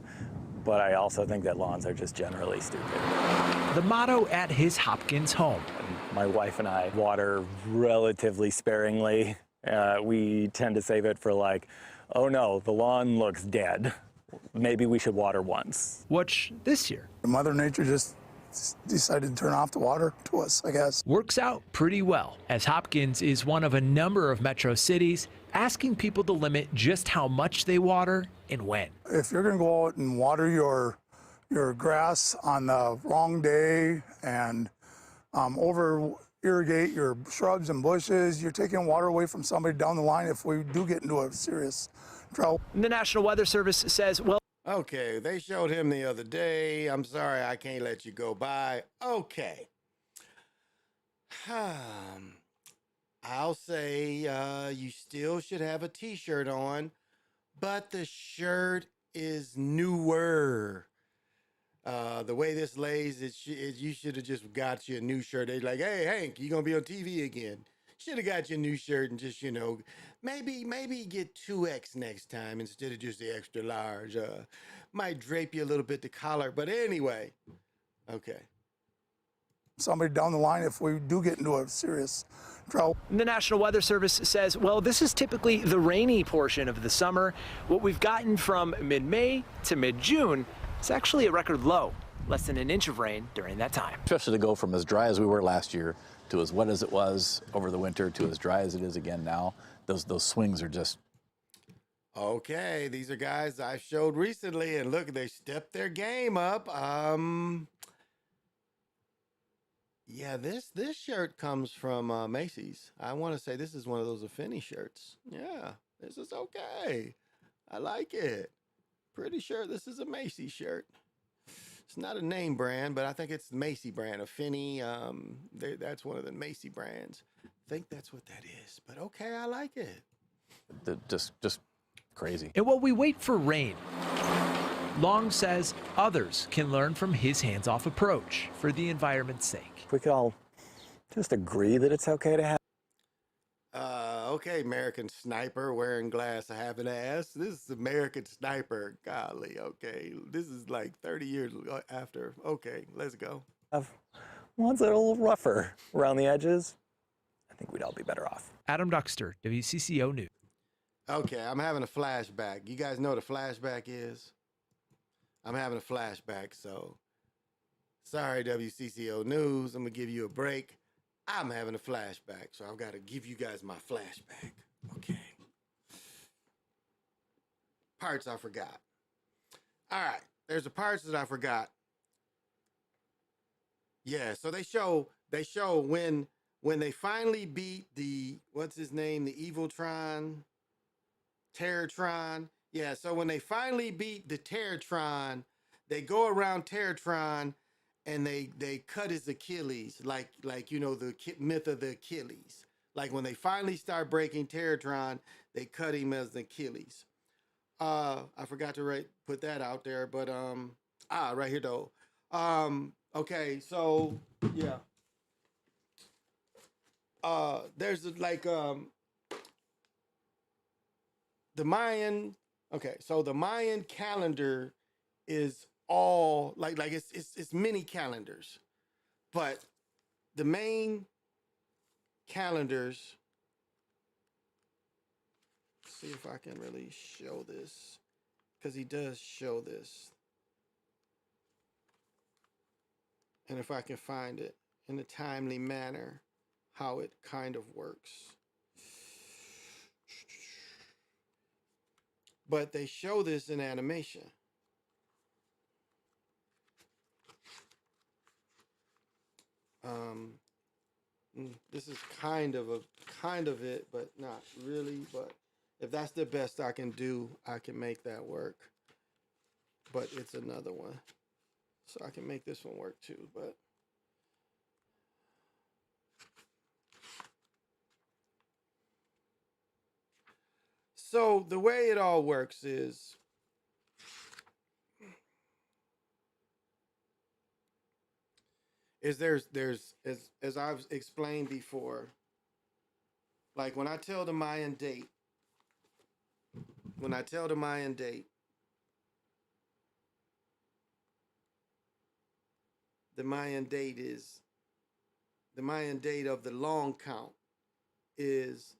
but I also think that lawns are just generally stupid.
The motto at his Hopkins home.
My wife and I water relatively sparingly. We tend to save it for oh no, the lawn looks dead. Maybe we should water once.
Which this year
Mother Nature just decided to turn off the water to us, I guess.
works out pretty well, as Hopkins is one of a number of metro cities asking people to limit just how much they water and when.
If you're going to go out and water your grass on the wrong day and over irrigate your shrubs and bushes, you're taking water away from somebody down the line if we do get into a serious drought.
The National Weather Service says, well,
Okay, they showed him the other day. I'm sorry, I can't let you go by. Okay. I'll say you still should have a t-shirt on, but the shirt is newer. The way this lays, you should have just got you a new shirt. They're like, hey, Hank, you going to be on TV again. Should have got you a new shirt and just, maybe get 2X next time instead of just the extra large. Might drape you a little bit the collar, but anyway. Okay.
Somebody down the line if we do get into a serious drought.
the National Weather Service says, well, this is typically the rainy portion of the summer. What we've gotten from mid-May to mid-June is actually a record low, less than an inch of rain during that time.
Especially to go from as dry as we were last year to as wet as it was over the winter to as dry as it is again now. Those swings are just...
Okay, these are guys I showed recently, and look, they stepped their game up. Yeah, this shirt comes from Macy's. I want to say this is one of those Affinity shirts. Yeah, this is okay. I like it. Pretty sure this is a Macy's shirt. It's not a name brand, but I think it's the Macy brand. Affinity, that's one of the Macy brands. I think that's what that is. But okay, I like it.
Just crazy.
And while we wait for rain, Long says others can learn from his hands-off approach for the environment's sake.
If we could all just agree that it's okay to have.
Okay, American Sniper wearing glass, having ass. This is American Sniper. Golly, okay. This is like 30 years after. Okay, let's go.
Ones that are a little rougher around the edges. I think we'd all be better off.
Adam Duxter, WCCO News.
Okay, I'm having a flashback. You guys know what a flashback is? I'm having a flashback, so sorry, WCCO News. I'm going to give you a break. I'm having a flashback, so I've got to give you guys my flashback. Okay. Parts I forgot. All right, there's the parts that I forgot. Yeah, so they show when they finally beat the, what's his name, the Eviltron, Terratron. Yeah, so when they finally beat the Terratron, they go around Terratron and they cut his Achilles, like the myth of the Achilles. Like when they finally start breaking Terratron, they cut him as the Achilles. I forgot to put that out there, but right here though. Okay, so yeah. There's the Mayan. Okay, so the Mayan calendar is all like it's many calendars, but the main calendars. Let's see if I can really show this, because he does show this, and if I can find it in a timely manner, how it kind of works. But they show this in animation. This is kind of it, but not really. But if that's the best I can do, I can make that work. But it's another one, so I can make this one work too. But so the way it all works is there's as I've explained before, like when I tell the Mayan date, the Mayan date of the long count is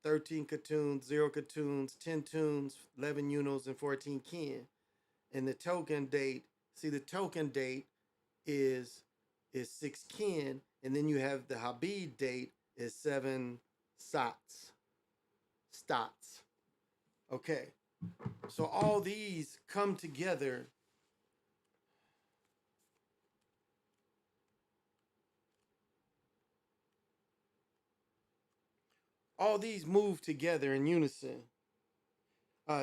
13 Katuns, 0 Katuns, 10 Tuns, 11 Unos, and 14 Kin. And the token date, see, the token date is 6 kin, and then you have the Habib date is 7 sots. Stots. Okay. So all these come together. All these move together in unison,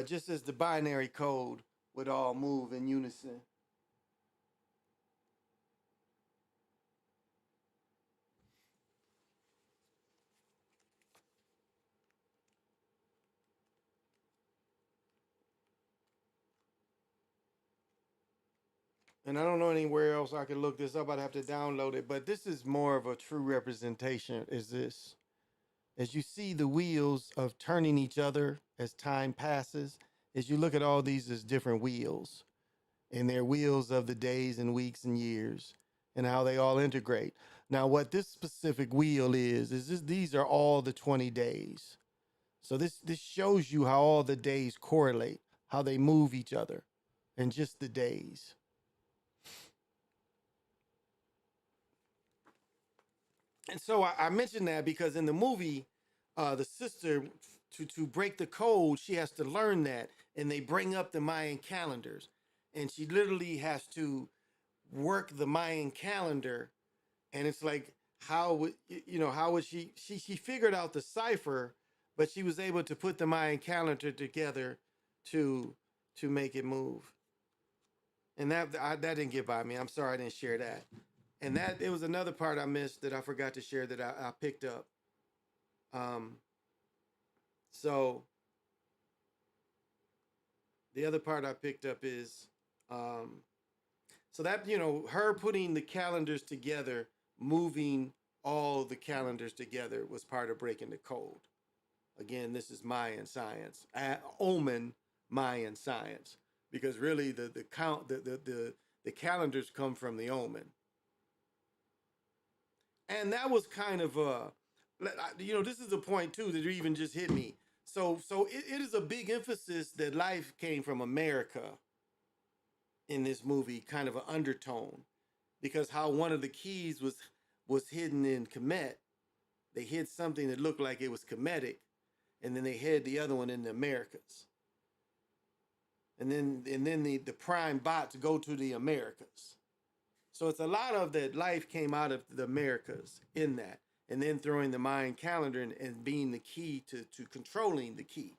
just as the binary code would all move in unison. And I don't know anywhere else I could look this up. I'd have to download it, but this is more of a true representation. Is this? As you see the wheels of turning each other as time passes, as you look at all these as different wheels, and they're wheels of the days and weeks and years, and how they all integrate. Now, what this specific wheel is this, these are all the 20 days. So this shows you how all the days correlate, how they move each other, and just the days. And so I mentioned that because in the movie, the sister, to break the code, she has to learn that, and they bring up the Mayan calendars, and she literally has to work the Mayan calendar, and it's like, how would how would she figured out the cipher, but she was able to put the Mayan calendar together to make it move, and that didn't get by me. I'm sorry I didn't share that. And that it was another part I missed that I forgot to share that I picked up. So the other part I picked up is so that her putting the calendars together, moving all the calendars together was part of breaking the code. Again, this is Mayan science, Omen Mayan science, because really the calendars come from the Omen. And that was kind of this is a point too that even just hit me. So it is a big emphasis that life came from America in this movie, kind of an undertone, because how one of the keys was hidden in Kemet. They hid something that looked like it was Kemetic, and then they hid the other one in the Americas. And then the prime bots go to the Americas. So it's a lot of that life came out of the Americas in that, and then throwing the Mayan calendar and being the key to controlling the key,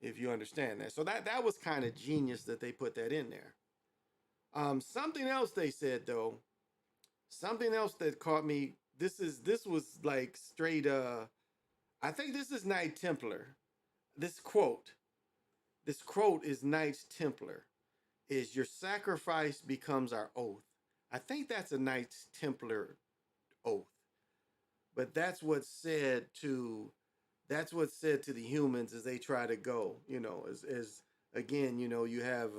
if you understand that. So that was kind of genius that they put that in there. Something else they said though, something else that caught me. This was like straight. I think this is Knight Templar. This quote is Knights Templar. Is your sacrifice becomes our oath. I think that's a Knights Templar oath. But that's what's said to the humans as they try to go, as again, you have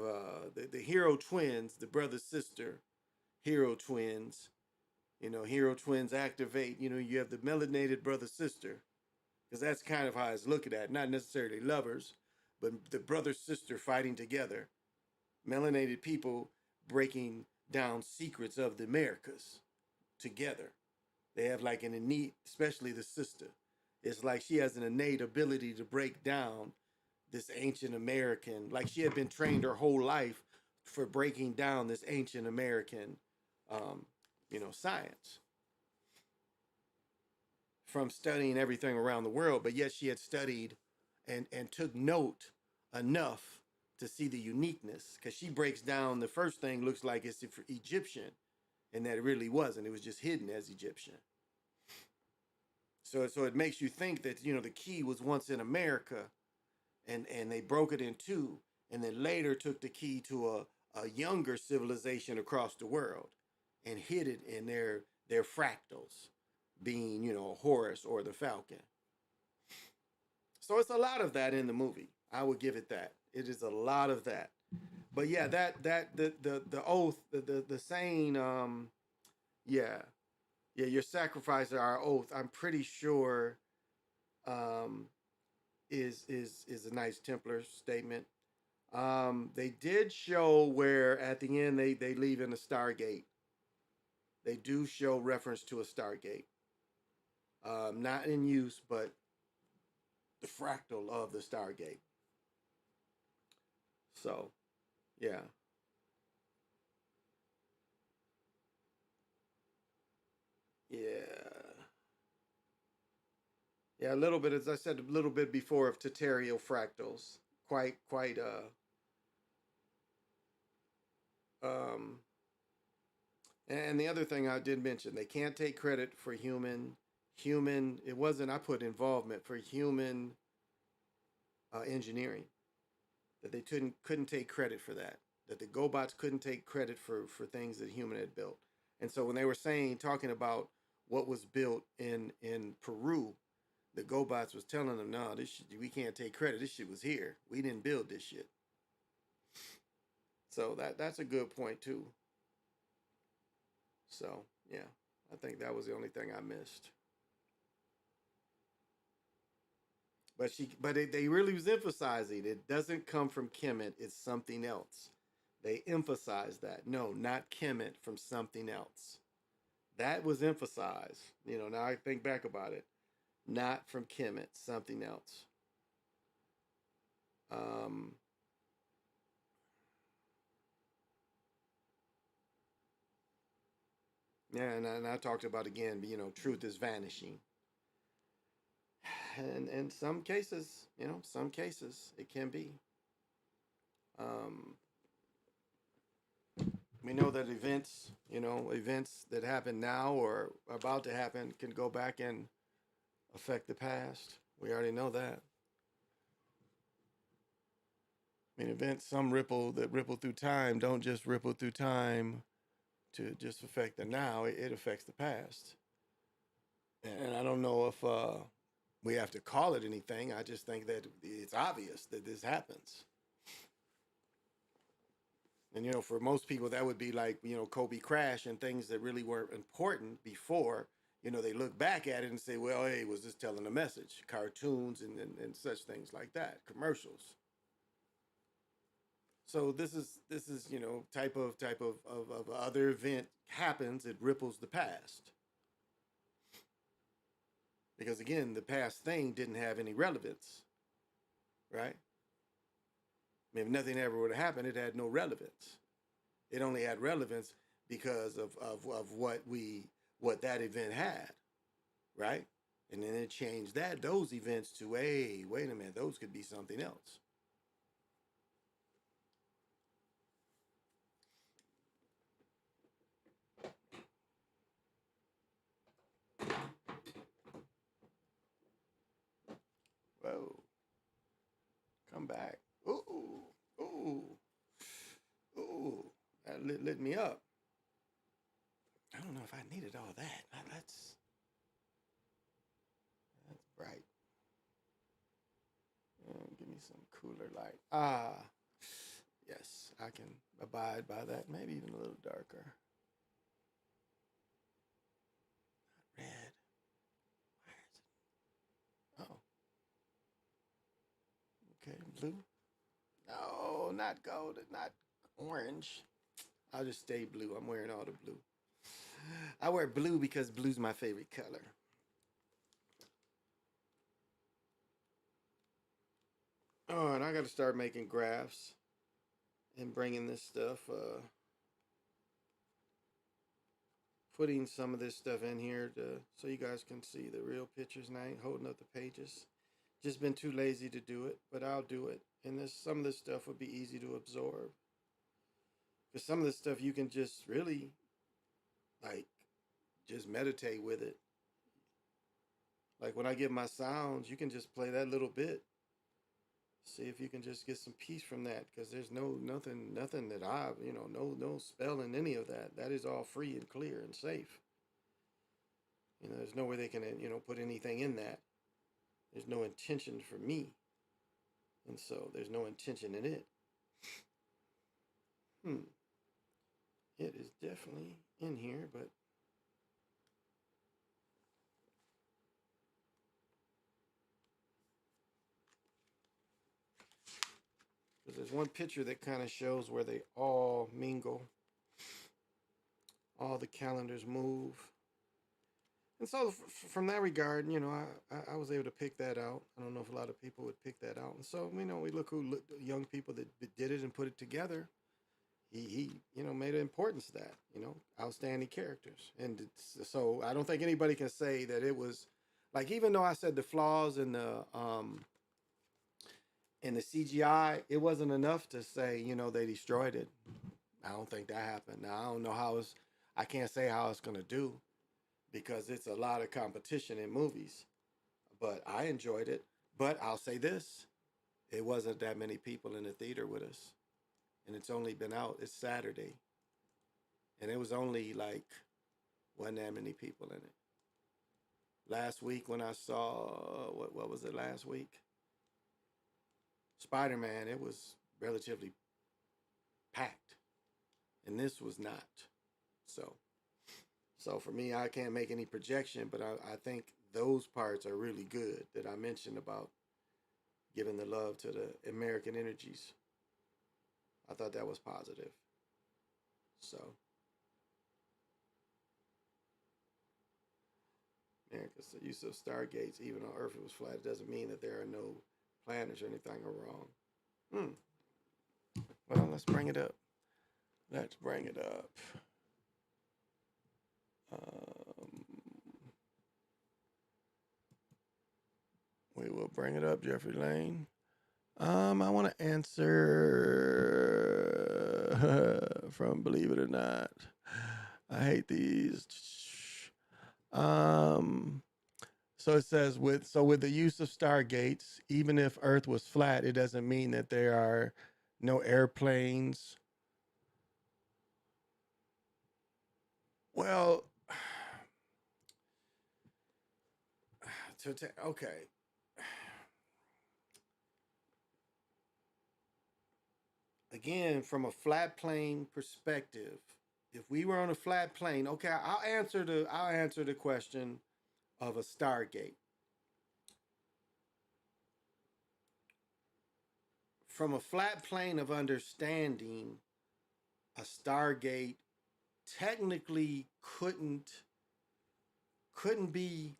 the hero twins, the brother sister hero twins, hero twins activate, you have the melanated brother sister, because that's kind of how I was looking at it. Not necessarily lovers, but the brother sister fighting together. Melanated people breaking down secrets of the Americas together. They have like an innate, especially the sister. It's like she has an innate ability to break down this ancient American, like she had been trained her whole life for breaking down this ancient American, science from studying everything around the world. But yet she had studied and took note enough to see the uniqueness, because she breaks down the first thing looks like it's Egyptian, and that it really wasn't. It was just hidden as Egyptian. So it makes you think that the key was once in America, and they broke it in two, and then later took the key to a younger civilization across the world, and hid it in their fractals, being Horus or the Falcon. So it's a lot of that in the movie. I would give it that. It is a lot of that. But yeah, the oath, the saying, your sacrifice are our oath. I'm pretty sure is a Knights Templar statement. They did show where at the end they leave in a Stargate. They do show reference to a Stargate. Not in use, but the fractal of the Stargate. So, yeah. Yeah, a little bit, as I said a little bit before, of terrestrial fractals. Quite and the other thing I did mention, they can't take credit for human, it wasn't, I put involvement for human engineering. That they couldn't take credit for that. That the GoBots couldn't take credit for things that human had built. And so when they were talking about what was built in Peru, the GoBots was telling them, no, this shit, we can't take credit. This shit was here. We didn't build this shit. So that's a good point too. So yeah, I think that was the only thing I missed. But they really was emphasizing it doesn't come from Kemet, it's something else. They emphasized that. No, not Kemet, from something else. That was emphasized. Now I think back about it. Not from Kemet, something else. Yeah, and I talked about again, truth is vanishing. And in some cases, it can be. We know that events that happen now or are about to happen can go back and affect the past. We already know that. I mean, events, some that ripple through time don't just ripple through time to just affect the now, it affects the past. And I don't know if we have to call it anything. I just think that it's obvious that this happens. And, for most people, that would be like, Kobe crash and things that really weren't important before, they look back at it and say, well, hey, was this telling a message? Cartoons and such things like that, commercials. So this is type of other event happens, it ripples the past. Because again, the past thing didn't have any relevance, right? I mean, if nothing ever would have happened, it had no relevance. It only had relevance because of what that event had, right? And then it changed those events to, hey, wait a minute, those could be something else. Whoa. Come back. Ooh. That lit me up. I don't know if I needed all that. That's bright. Give me some cooler light. Yes, I can abide by that. Maybe even a little darker. Not red. Where is it? Oh. Okay, blue. No, not gold, not orange. I'll just stay blue. I'm wearing all the blue. I wear blue because blue's my favorite color. Oh, and I got to start making graphs and bringing this stuff, putting some of this stuff in here so you guys can see the real pictures, and I ain't holding up the pages. Just been too lazy to do it, but I'll do it. And some of this stuff would be easy to absorb. Because some of this stuff you can just really, just meditate with it. Like when I give my sounds, you can just play that little bit. See if you can just get some peace from that, because there's nothing that no spell in any of that. That is all free and clear and safe. There's no way they can, put anything in that. There's no intention for me. And so there's no intention in it. It is definitely in here, but because there's one picture that kind of shows where they all mingle. All the calendars move. And so from that regard, you know, I was able to pick that out. I don't know if a lot of people would pick that out. And so, you know, we look young people that did it and put it together. He you know, made an importance to that, you know, outstanding characters. And so I don't think anybody can say that it was like, even though I said the flaws in the CGI, it wasn't enough to say, you know, they destroyed it. I don't think that happened. Now I don't know how I can't say how it's gonna do, because it's a lot of competition in movies. But I enjoyed it. But I'll say this, it wasn't that many people in the theater with us. And it's only been out, it's Saturday. And it was only like, wasn't that many people in it. Last week when I saw, what was it last week? Spider-Man, it was relatively packed. And this was not. So for me, I can't make any projection, but I think those parts are really good that I mentioned about giving the love to the American energies. I thought that was positive. So, America's use of stargates, even on Earth it was flat, it doesn't mean that there are no planets or anything are wrong. Well, let's bring it up. Let's bring it up. We will bring it up, Jeffrey Lane. I want to answer from Believe It or Not. I hate these. So it says with the use of stargates, even if Earth was flat, it doesn't mean that there are no airplanes. Well, okay. Again, from a flat plane perspective, if we were on a flat plane, okay, I'll answer the question of a stargate. From a flat plane of understanding, a stargate technically couldn't be.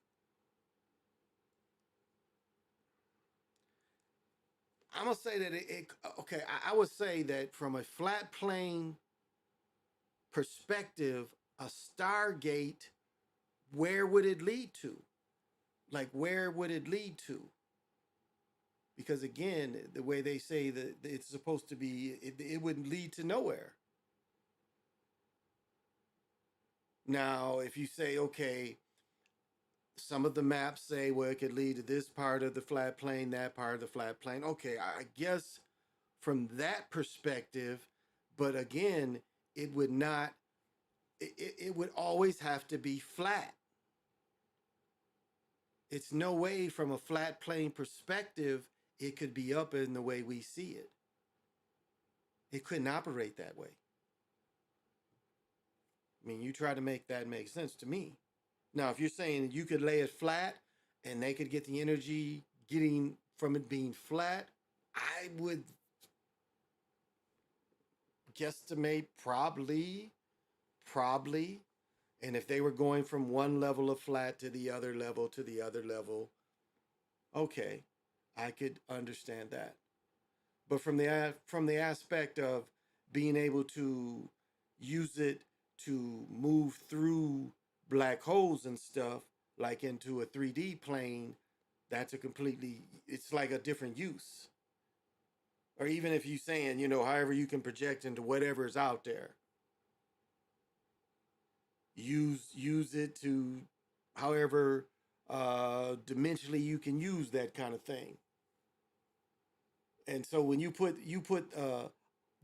I'm gonna say that okay. I would say that from a flat plane perspective, a stargate, where would it lead to? Like, where would it lead to? Because again, the way they say that it's supposed to be, it wouldn't lead to nowhere. Now, if you say, okay, some of the maps say, well, it could lead to this part of the flat plane, that part of the flat plane. Okay, I guess from that perspective, but again, it would not, it would always have to be flat. It's no way from a flat plane perspective, it could be up in the way we see it. It couldn't operate that way. I mean, you try to make that make sense to me. Now, if you're saying you could lay it flat and they could get the energy getting from it being flat, I would guesstimate probably. And if they were going from one level of flat to the other level, okay, I could understand that. But from the aspect of being able to use it to move through black holes and stuff, like into a 3D plane, it's like a different use. Or even if you're saying, you know, however you can project into whatever's out there. Use it to however dimensionally you can use that kind of thing. And so when you put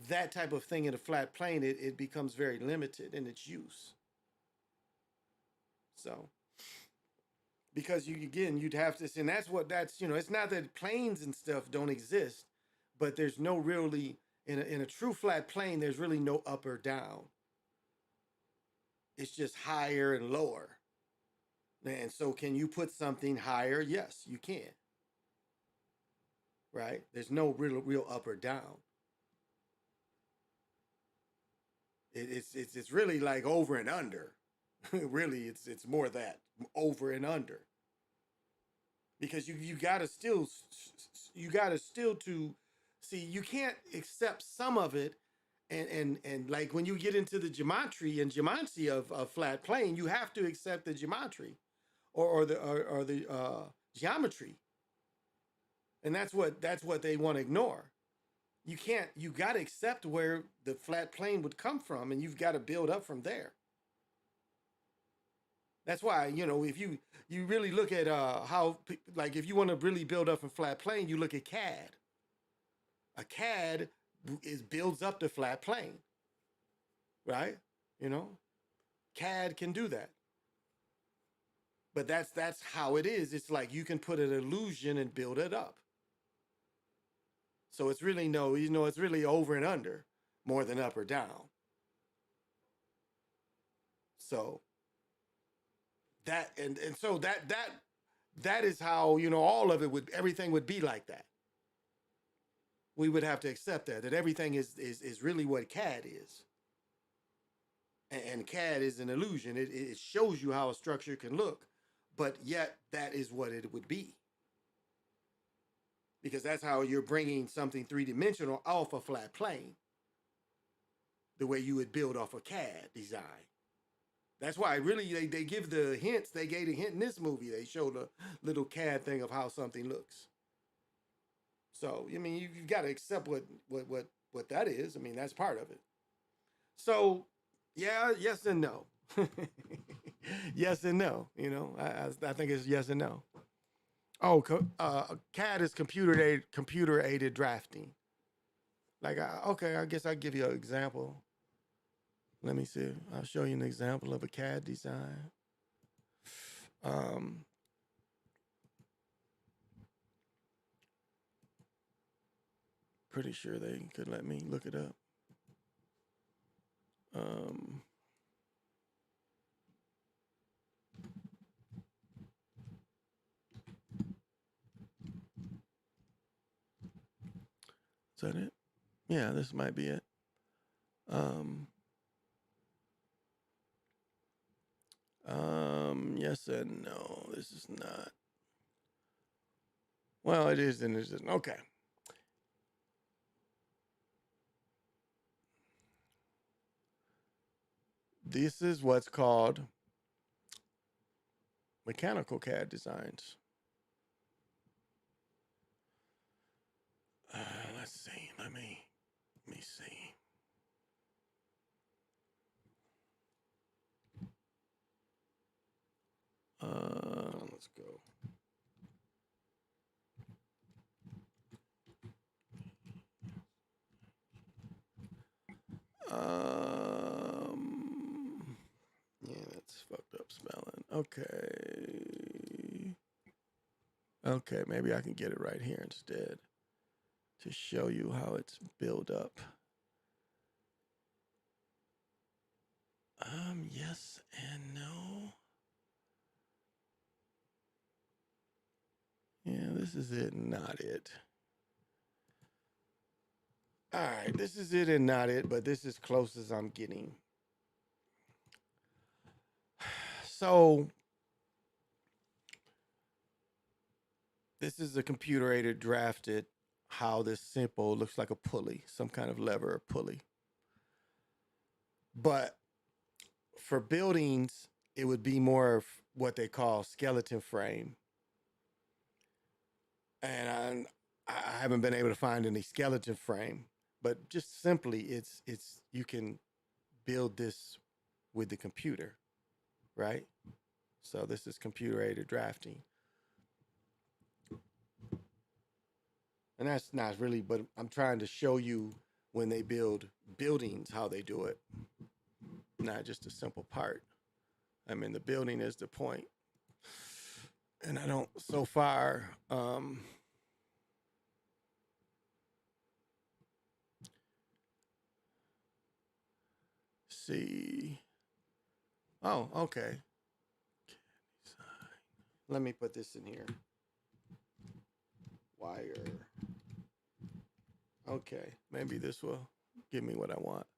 that type of thing in a flat plane, it becomes very limited in its use. So, because you'd have to, and that's you know, it's not that planes and stuff don't exist, but there's no really, in a true flat plane, there's really no up or down. It's just higher and lower. And so can you put something higher? Yes, you can. Right? There's no real up or down. It's really like over and under. Really, it's more that over and under. Because you gotta still to see, you can't accept some of it, and like when you get into the geometry of flat plane, you have to accept the geometry or the geometry, and that's what they want to ignore. You got to accept where the flat plane would come from, and you've got to build up from there. That's why, if you really look at how, like, if you want to really build up from flat plane, you look at CAD. A CAD builds up the flat plane, right? CAD can do that. But that's how it is. It's like you can put an illusion and build it up. So it's really it's really over and under more than up or down. So that so that is how, all of it everything would be like that. We would have to accept that everything is really what CAD is. And CAD is an illusion. It shows you how a structure can look, but yet that is what it would be. Because that's how you're bringing something three-dimensional off a flat plane, the way you would build off a CAD design. That's why really they give the hints. They gave a hint in this movie. They showed a little CAD thing of how something looks. So, I mean, you've got to accept what that is. I mean, that's part of it. So, yeah, yes and no. Yes and no. I think it's yes and no. Oh, CAD is computer aided drafting. Like, okay, I guess I'll give you an example. Let me see. I'll show you an example of a CAD design. Pretty sure they could let me look it up. Is that it? Yeah, this might be it. Yes and no. This is not. Well, it is and it isn't. Okay. This is what's called mechanical CAD designs. Let's see. Let me see. Let's go. Yeah, that's fucked up spelling. Okay. Okay, maybe I can get it right here instead to show you how it's built up. Yes and no. Yeah, this is it and not it. All right, this is it and not it, but this is close as I'm getting. So, this is a computer-aided drafted, how this simple looks like a pulley, some kind of lever or pulley. But for buildings, it would be more of what they call skeleton frame. And I haven't been able to find any skeleton frame, but just simply it's you can build this with the computer, right? So this is computer-aided drafting. And that's not really, but I'm trying to show you when they build buildings, how they do it. Not just a simple part. I mean, the building is the point. And I don't, so far, see. Oh, okay. Let me put this in here. Wire. Okay, maybe this will give me what I want.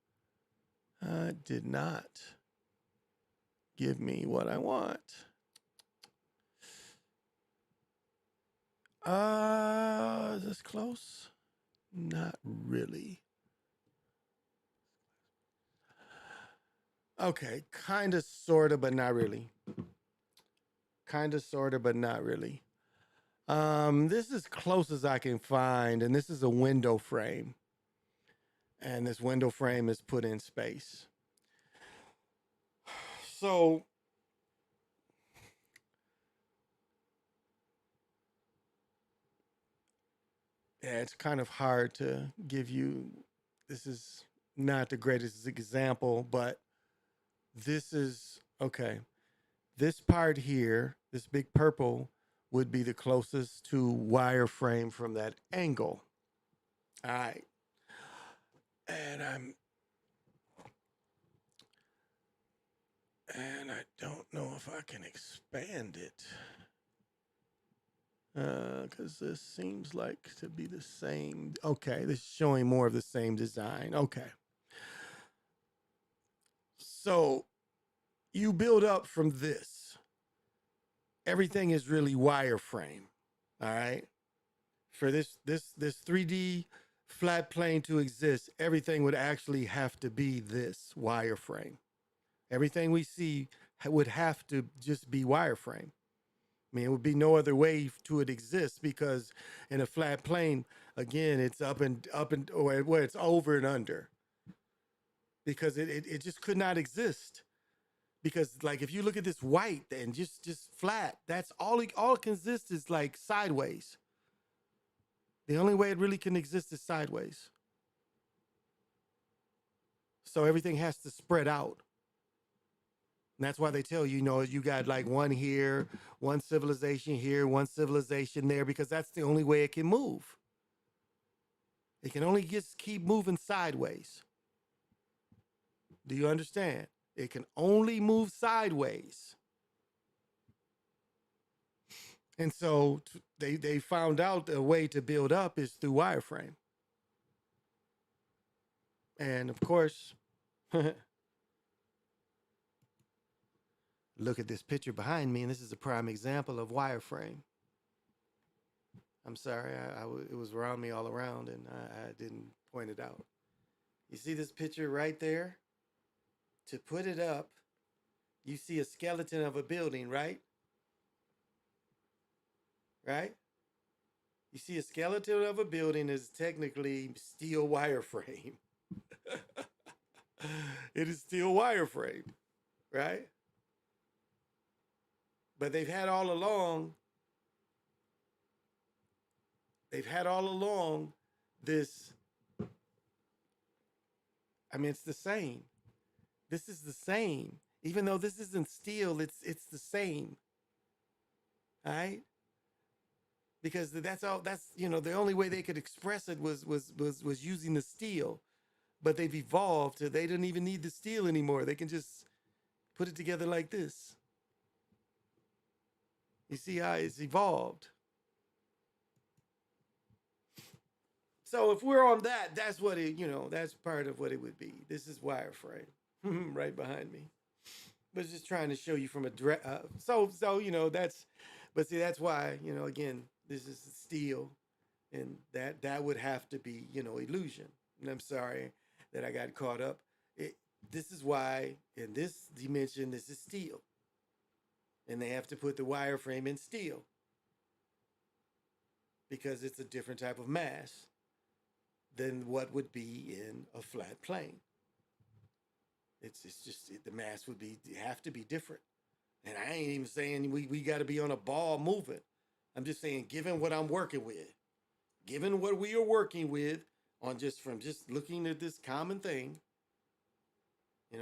did not give me what I want. Is this close? Not really. Okay, kind of, sort of, but not really. Kind of, sort of, but not really. This is close as I can find, and this is a window frame. And this window frame is put in space. So yeah, it's kind of hard to give you, this is not the greatest example, but this is, okay. This part here, this big purple, would be the closest to wireframe from that angle. All right. And I don't know if I can expand it. Because this seems like to be the same. Okay, this is showing more of the same design. Okay. So you build up from this. Everything is really wireframe. All right. For this 3D flat plane to exist, everything would actually have to be this wireframe. Everything we see would have to just be wireframe. I mean, it would be no other way to it exist, because in a flat plane, again, it's up and or where it's over and under, because it just could not exist. Because like if you look at this white and just flat, that's all it can exist is like sideways. The only way it really can exist is sideways. So everything has to spread out. And that's why they tell you, you got like one here, one civilization here, one civilization there, because that's the only way it can move. It can only just keep moving sideways. Do you understand? It can only move sideways. And so they found out a way to build up is through wireframe. And of course, look at this picture behind me, and this is a prime example of wireframe. I'm sorry, it was around me all around, and I didn't point it out. You see this picture right there? To put it up, you see a skeleton of a building, right? Right? You see a skeleton of a building is technically steel wireframe. It is steel wireframe, right? But they've had all along this, I mean, it's the same. This is the same. Even though this isn't steel, it's the same. All right? Because that's the only way they could express it was using the steel. But they've evolved to they don't even need the steel anymore. They can just put it together like this. You see how it's evolved. So if we're on that, that's what it, that's part of what it would be. This is wireframe right behind me. But it's just trying to show you from a that's why, again, this is steel, and that would have to be, illusion. And I'm sorry that I got caught up. This is why in this dimension, this is steel. And they have to put the wireframe in steel because it's a different type of mass than what would be in a flat plane. It's just the mass would have to be different. And I ain't even saying we got to be on a ball moving. I'm just saying, given what I'm working with, given what we are working with on from just looking at this common thing,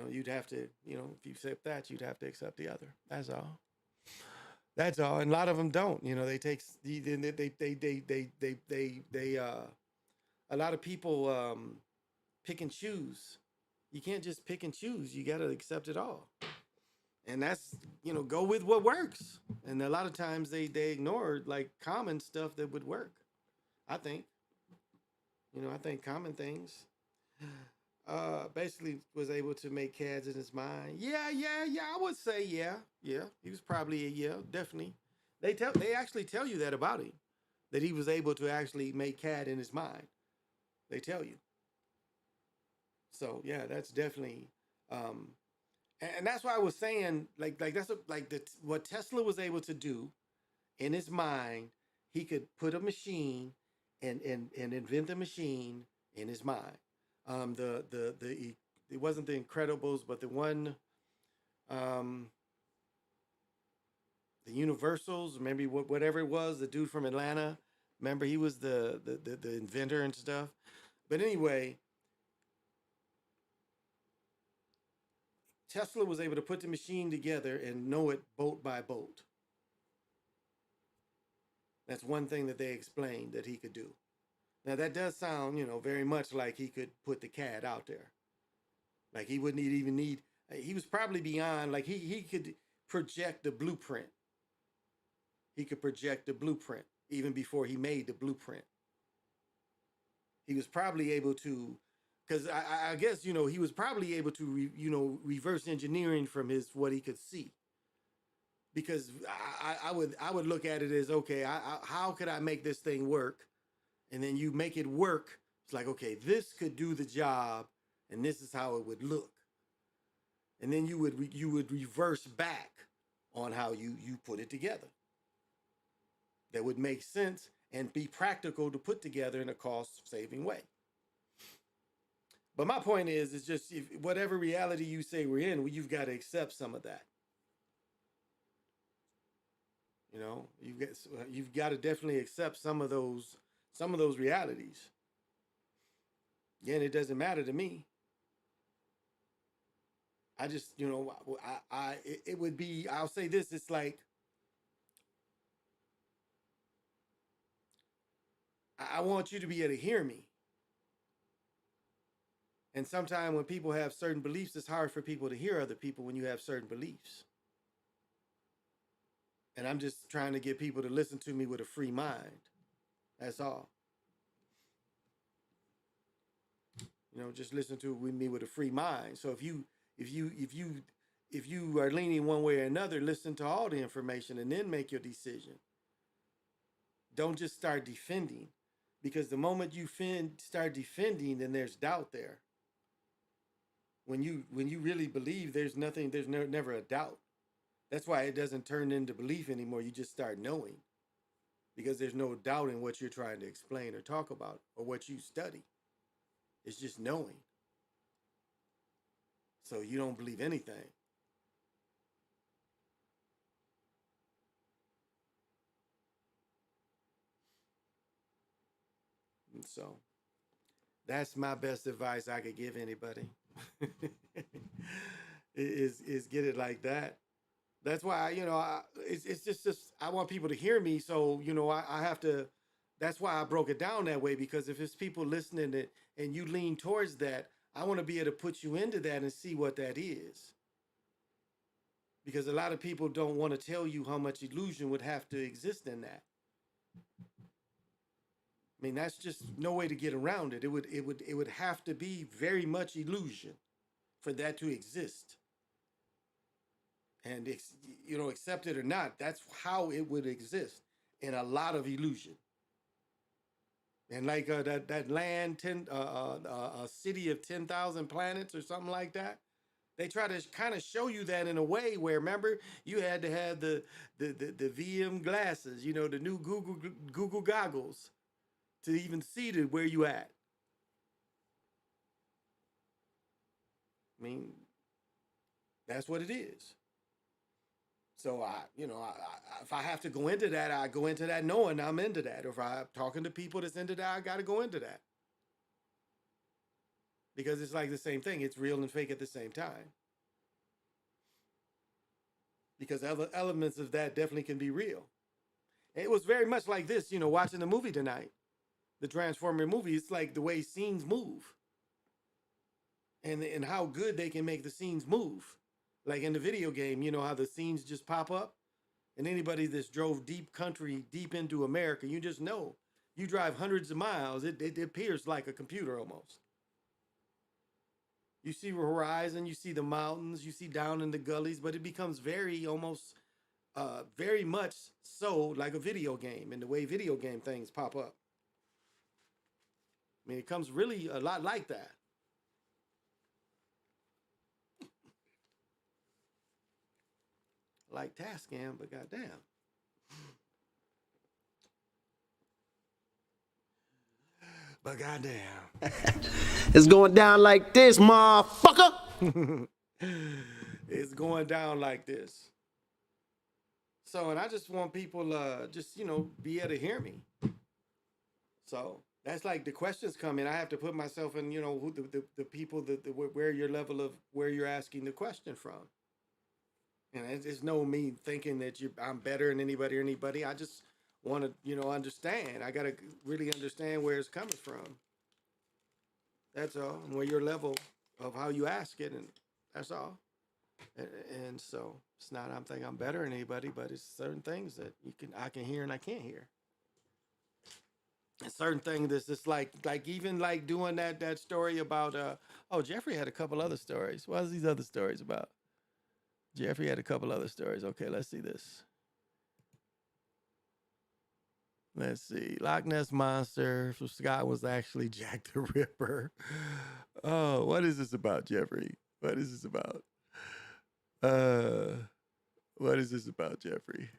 you'd have to, if you accept that, you'd have to accept the other. That's all. That's all. And a lot of them don't. They take a lot of people pick and choose. You can't just pick and choose. You got to accept it all. And that's, go with what works. And a lot of times they ignore like common stuff that would work. I think. I think common things. basically was able to make CADs in his mind. Yeah. I would say yeah. He was probably definitely. They actually tell you that about him, that he was able to actually make CAD in his mind. They tell you. So yeah, that's definitely, and that's why I was saying like that's what Tesla was able to do in his mind. He could put a machine and invent a machine in his mind. It wasn't the Incredibles, but the one, the Universals. Remember whatever it was, the dude from Atlanta. Remember he was the inventor and stuff. But anyway, Tesla was able to put the machine together and know it bolt by bolt. That's one thing that they explained that he could do. Now that does sound, very much like he could put the CAD out there. Like he wouldn't even need, he was probably beyond, like he could project the blueprint. He could project the blueprint even before he made the blueprint. He was probably able to, because I guess, he was probably able to, reverse engineering from what he could see. Because I would look at it as, okay, how could I make this thing work? And then you make it work. It's like, okay, this could do the job, and this is how it would look. And then you would reverse back on how you put it together. That would make sense and be practical to put together in a cost-saving way. But my point is just whatever reality you say we're in, you've got to accept some of that. You've got to definitely accept some of those realities. Again, it doesn't matter to me. I just, it would be, I'll say this, it's like, I want you to be able to hear me. And sometimes when people have certain beliefs, it's hard for people to hear other people when you have certain beliefs. And I'm just trying to get people to listen to me with a free mind. That's all. Just listen to me with a free mind. So if you are leaning one way or another, listen to all the information and then make your decision. Don't just start defending, because the moment you start defending, then there's doubt there. When you really believe, there's never a doubt. That's why it doesn't turn into belief anymore. You just start knowing, because there's no doubt in what you're trying to explain or talk about or what you study. It's just knowing. So you don't believe anything. And so that's my best advice I could give anybody. is get it like that. That's why, it's just I want people to hear me. So, I have to, that's why I broke it down that way, because if it's people listening and you lean towards that, I want to be able to put you into that and see what that is. Because a lot of people don't want to tell you how much illusion would have to exist in that. I mean, that's just no way to get around it. It would have to be very much illusion for that to exist. And accept it or not, that's how it would exist, in a lot of illusion. And like that land, a city of 10,000 planets or something like that. They try to kind of show you that in a way where, remember, you had to have the VM glasses, the new Google goggles, to even see where you at. I mean, that's what it is. So if I have to go into that, I go into that knowing I'm into that. Or if I'm talking to people that's into that, I got to go into that. Because it's like the same thing. It's real and fake at the same time. Because other elements of that definitely can be real. And it was very much like this, watching the movie tonight. The Transformer movie, it's like the way scenes move. And how good they can make the scenes move. Like in the video game, how the scenes just pop up? And anybody that's drove deep country, deep into America, you just know. You drive hundreds of miles, it appears like a computer almost. You see horizon, you see the mountains, you see down in the gullies, but it becomes very almost very much so like a video game and the way video game things pop up. I mean, it comes really a lot like that. Like Tascam, but goddamn. But goddamn.
It's going down like this, motherfucker.
It's going down like this. So, and I just want people just, you know, be able to hear me. So that's like the questions come in. I have to put myself in, you know, who the people where your level of where you're asking the question from. And it's no me thinking that I'm better than anybody. I just want to, you know, understand. I got to really understand where it's coming from. That's all. And where your level of how you ask it, and that's all. And so it's not I'm thinking I'm better than anybody, but it's certain things that I can hear and I can't hear. And certain things that's just like even like doing that story about Jeffrey had a couple other stories. What are these other stories about? Jeffrey had a couple other stories. Okay, let's see this. Let's see. Loch Ness Monster from Scott was actually Jack the Ripper. Oh, what is this about, Jeffrey? What is this about? What is this about, Jeffrey?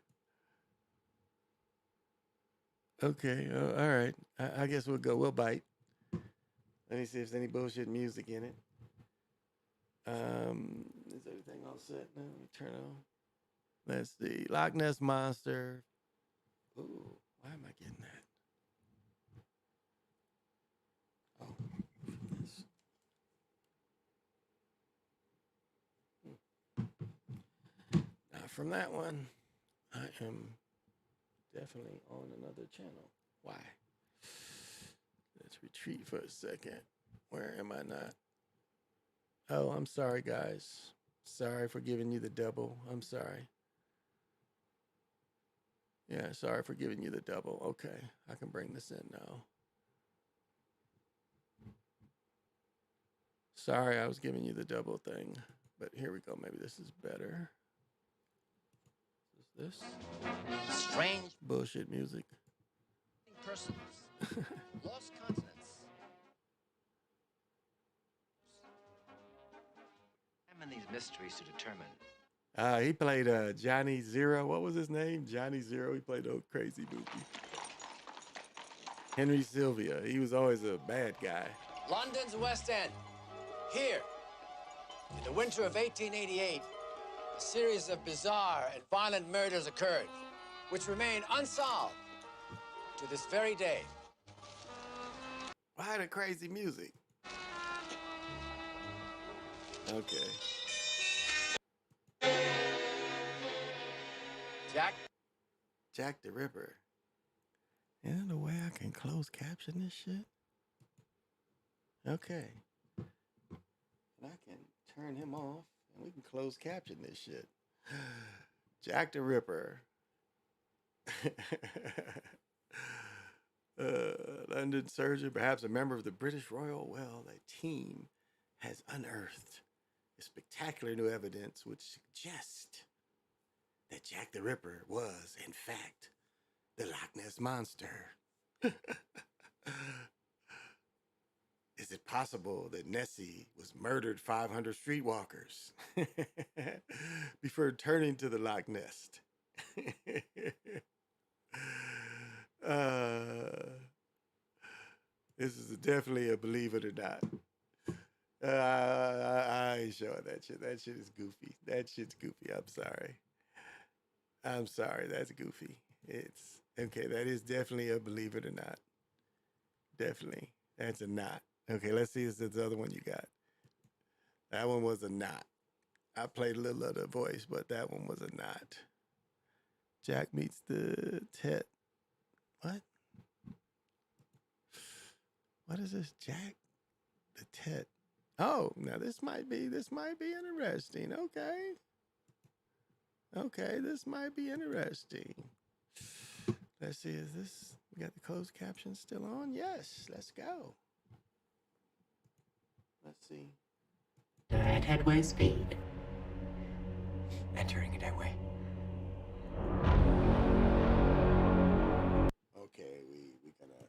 Okay, all right. I guess we'll bite. Let me see if there's any bullshit music in it. Is everything all set? No, let me turn on. Let's see. Loch Ness Monster. Ooh, why am I getting that? Oh, this. Not from that one. I am definitely on another channel. Why? Let's retreat for a second. Where am I not? Oh, I'm sorry, guys. Sorry for giving you the double. I'm sorry. Yeah, sorry for giving you the double. Okay, I can bring this in now. Sorry, I was giving you the double thing. But here we go. Maybe this is better. Is this?
Strange
Bullshit music.
persons. Lost continents. Examine these mysteries to determine.
He played Johnny Zero. What was his name? Johnny Zero. He played a crazy movie. Henry Sylvia. He was always a bad guy.
London's West End. Here, in the winter of 1888, a series of bizarre and violent murders occurred, which remain unsolved to this very day.
Why the crazy music? Okay. Jack the Ripper. Isn't there a way I can close caption this shit? Okay. And I can turn him off and we can close caption this shit. Jack the Ripper. London surgeon, perhaps a member of the British Royal Well, a team has unearthed spectacular new evidence which suggests that Jack the Ripper was, in fact, the Loch Ness Monster. Is it possible that Nessie was murdered 500 streetwalkers before turning to the Loch Ness? This is definitely a believe it or not. I ain't showing that shit. That shit is goofy. That shit's goofy. I'm sorry. I'm sorry. That's goofy. It's okay. That is definitely a believe it or not. Definitely. That's a not. Okay, let's see if it's the other one you got. That one was a not. I played a little of the voice, but that one was a not. Jack meets the Tet. What? What is this? Jack the Tet. Oh, now this might be interesting. Okay. Okay, this might be interesting. Let's see, is this, we got the closed caption still on? Yes, let's go. Let's see.
At headway speed.
Entering headway.
Okay, we gonna.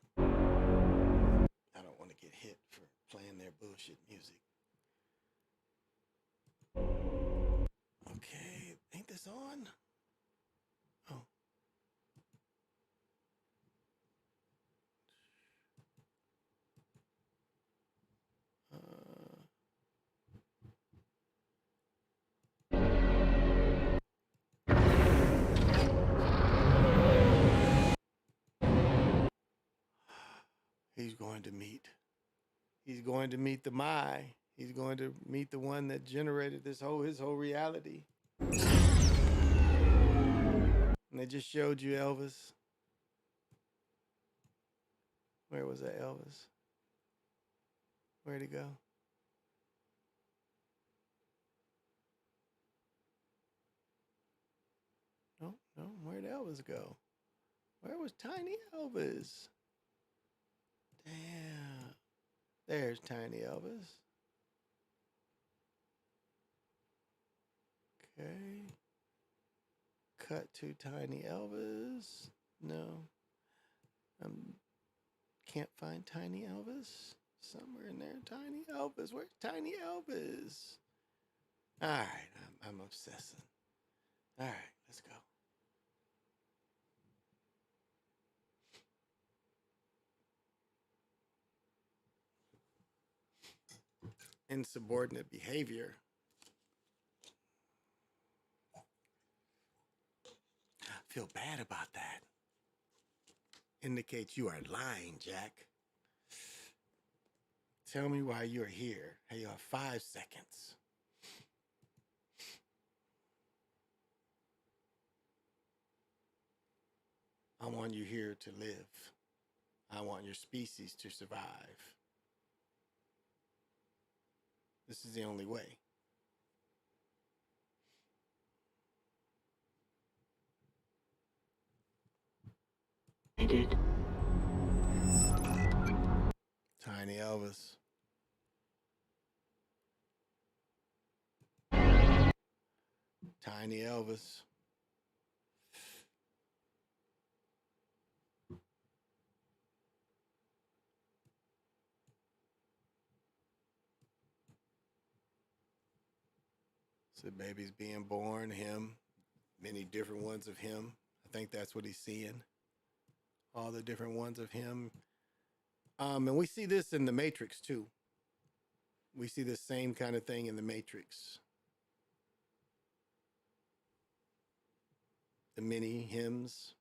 I don't want to get hit for playing their bullshit music. Okay, ain't this on? Oh. He's going to meet. He's going to meet the Mai. He's going to meet the one that generated his whole reality. And they just showed you Elvis. Where was that Elvis? Where'd he go? No, where'd Elvis go? Where was Tiny Elvis? Damn. There's Tiny Elvis. Okay. Cut to Tiny Elvis. No. Can't find Tiny Elvis. Somewhere in there. Tiny Elvis. Where's Tiny Elvis? All right. I'm obsessing. All right. Let's go. Insubordinate behavior. I feel bad about that. Indicates you are lying, Jack. Tell me why you're here. Hey, you have 5 seconds. I want you here to live. I want your species to survive. This is the only way.
I did.
Tiny Elvis. Tiny Elvis. So baby's being born, him, many different ones of him. I think that's what he's seeing. All the different ones of him. And we see this in the Matrix too. We see the same kind of thing in the Matrix. The many hymns.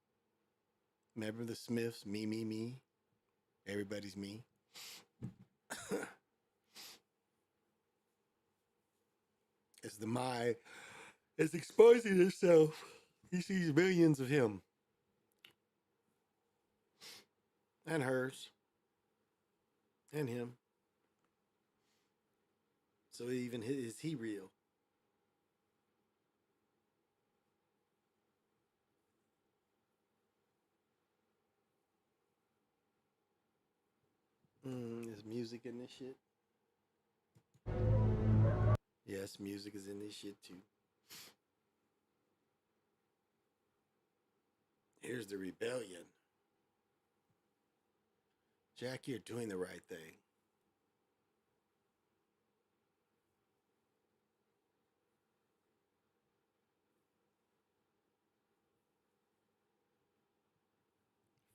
Remember the Smiths? Me, me, me. Everybody's me. As the Mai is exposing himself, he sees millions of him. And hers. And him. So even is he real? There's music in this shit. Yes, music is in this shit too. Here's the rebellion. Jack, you're doing the right thing.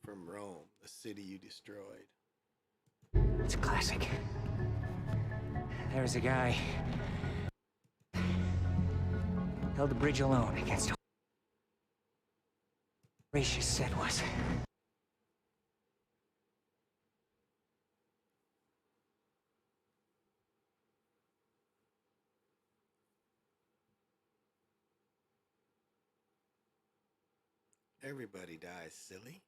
From Rome, the city you destroyed.
It's classic. There's a guy. Held the bridge alone against all Gracious said was.
Everybody dies, silly.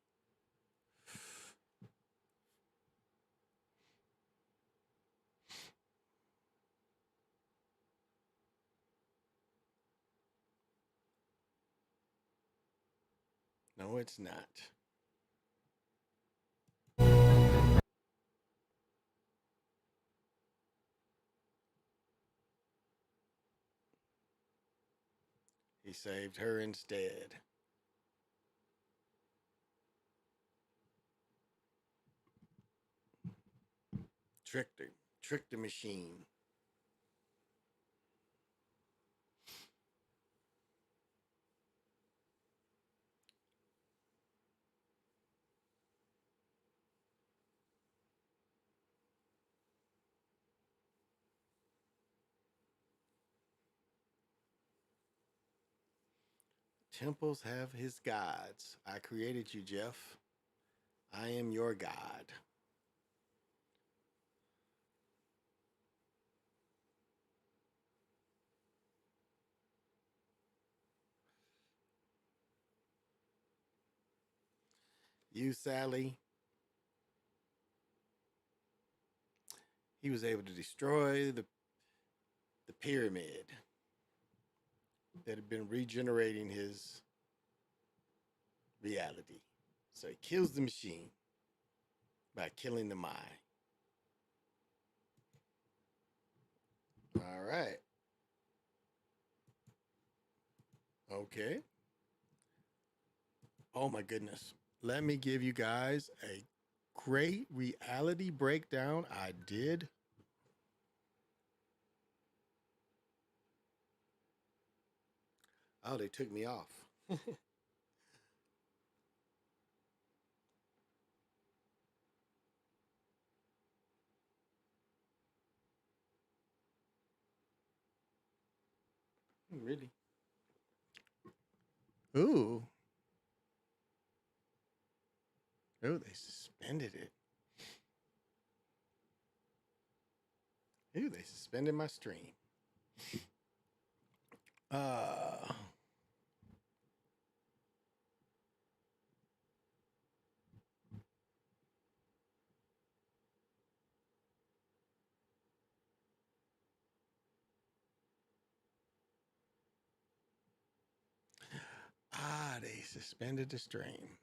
No, it's not. He saved her instead. Tricked the machine. Temples have his gods. I created you, Jeff. I am your God. You, Sally. He was able to destroy the pyramid that had been regenerating his reality. So he kills the machine by killing the Mai. All right. Okay. Oh my goodness. Let me give you guys a great reality breakdown I did. Oh, they took me off. Really? Ooh. Oh, they suspended it. Ooh, they suspended my stream. They suspended the stream.